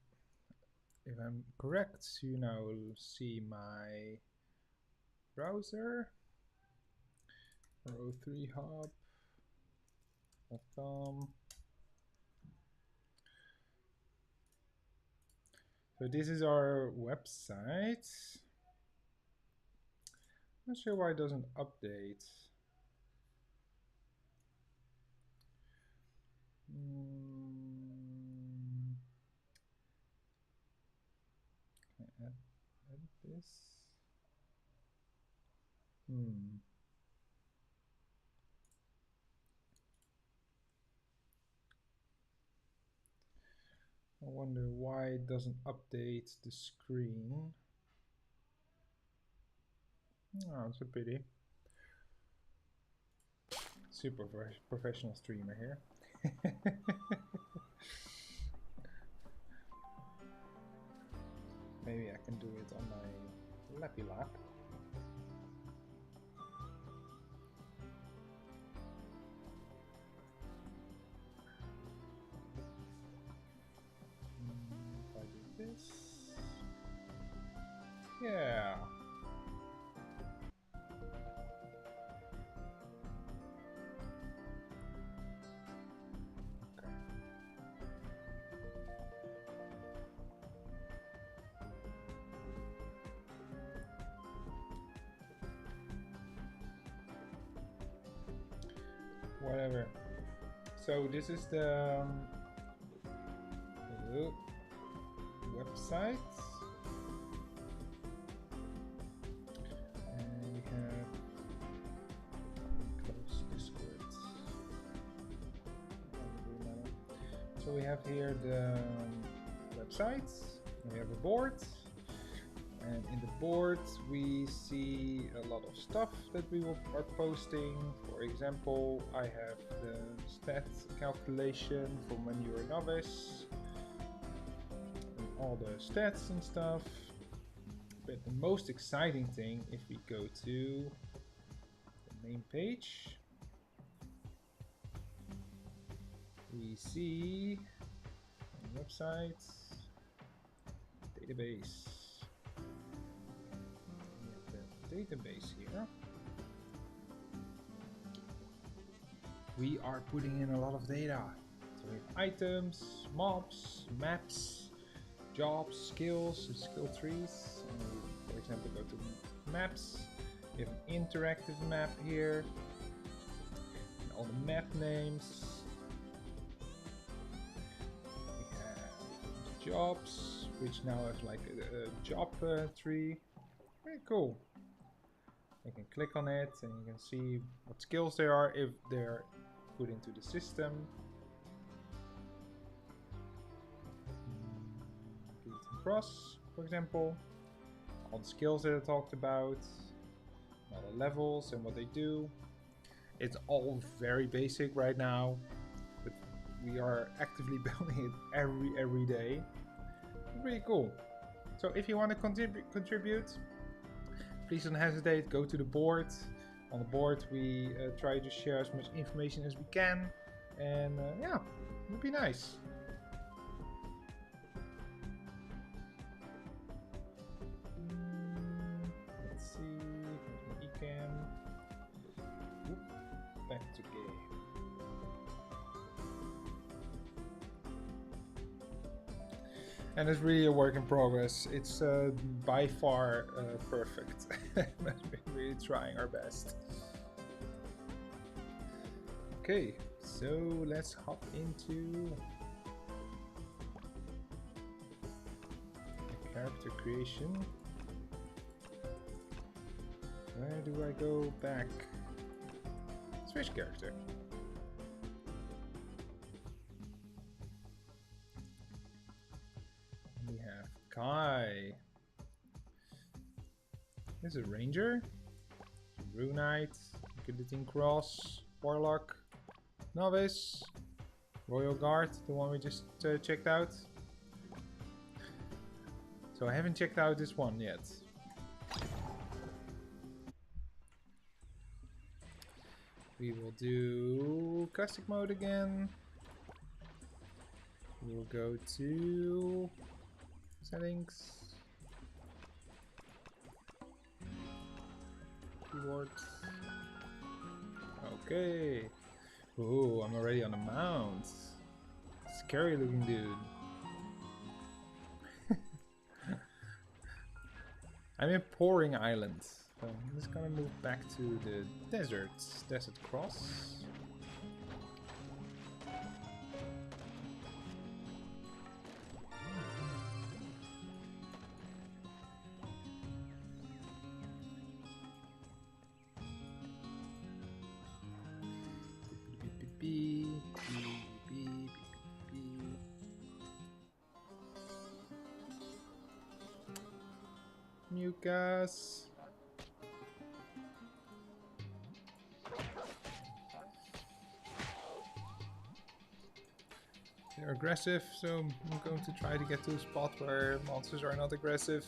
If I'm correct, you now will see my browser. RO3 hub.com. So this is our website. Not sure why it doesn't update. Can I edit this? I wonder why it doesn't update the screen. Oh, it's a pity. Super professional streamer here. Maybe I can do it on my lappy lap. If I do this, yeah. Whatever. So this is the website, and we have close Discord. So we have here the website. We have a board. And in the board we see a lot of stuff that we are posting. For example, I have the stats calculation for when you're a novice, and all the stats and stuff. But the most exciting thing, if we go to the main page, we see on the website database. Database here. We are putting in a lot of data. So we have items, mobs, maps, jobs, skills, and skill trees. And we, for example, go to maps. We have an interactive map here. And all the map names. We have jobs, which now have like a job tree. Very cool. You can click on it and you can see what skills there are if they're put into the system. Cross, for example, all the skills that I talked about, all the levels and what they do. It's all very basic right now, but we are actively building it every day. It's really cool. So if you want to contribute, please don't hesitate, go to the board. On the board we try to share as much information as we can, and yeah, it would be nice. Let's see, here's my ecam. Back to game. And it's really a work in progress. It's by far perfect. But we're really trying our best. Okay, so let's hop into the character creation. Where do I go back? Switch character. We have Kai. This is a ranger. Rune Knight. Guillotine Cross. Warlock. Novice. Royal Guard, the one we just checked out. So I haven't checked out this one yet. We will do classic mode again. We will go to settings. Keywords. Okay. Ooh, I'm already on a mount. Scary looking dude. I'm in Pouring Island. So I'm just gonna move back to the desert cross. Mucus. They're aggressive, so I'm going to try to get to a spot where monsters are not aggressive.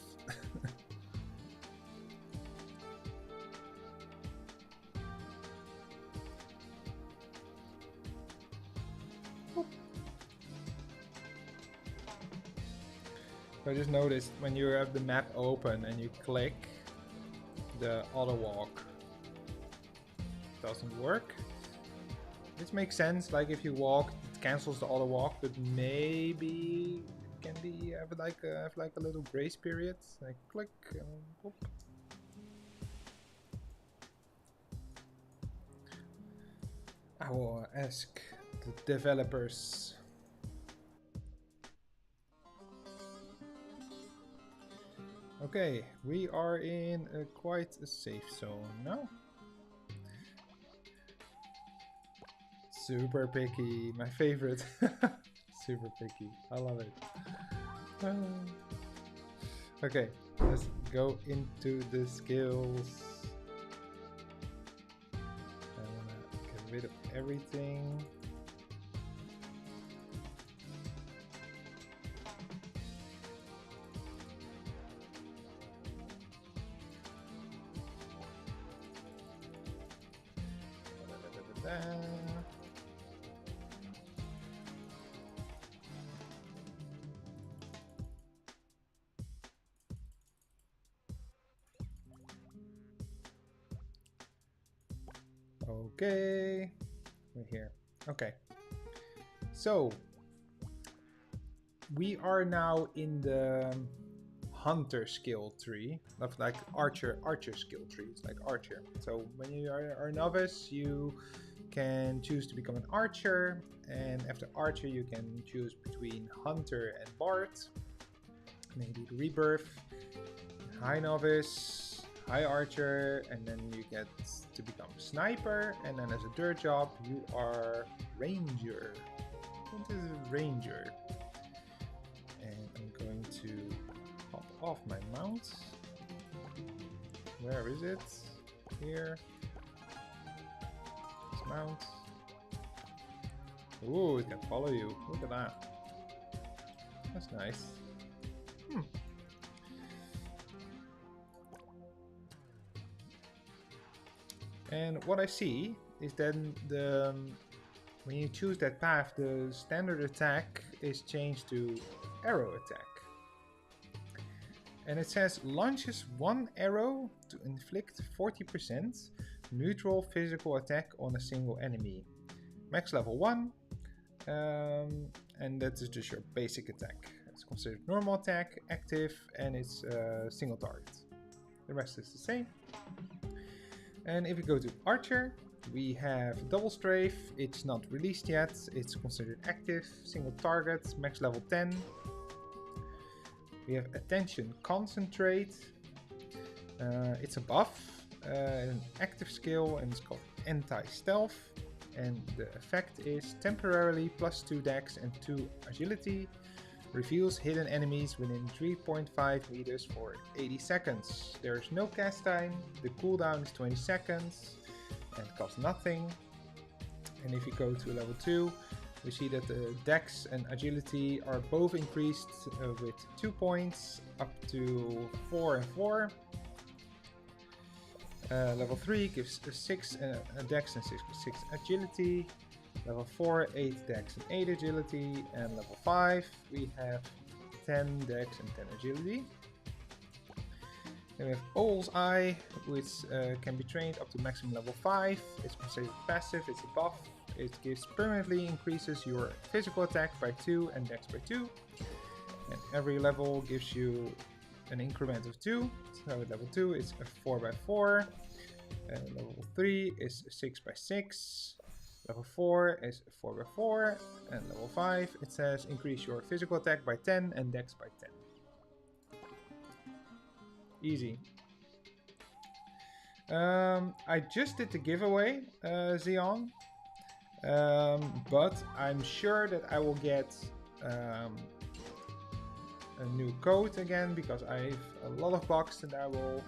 I just noticed when you have the map open and you click, the auto walk doesn't work. This makes sense, like if you walk, it cancels the auto walk, but maybe it can be have like a little grace period, like click and whoop. I will ask the developers. Okay, we are in quite a safe zone now. Super picky, my favorite. Super picky, I love it. Okay, let's go into the skills. I wanna get rid of everything. Okay, we're here. Okay, so we are now in the hunter skill tree, of like archer skill tree. It's like archer. So when you are a novice, you can choose to become an archer, and after archer you can choose between hunter and bard. Maybe rebirth, high novice, high archer, and then you get to become sniper, and then as a third job you are ranger. What is a ranger? And I'm going to hop off my mount. Where is it? Here. Mount. Ooh, it can follow you. Look at that. That's nice. And what I see is then when you choose that path, the standard attack is changed to arrow attack. And it says launches one arrow to inflict 40% neutral physical attack on a single enemy. Max level 1, and that is just your basic attack. It's considered normal attack, active, and it's a single target. The rest is the same. And if we go to Archer, we have double strafe. It's not released yet. It's considered active, single target, max level 10. We have Attention Concentrate. It's a buff. an active skill, and it's called Anti-Stealth. And the effect is temporarily +2 dex and 2 agility. Reveals hidden enemies within 3.5 meters for 80 seconds. There is no cast time. The cooldown is 20 seconds and costs nothing. And if you go to level 2, we see that the dex and agility are both increased with 2 points up to 4 and 4. Level 3 gives 6 dex and 6 agility. Level 4, 8 dex and 8 agility. And level 5, we have 10 dex and 10 agility. Then we have Owl's Eye, which can be trained up to maximum level 5. It's considered passive, it's a buff. It gives permanently increases your physical attack by 2 and dex by 2. And every level gives you an increment of 2. So at level 2 it's a 4 by 4. Level 3 is 6 by 6. Level 4 is 4 by 4. And level 5 it says increase your physical attack by 10 and dex by 10. Easy. I just did the giveaway, Xeon. But I'm sure that I will get a new code again, because I have a lot of bugs that I will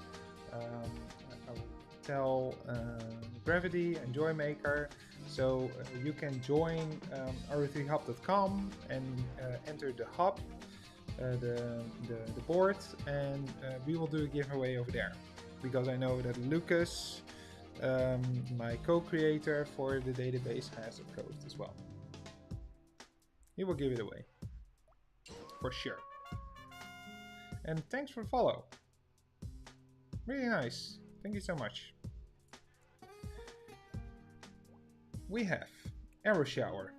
tell Gravity and Joymaker. So you can join ro3hub.com and enter the hub, the board, and we will do a giveaway over there, because I know that Lucas, my co-creator for the database, has a code as well. He will give it away for sure. And thanks for the follow. Really nice. Thank you so much. We have Arrow Shower.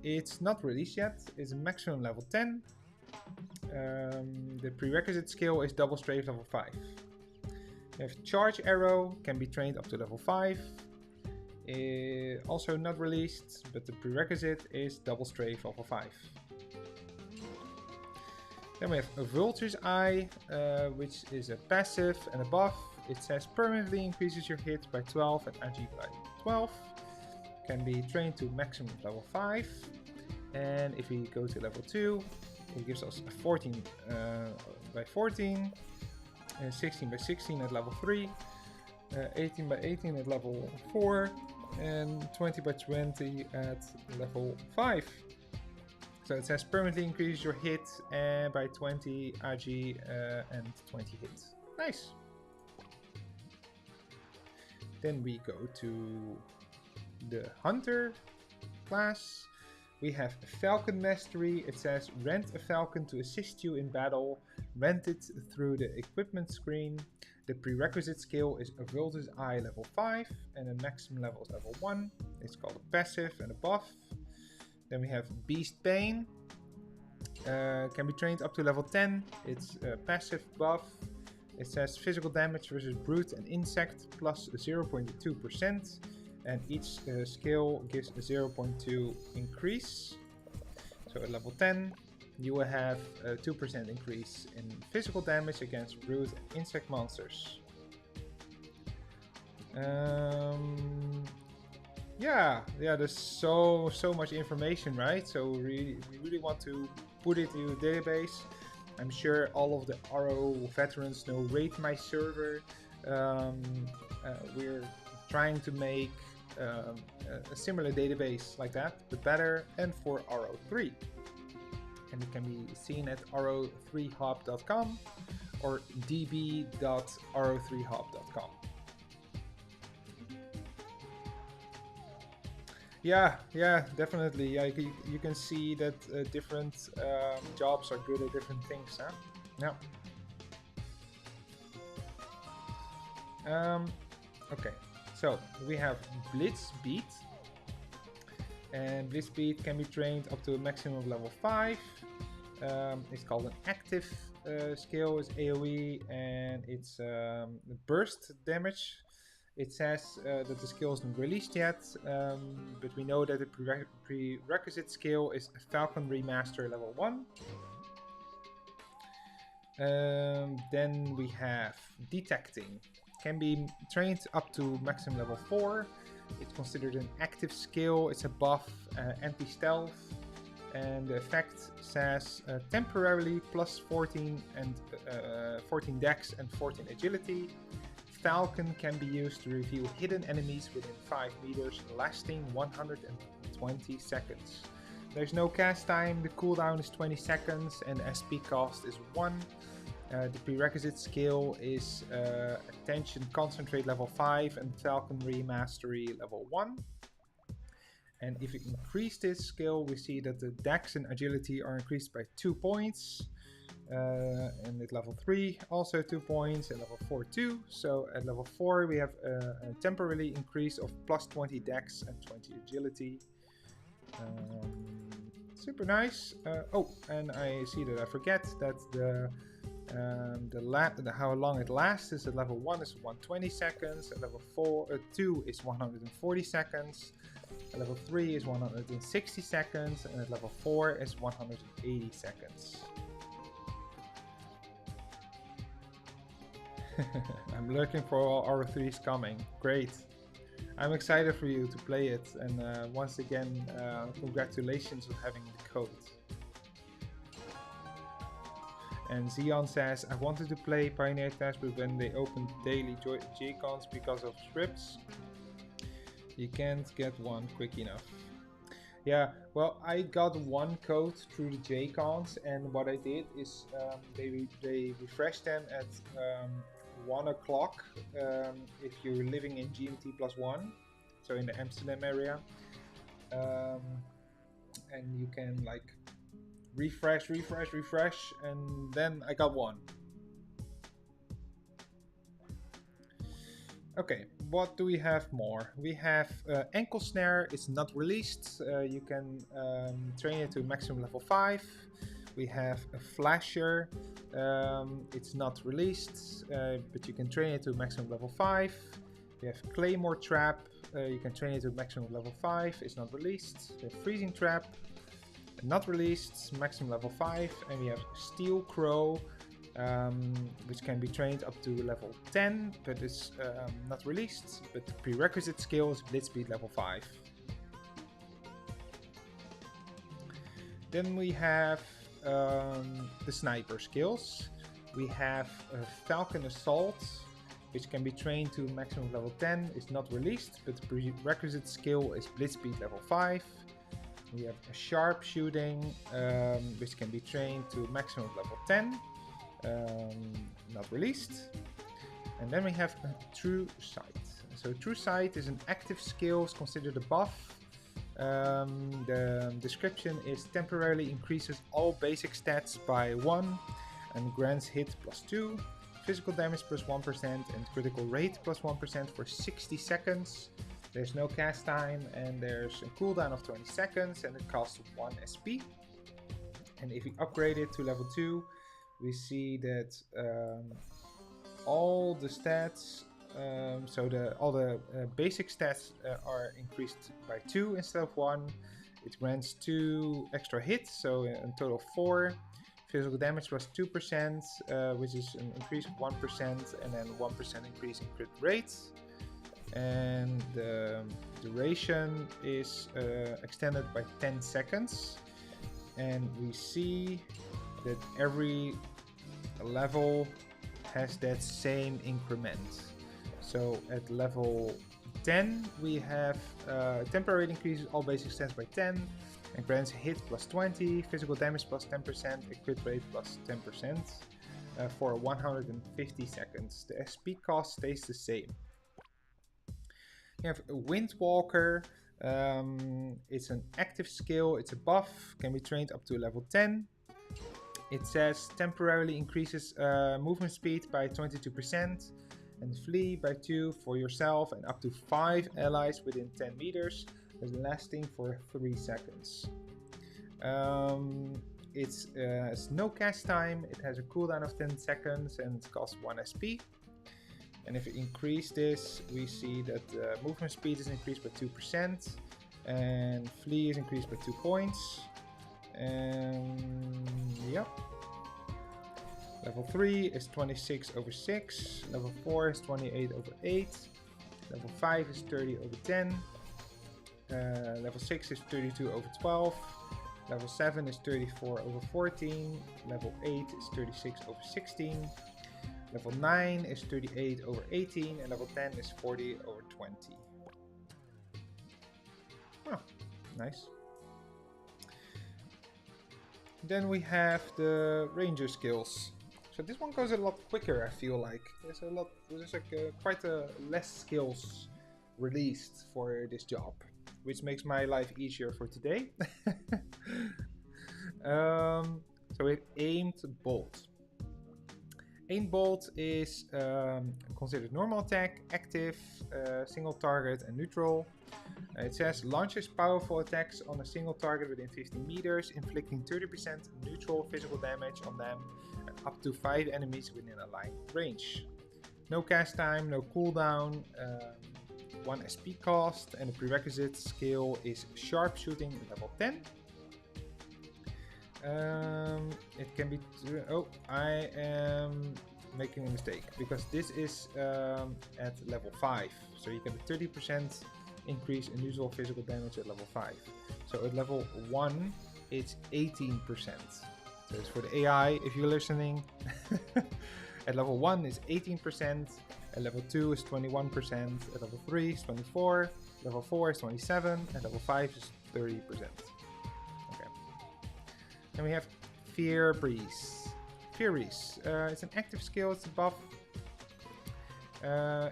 It's not released yet. It's a maximum level 10. The prerequisite skill is double strafe level 5. We have Charge Arrow, can be trained up to level 5. Also not released, but the prerequisite is double strafe level 5. Then we have a Vulture's Eye, which is a passive and a buff. It says permanently increases your hit by 12 and AG by 12. Can be trained to maximum level 5. And if we go to level 2, it gives us a 14 by 14. 16 by 16 at level 3, 18 by 18 at level 4, and 20 by 20 at level 5. So it says permanently increase your hit by 20 AG and 20 hit. Nice. Then we go to the Hunter class. We have Falcon Mastery. It says rent a falcon to assist you in battle. Rent it through the equipment screen. The prerequisite skill is a Vulture's Eye level 5 and the maximum level is level 1. It's called a passive and a buff. Then we have Beast Bane. Can be trained up to level 10. It's a passive buff. It says physical damage versus brute and insect plus 0.2%. And each skill gives a 0.2 increase. So at level 10 you will have a 2% increase in physical damage against brute and insect monsters. Yeah, there's so much information, right? So we really want to put it in the database. I'm sure all of the RO veterans know Rate My Server. We're trying to make a similar database like that, but better, and for RO3. And it can be seen at ro3hub.com or db.ro3hub.com. Yeah, definitely. Yeah, you can see that different jobs are good at different things, huh? Yeah. Okay, so we have Blitz Beat. And Blitz Beat can be trained up to a maximum of level 5. It's called an active skill, it's AoE, and it's burst damage. It says that the skill isn't released yet, but we know that the prerequisite skill is Falcon Remaster level 1. Then we have Detecting. can be trained up to maximum level 4. It's considered an active skill. It's a buff, anti-stealth, and the effect says temporarily plus 14 and 14 dex and 14 agility. Falcon can be used to reveal hidden enemies within 5 meters, lasting 120 seconds. There's no cast time, the cooldown is 20 seconds, and SP cost is 1. The prerequisite skill is Attention Concentrate level 5 and Falconry Mastery level 1. And if you increase this skill, we see that the dex and agility are increased by 2 points. And at level 3 also 2 points, at level 4 2. So at level 4 we have a temporary increase of plus 20 dex and 20 agility. Super nice. Oh, and I see that I forget that how long it lasts is at level 1 is 120 seconds, at level 2 is 140 seconds, at level 3 is 160 seconds, and at level 4 is 180 seconds. I'm looking for all RO3s coming. Great. I'm excited for you to play it, and once again, congratulations on having the code. And Zion says, I wanted to play Pioneertest, but when they opened daily J-cons because of scripts, you can't get one quick enough. Yeah, well, I got one code through the J-cons, and what I did is they refreshed them at 1 o'clock if you're living in GMT +1, so in the Amsterdam area, and you can like refresh, and then I got one. Okay, what do we have more? We have ankle snare. It's not released. You can train it to maximum level 5. We have a flasher. It's not released, but you can train it to maximum level 5. We have claymore trap. You can train it to maximum level 5. It's not released. We have freezing trap. Not released, maximum level 5. And we have steel crow, which can be trained up to level 10, but it's not released. But the prerequisite skill is blitzbeat level 5. Then we have the sniper skills. We have Falcon Assault, which can be trained to maximum level 10. It's not released, but the prerequisite skill is blitzbeat level 5. We have a sharpshooting, which can be trained to maximum level 10. Not released. And then we have a true sight. So true sight is an active skill, is considered a buff. The description is temporarily increases all basic stats by 1 and grants hit +2, physical damage +1% and critical rate +1% for 60 seconds. There's no cast time, and there's a cooldown of 20 seconds, and it costs 1 SP. And if we upgrade it to level 2, we see that all the stats, all the basic stats are increased by 2 instead of 1. It grants 2 extra hits, so in total 4. Physical damage was 2%, which is an increase of 1%, and then 1% increase in crit rate. And the duration is extended by 10 seconds. And we see that every level has that same increment. So at level 10 we have temporary increases all basic stats by 10 and grants hit +20, physical damage +10% and crit rate +10% for 150 seconds. The SP cost stays the same. You have a Windwalker. It's an active skill, it's a buff, can be trained up to level 10. It says temporarily increases movement speed by 22% and flee by 2 for yourself and up to 5 allies within 10 meters, lasting for 3 seconds. It's no cast time, it has a cooldown of 10 seconds and it costs 1 SP. And if we increase this, we see that movement speed is increased by 2% and flee is increased by 2 points. And yep. Level 3 is 26 over 6. Level 4 is 28 over 8. Level 5 is 30 over 10. Level 6 is 32 over 12. Level 7 is 34 over 14. Level 8 is 36 over 16. Level 9 is 38 over 18. And level 10 is 40 over 20. Oh, nice. Then we have the ranger skills. So this one goes a lot quicker, I feel like. There's like quite a less skills released for this job, which makes my life easier for today. So we have aimed bolt. Aimed bolt is considered normal attack, active, single target and neutral. It says launches powerful attacks on a single target within 50 meters, inflicting 30% neutral physical damage on them and up to 5 enemies within a line range. No cast time, no cooldown, 1 SP cost, and the prerequisite skill is sharpshooting level 10. It can be... Oh, I am making a mistake because this is at level 5. So you get a 30% increase in usual physical damage at level 5. So at level 1 it's 18%. So it's for the AI if you're listening. At level 1 is 18%, at level 2 is 21%, at level 3 is 24%, level 4 is 27%, and level 5 is 30%. Okay. Then we have Fear Breeze. Fear Breeze. It's an active skill, it's a buff.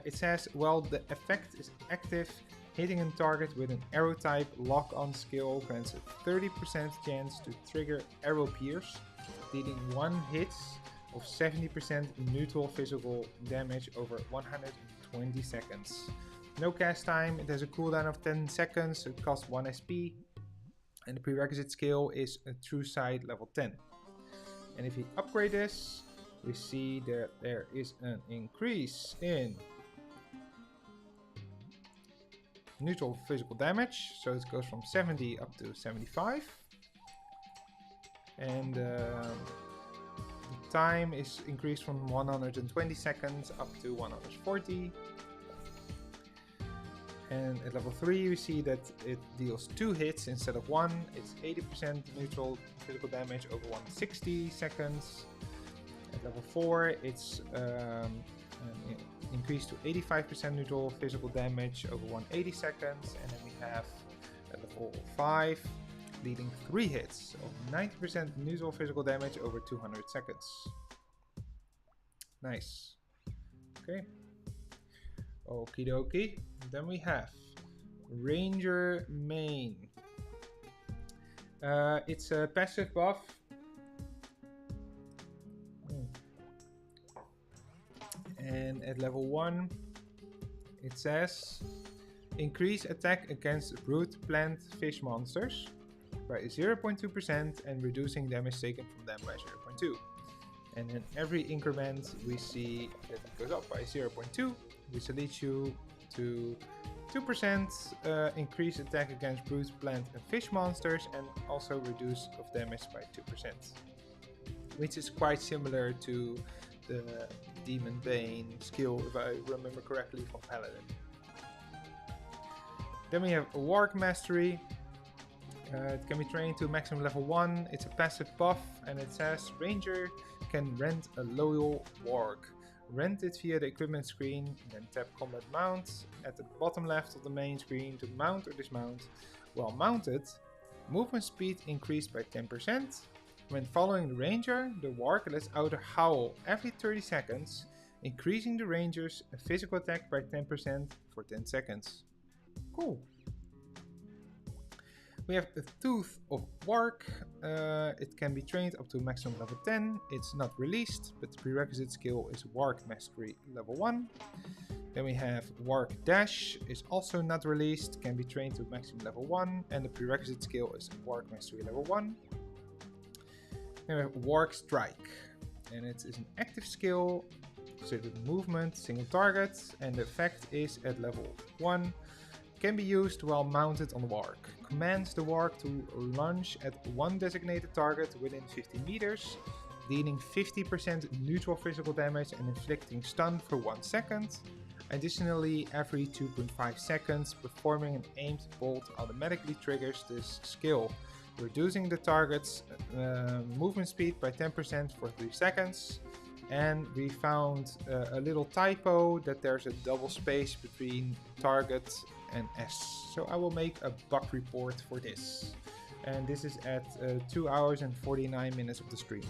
It says, while the effect is active, hitting a target with an arrow type lock-on skill grants a 30% chance to trigger arrow pierce, dealing 1 hit of 70% neutral physical damage over 120 seconds. No cast time, it has a cooldown of 10 seconds, it costs 1 SP, and the prerequisite skill is a True Sight level 10. And if we upgrade this, we see that there is an increase in neutral physical damage, so it goes from 70 up to 75. And time is increased from 120 seconds up to 140. And at level 3 we see that it deals 2 hits instead of 1. It's 80% neutral physical damage over 160 seconds. At level 4 it's increased to 85% neutral physical damage over 180 seconds. And then we have at level 5 leading 3 hits of 90% neutral physical damage over 200 seconds. Nice. Okay. Okie dokie. Then we have Ranger Main. It's a passive buff. And at level 1 it says increase attack against brute plant fish monsters by 0.2% and reducing damage taken from them by 0.2. And in every increment we see that it goes up by 0.2, which leads you to 2% increase attack against brute plant and fish monsters, and also reduce of damage by 2%, which is quite similar to the Demon Bane skill, if I remember correctly, from Paladin. Then we have Warg Mastery. It can be trained to maximum level 1. It's a passive buff, and it says Ranger can rent a loyal warg. Rent it via the equipment screen, then tap Combat Mount at the bottom left of the main screen to mount or dismount. While mounted, movement speed increased by 10%. When following the Ranger, the warg lets out a howl every 30 seconds, increasing the Ranger's physical attack by 10% for 10 seconds. Cool. We have the Tooth of Warg. It can be trained up to maximum level 10. It's not released, but the prerequisite skill is Warg Mastery level 1. Then we have Warg Dash. It's also not released, can be trained to maximum level 1, and the prerequisite skill is Warg Mastery level 1. Then we have Warg Strike, and it is an active skill, considered movement, single target, and the effect is at level 1. Can be used while mounted on the warg. Commands the warg to lunge at one designated target within 50 meters. dealing 50% neutral physical damage and inflicting stun for 1 second. Additionally, every 2.5 seconds, performing an aimed bolt automatically triggers this skill, reducing the target's movement speed by 10% for 3 seconds. And we found a little typo that there's a double space between target and S. So I will make a bug report for this. And this is at 2 hours and 49 minutes of the stream.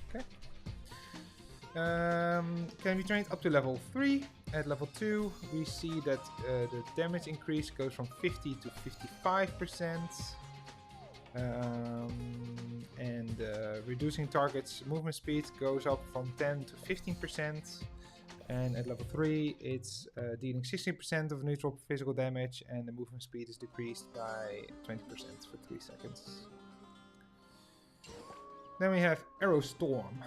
Okay. Can be trained up to level 3. At level 2, we see that the damage increase goes from 50 to 55%. And reducing target's movement speed goes up from 10 to 15%. And at level 3, it's dealing 16% of neutral physical damage, and the movement speed is decreased by 20% for 3 seconds. Then we have Arrow Storm.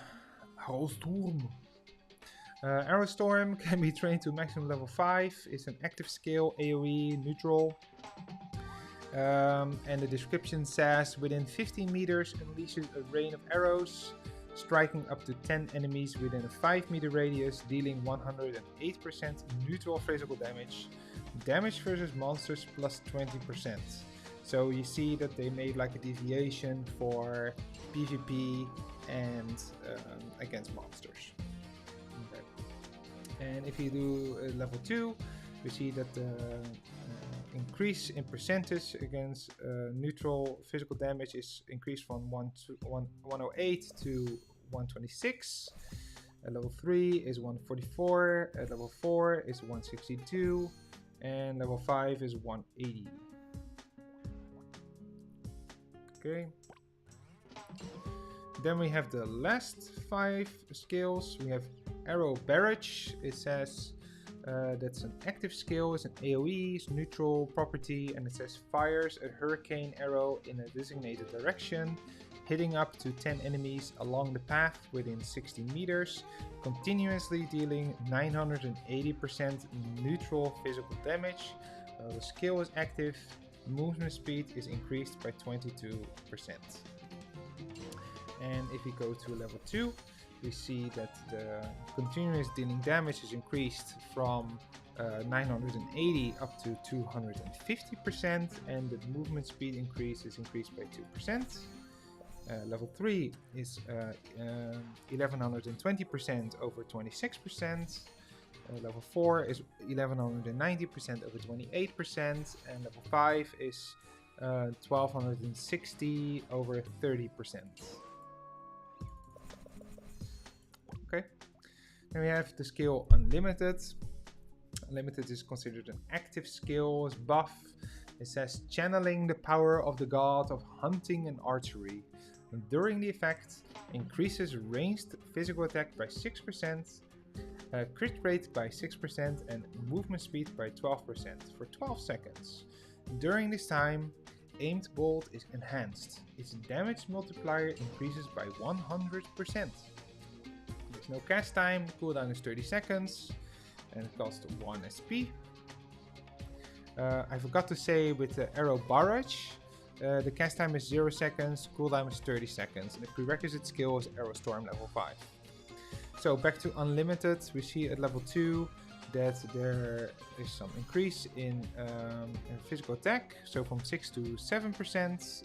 Arrow Storm. Arrow Storm can be trained to maximum level 5. It's an active skill, AoE, neutral. And the description says, within 15 meters unleashes a rain of arrows, striking up to 10 enemies within a 5 meter radius, dealing 108% neutral physical damage. Damage versus monsters plus 20%. So you see that they made like a deviation for PvP and against monsters. Okay. And if you do level 2, we see that the increase in percentage against neutral physical damage is increased from 108 to 126. At level 3 is 144, at level 4 is 162, and level 5 is 180. Okay. Then we have the last 5 skills. We have Arrow Barrage. It says that's an active skill, it's an AoE, it's neutral property, and it says fires a hurricane arrow in a designated direction, hitting up to 10 enemies along the path within 60 meters, continuously dealing 980% neutral physical damage. The skill is active, movement speed is increased by 22%. And if we go to level 2, we see that the continuous dealing damage is increased from 980 up to 250%, and the movement speed increase is increased by 2%. Level 3 is 1120% over 26%. Level 4 is 1190% over 28%, and level 5 is 1260 over 30%. Okay, then we have the skill Unlimited. Unlimited is considered an active skill, it's buff. It says channeling the power of the god of hunting and archery. During the effect, increases ranged physical attack by 6%, crit rate by 6%, and movement speed by 12% for 12 seconds. During this time, aimed bolt is enhanced. Its damage multiplier increases by 100%. There's no cast time, cooldown is 30 seconds, and it costs 1 SP. I forgot to say with the Arrow Barrage, the cast time is 0 seconds, cooldown is 30 seconds, and the prerequisite skill is Arrow Storm level 5. So back to Unlimited, we see at level 2 that there is some increase in physical attack, so from 6 to 7%.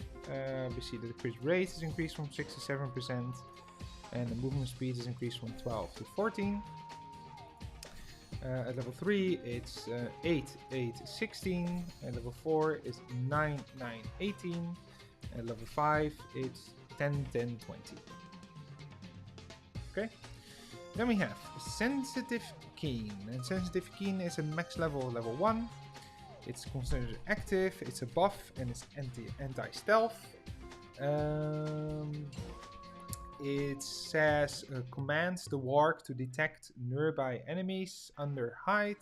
We see that the crit rate is increased from 6 to 7%, and the movement speed is increased from 12 to 14. At level 3 it's 8, 8, 16, and level 4 is 9, 9, 18, and level 5 it's 10, 10, 20. Okay, then we have Sensitive Keen, and Sensitive Keen is a max level, level 1. It's considered active, it's a buff, and it's anti-stealth. It says commands the warg to detect nearby enemies under height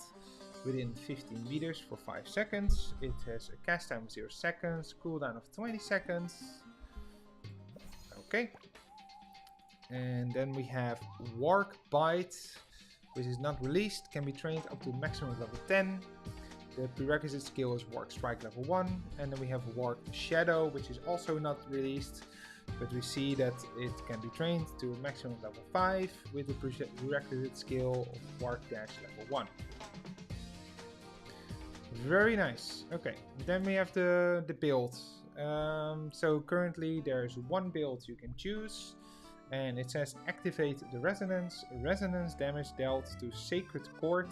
within 15 meters for 5 seconds. It has a cast time of 0 seconds, cooldown of 20 seconds. Okay. And then we have Warg Bite, which is not released, can be trained up to maximum level 10. The prerequisite skill is Warg Strike level 1. And then we have Warg Shadow, which is also not released. but we see that it can be trained to a maximum level 5 with the prerequisite skill of Warp Dash level 1. Very nice. Okay, then we have the build. So currently there's one build you can choose, and it says activate the resonance. Resonance damage dealt to Sacred Court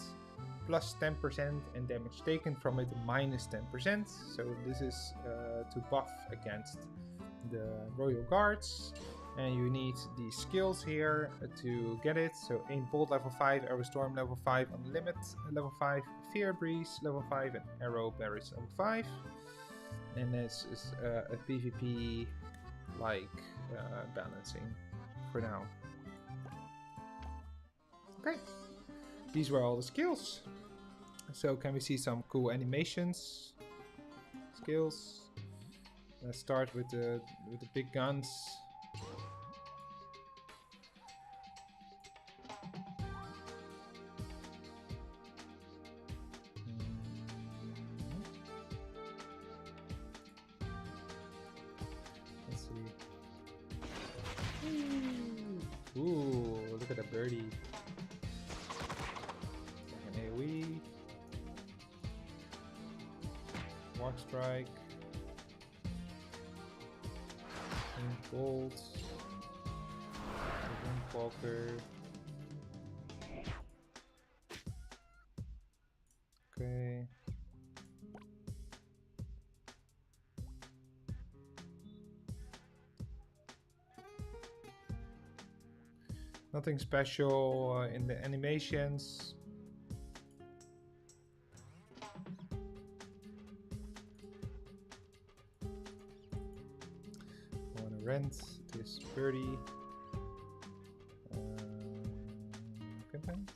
plus 10% and damage taken from it minus 10%. So this is to buff against the Royal Guards, and you need the skills here to get it. So Aim Bolt level 5, Arrow Storm level 5, Unlimit level 5, Fear Breeze level 5, and Arrow Barrage level 5. And this is a PvP like balancing for now. Okay, these were all the skills. So can we see some cool animations? Skills. Let's start with the big guns. Let's see. Ooh, look at the birdie. Like an AoE. Walk strike. Gold. Windwalker. Okay. Nothing special in the animations. I want to rent this birdie. Thanks.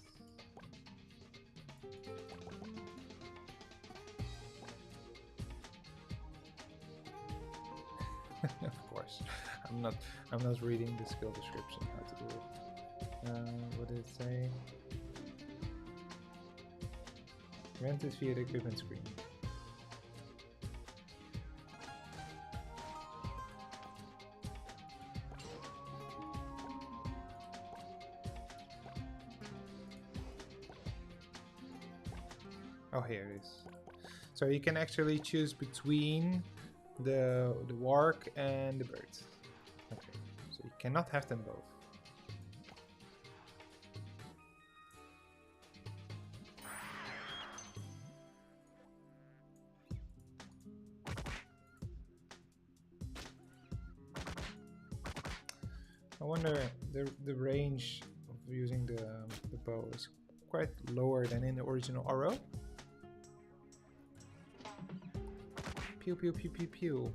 Of course, I'm not reading the skill description how to do it. What did it say? Rent it via the equipment screen. Oh, here it is. So you can actually choose between the warg and the bird. Okay, so you cannot have them both. I wonder the range of using the bow is quite lower than in the original RO. Pew pew pew pew pew.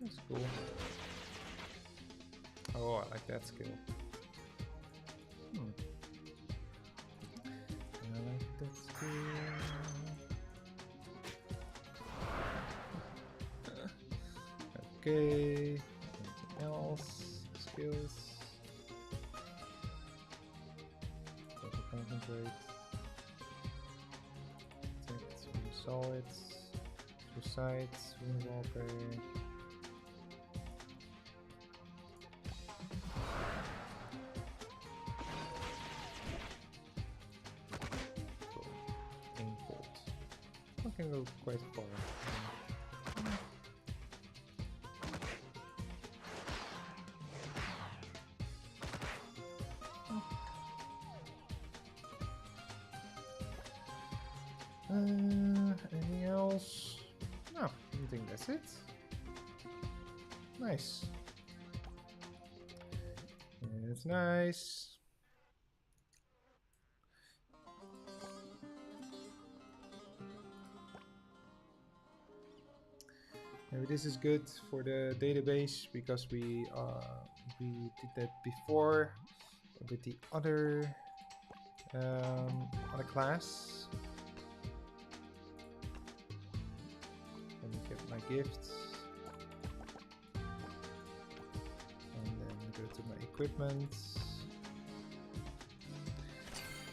That's cool. Oh, I like that skill. I like that skill. Okay. Anything else? Skills. Concentrate. Protect, you saw it. Two sides, Windwalker. Cool. Aim bolt. I can go quite far. Anything else? No, I think that's it. Nice. It's nice. Maybe this is good for the database because we did that before with the other class. Let me get my gifts, and then go to my equipment.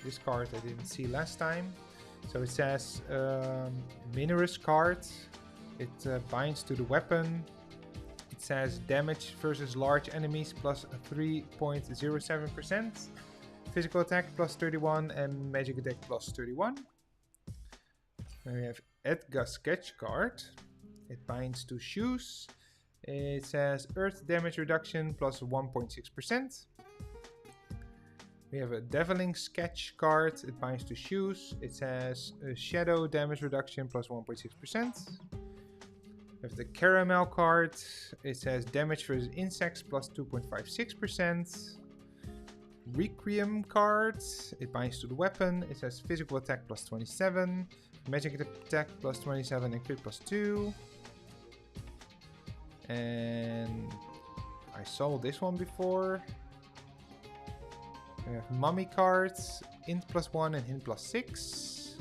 This card I didn't see last time. So it says Minerus card. It binds to the weapon. It says damage versus large enemies plus 3.07%. Physical attack plus 31 and magic attack plus 31. Then we have Edgar sketch card. It binds to shoes. It says earth damage reduction plus 1.6%. We have a Deviling sketch card. It binds to shoes. It says shadow damage reduction plus 1.6%. We have the Caramel card. It says damage versus insects plus 2.56%. Requiem card. It binds to the weapon. It says physical attack plus 27. Magic attack plus 27 and crit plus 2. And I saw this one before. We have Mummy cards, int plus 1 and hint plus 6.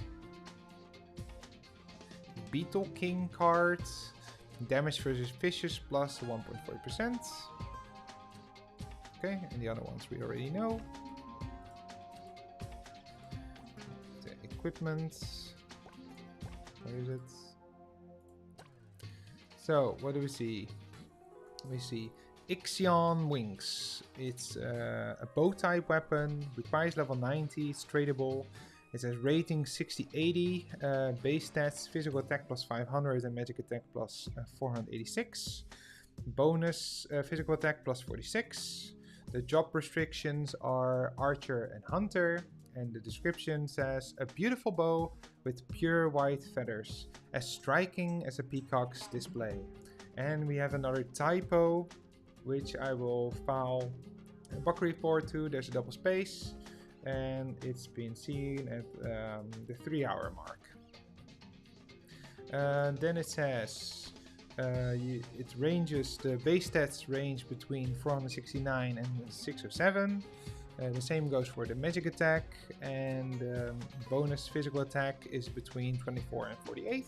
Beetle King cards, damage versus fishes plus 1.4%. Okay, and the other ones we already know. The equipment. Where is it? So, what do we see? We see Ixion Wings. It's a bow type weapon, requires level 90, it's tradable. It says rating 60-80, base stats, physical attack plus 500 and magic attack plus 486. Bonus physical attack plus 46. The job restrictions are Archer and Hunter. And the description says a beautiful bow with pure white feathers, as striking as a peacock's display. And we have another typo, which I will file a bug report to. There's a double space, and it's been seen at the 3-hour mark. Then it says it ranges, the base stats range between 469 and 607. The same goes for the magic attack, and bonus physical attack is between 24 and 48.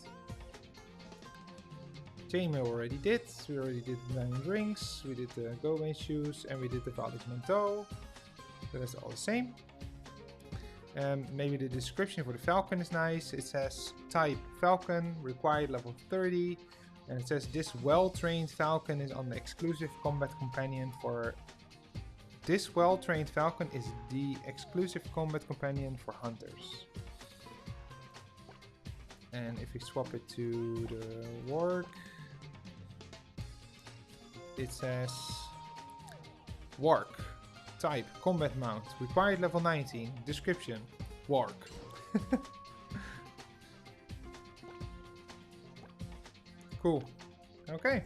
Chainmail already did. We already did the diamond rings, we did the Gowain shoes, and we did the Valdic Manteau. So that's all the same. Maybe the description for the Falcon is nice. It says type Falcon, required level 30. And it says this well-trained Falcon is on the exclusive combat companion for... This well-trained Falcon is the exclusive combat companion for hunters. And if we swap it to the Warg, it says Warg, type combat mount, required level 19, description Warg. Cool. Okay.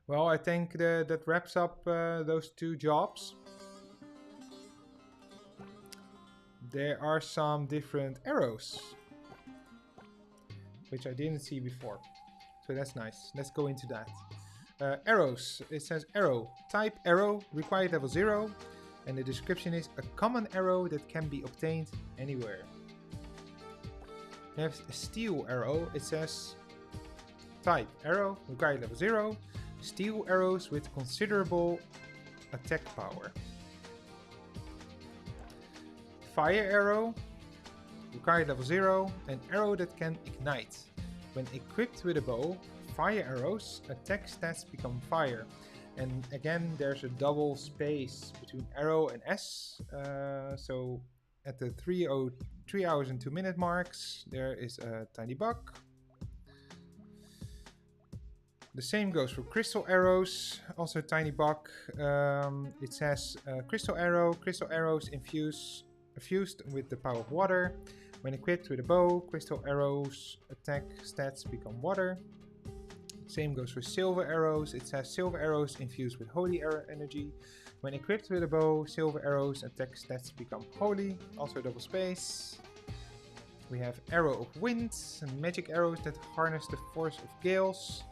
Well, I think that wraps up those two jobs. There are some different arrows, which I didn't see before. So that's nice. Let's go into that. Arrows. It says arrow. Type arrow, required level 0. And the description is a common arrow that can be obtained anywhere. We have a steel arrow. It says type arrow, required level 0. Steel arrows with considerable attack power. Fire arrow, required level 0. An arrow that can ignite. When equipped with a bow, fire arrows attack stats become fire. And again, there's a double space between arrow and S. So at the 3 hours and 2 minute marks, there is a tiny bug. The same goes for crystal arrows, also tiny bug. It says crystal arrows infused with the power of water. When equipped with a bow, crystal arrows attack stats become water. Same goes for silver arrows. It says silver arrows infused with holy arrow energy. When equipped with a bow, silver arrows attack stats become holy, also double space. We have arrow of wind, magic arrows that harness the force of gales.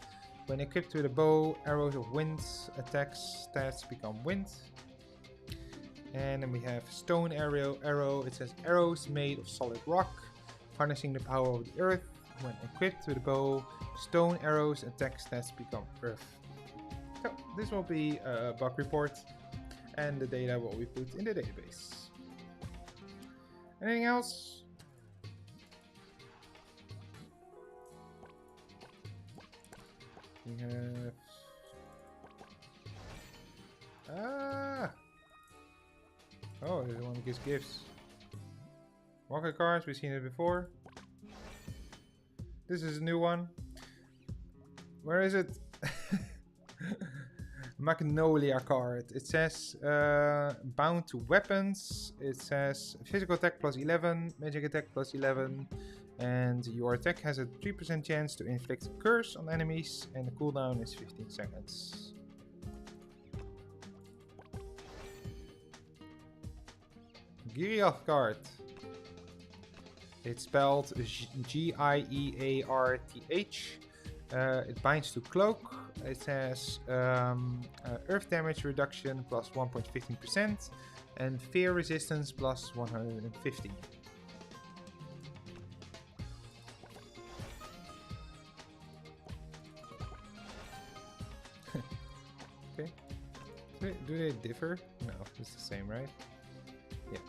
When equipped with a bow, arrows of wind attacks stats become wind. And then we have stone arrow. It says arrows made of solid rock, harnessing the power of the earth. When equipped with a bow, stone arrows attack stats become earth. So this will be a bug report, and the data will be put in the database. Anything else? We have... Ah! Oh, there's one that gives gifts. Rocket cards, we've seen it before. This is a new one. Where is it? Magnolia card. It says bound to weapons. It says physical attack plus 11, magic attack plus 11, and your attack has a 3% chance to inflict a curse on enemies, and the cooldown is 15 seconds. Giearth card. It's spelled G-I-E-A-R-T-H. It binds to cloak. It has earth damage reduction plus 1.15% and fear resistance plus 150. Okay. Do they differ? No, it's the same, right? Yeah.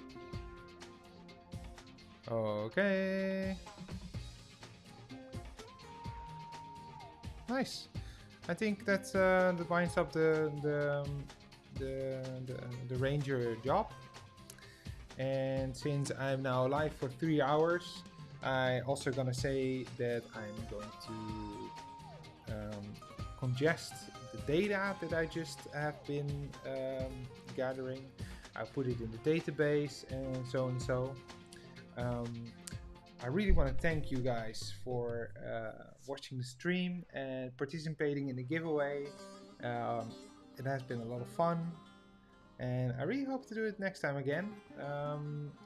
Okay. Nice. I think that binds up the ranger job. And since I'm now live for 3 hours, I also gonna say that I'm going to congest the data that I just have been gathering. I put it in the database and so and so. I really want to thank you guys for watching the stream and participating in the giveaway. It has been a lot of fun, and I really hope to do it next time again.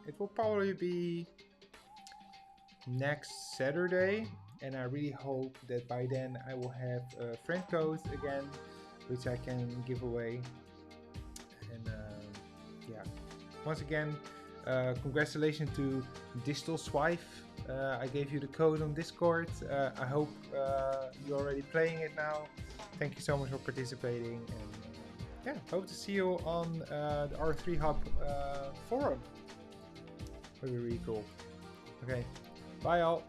It will probably be next Saturday, and I really hope that by then I will have a friend code again, which I can give away. And yeah, once again, congratulations to Distal Swife. I gave you the code on Discord. I hope you're already playing it now. Thank you so much for participating, and yeah, hope to see you on the R3 Hub forum. That'll be really cool. Okay, bye all.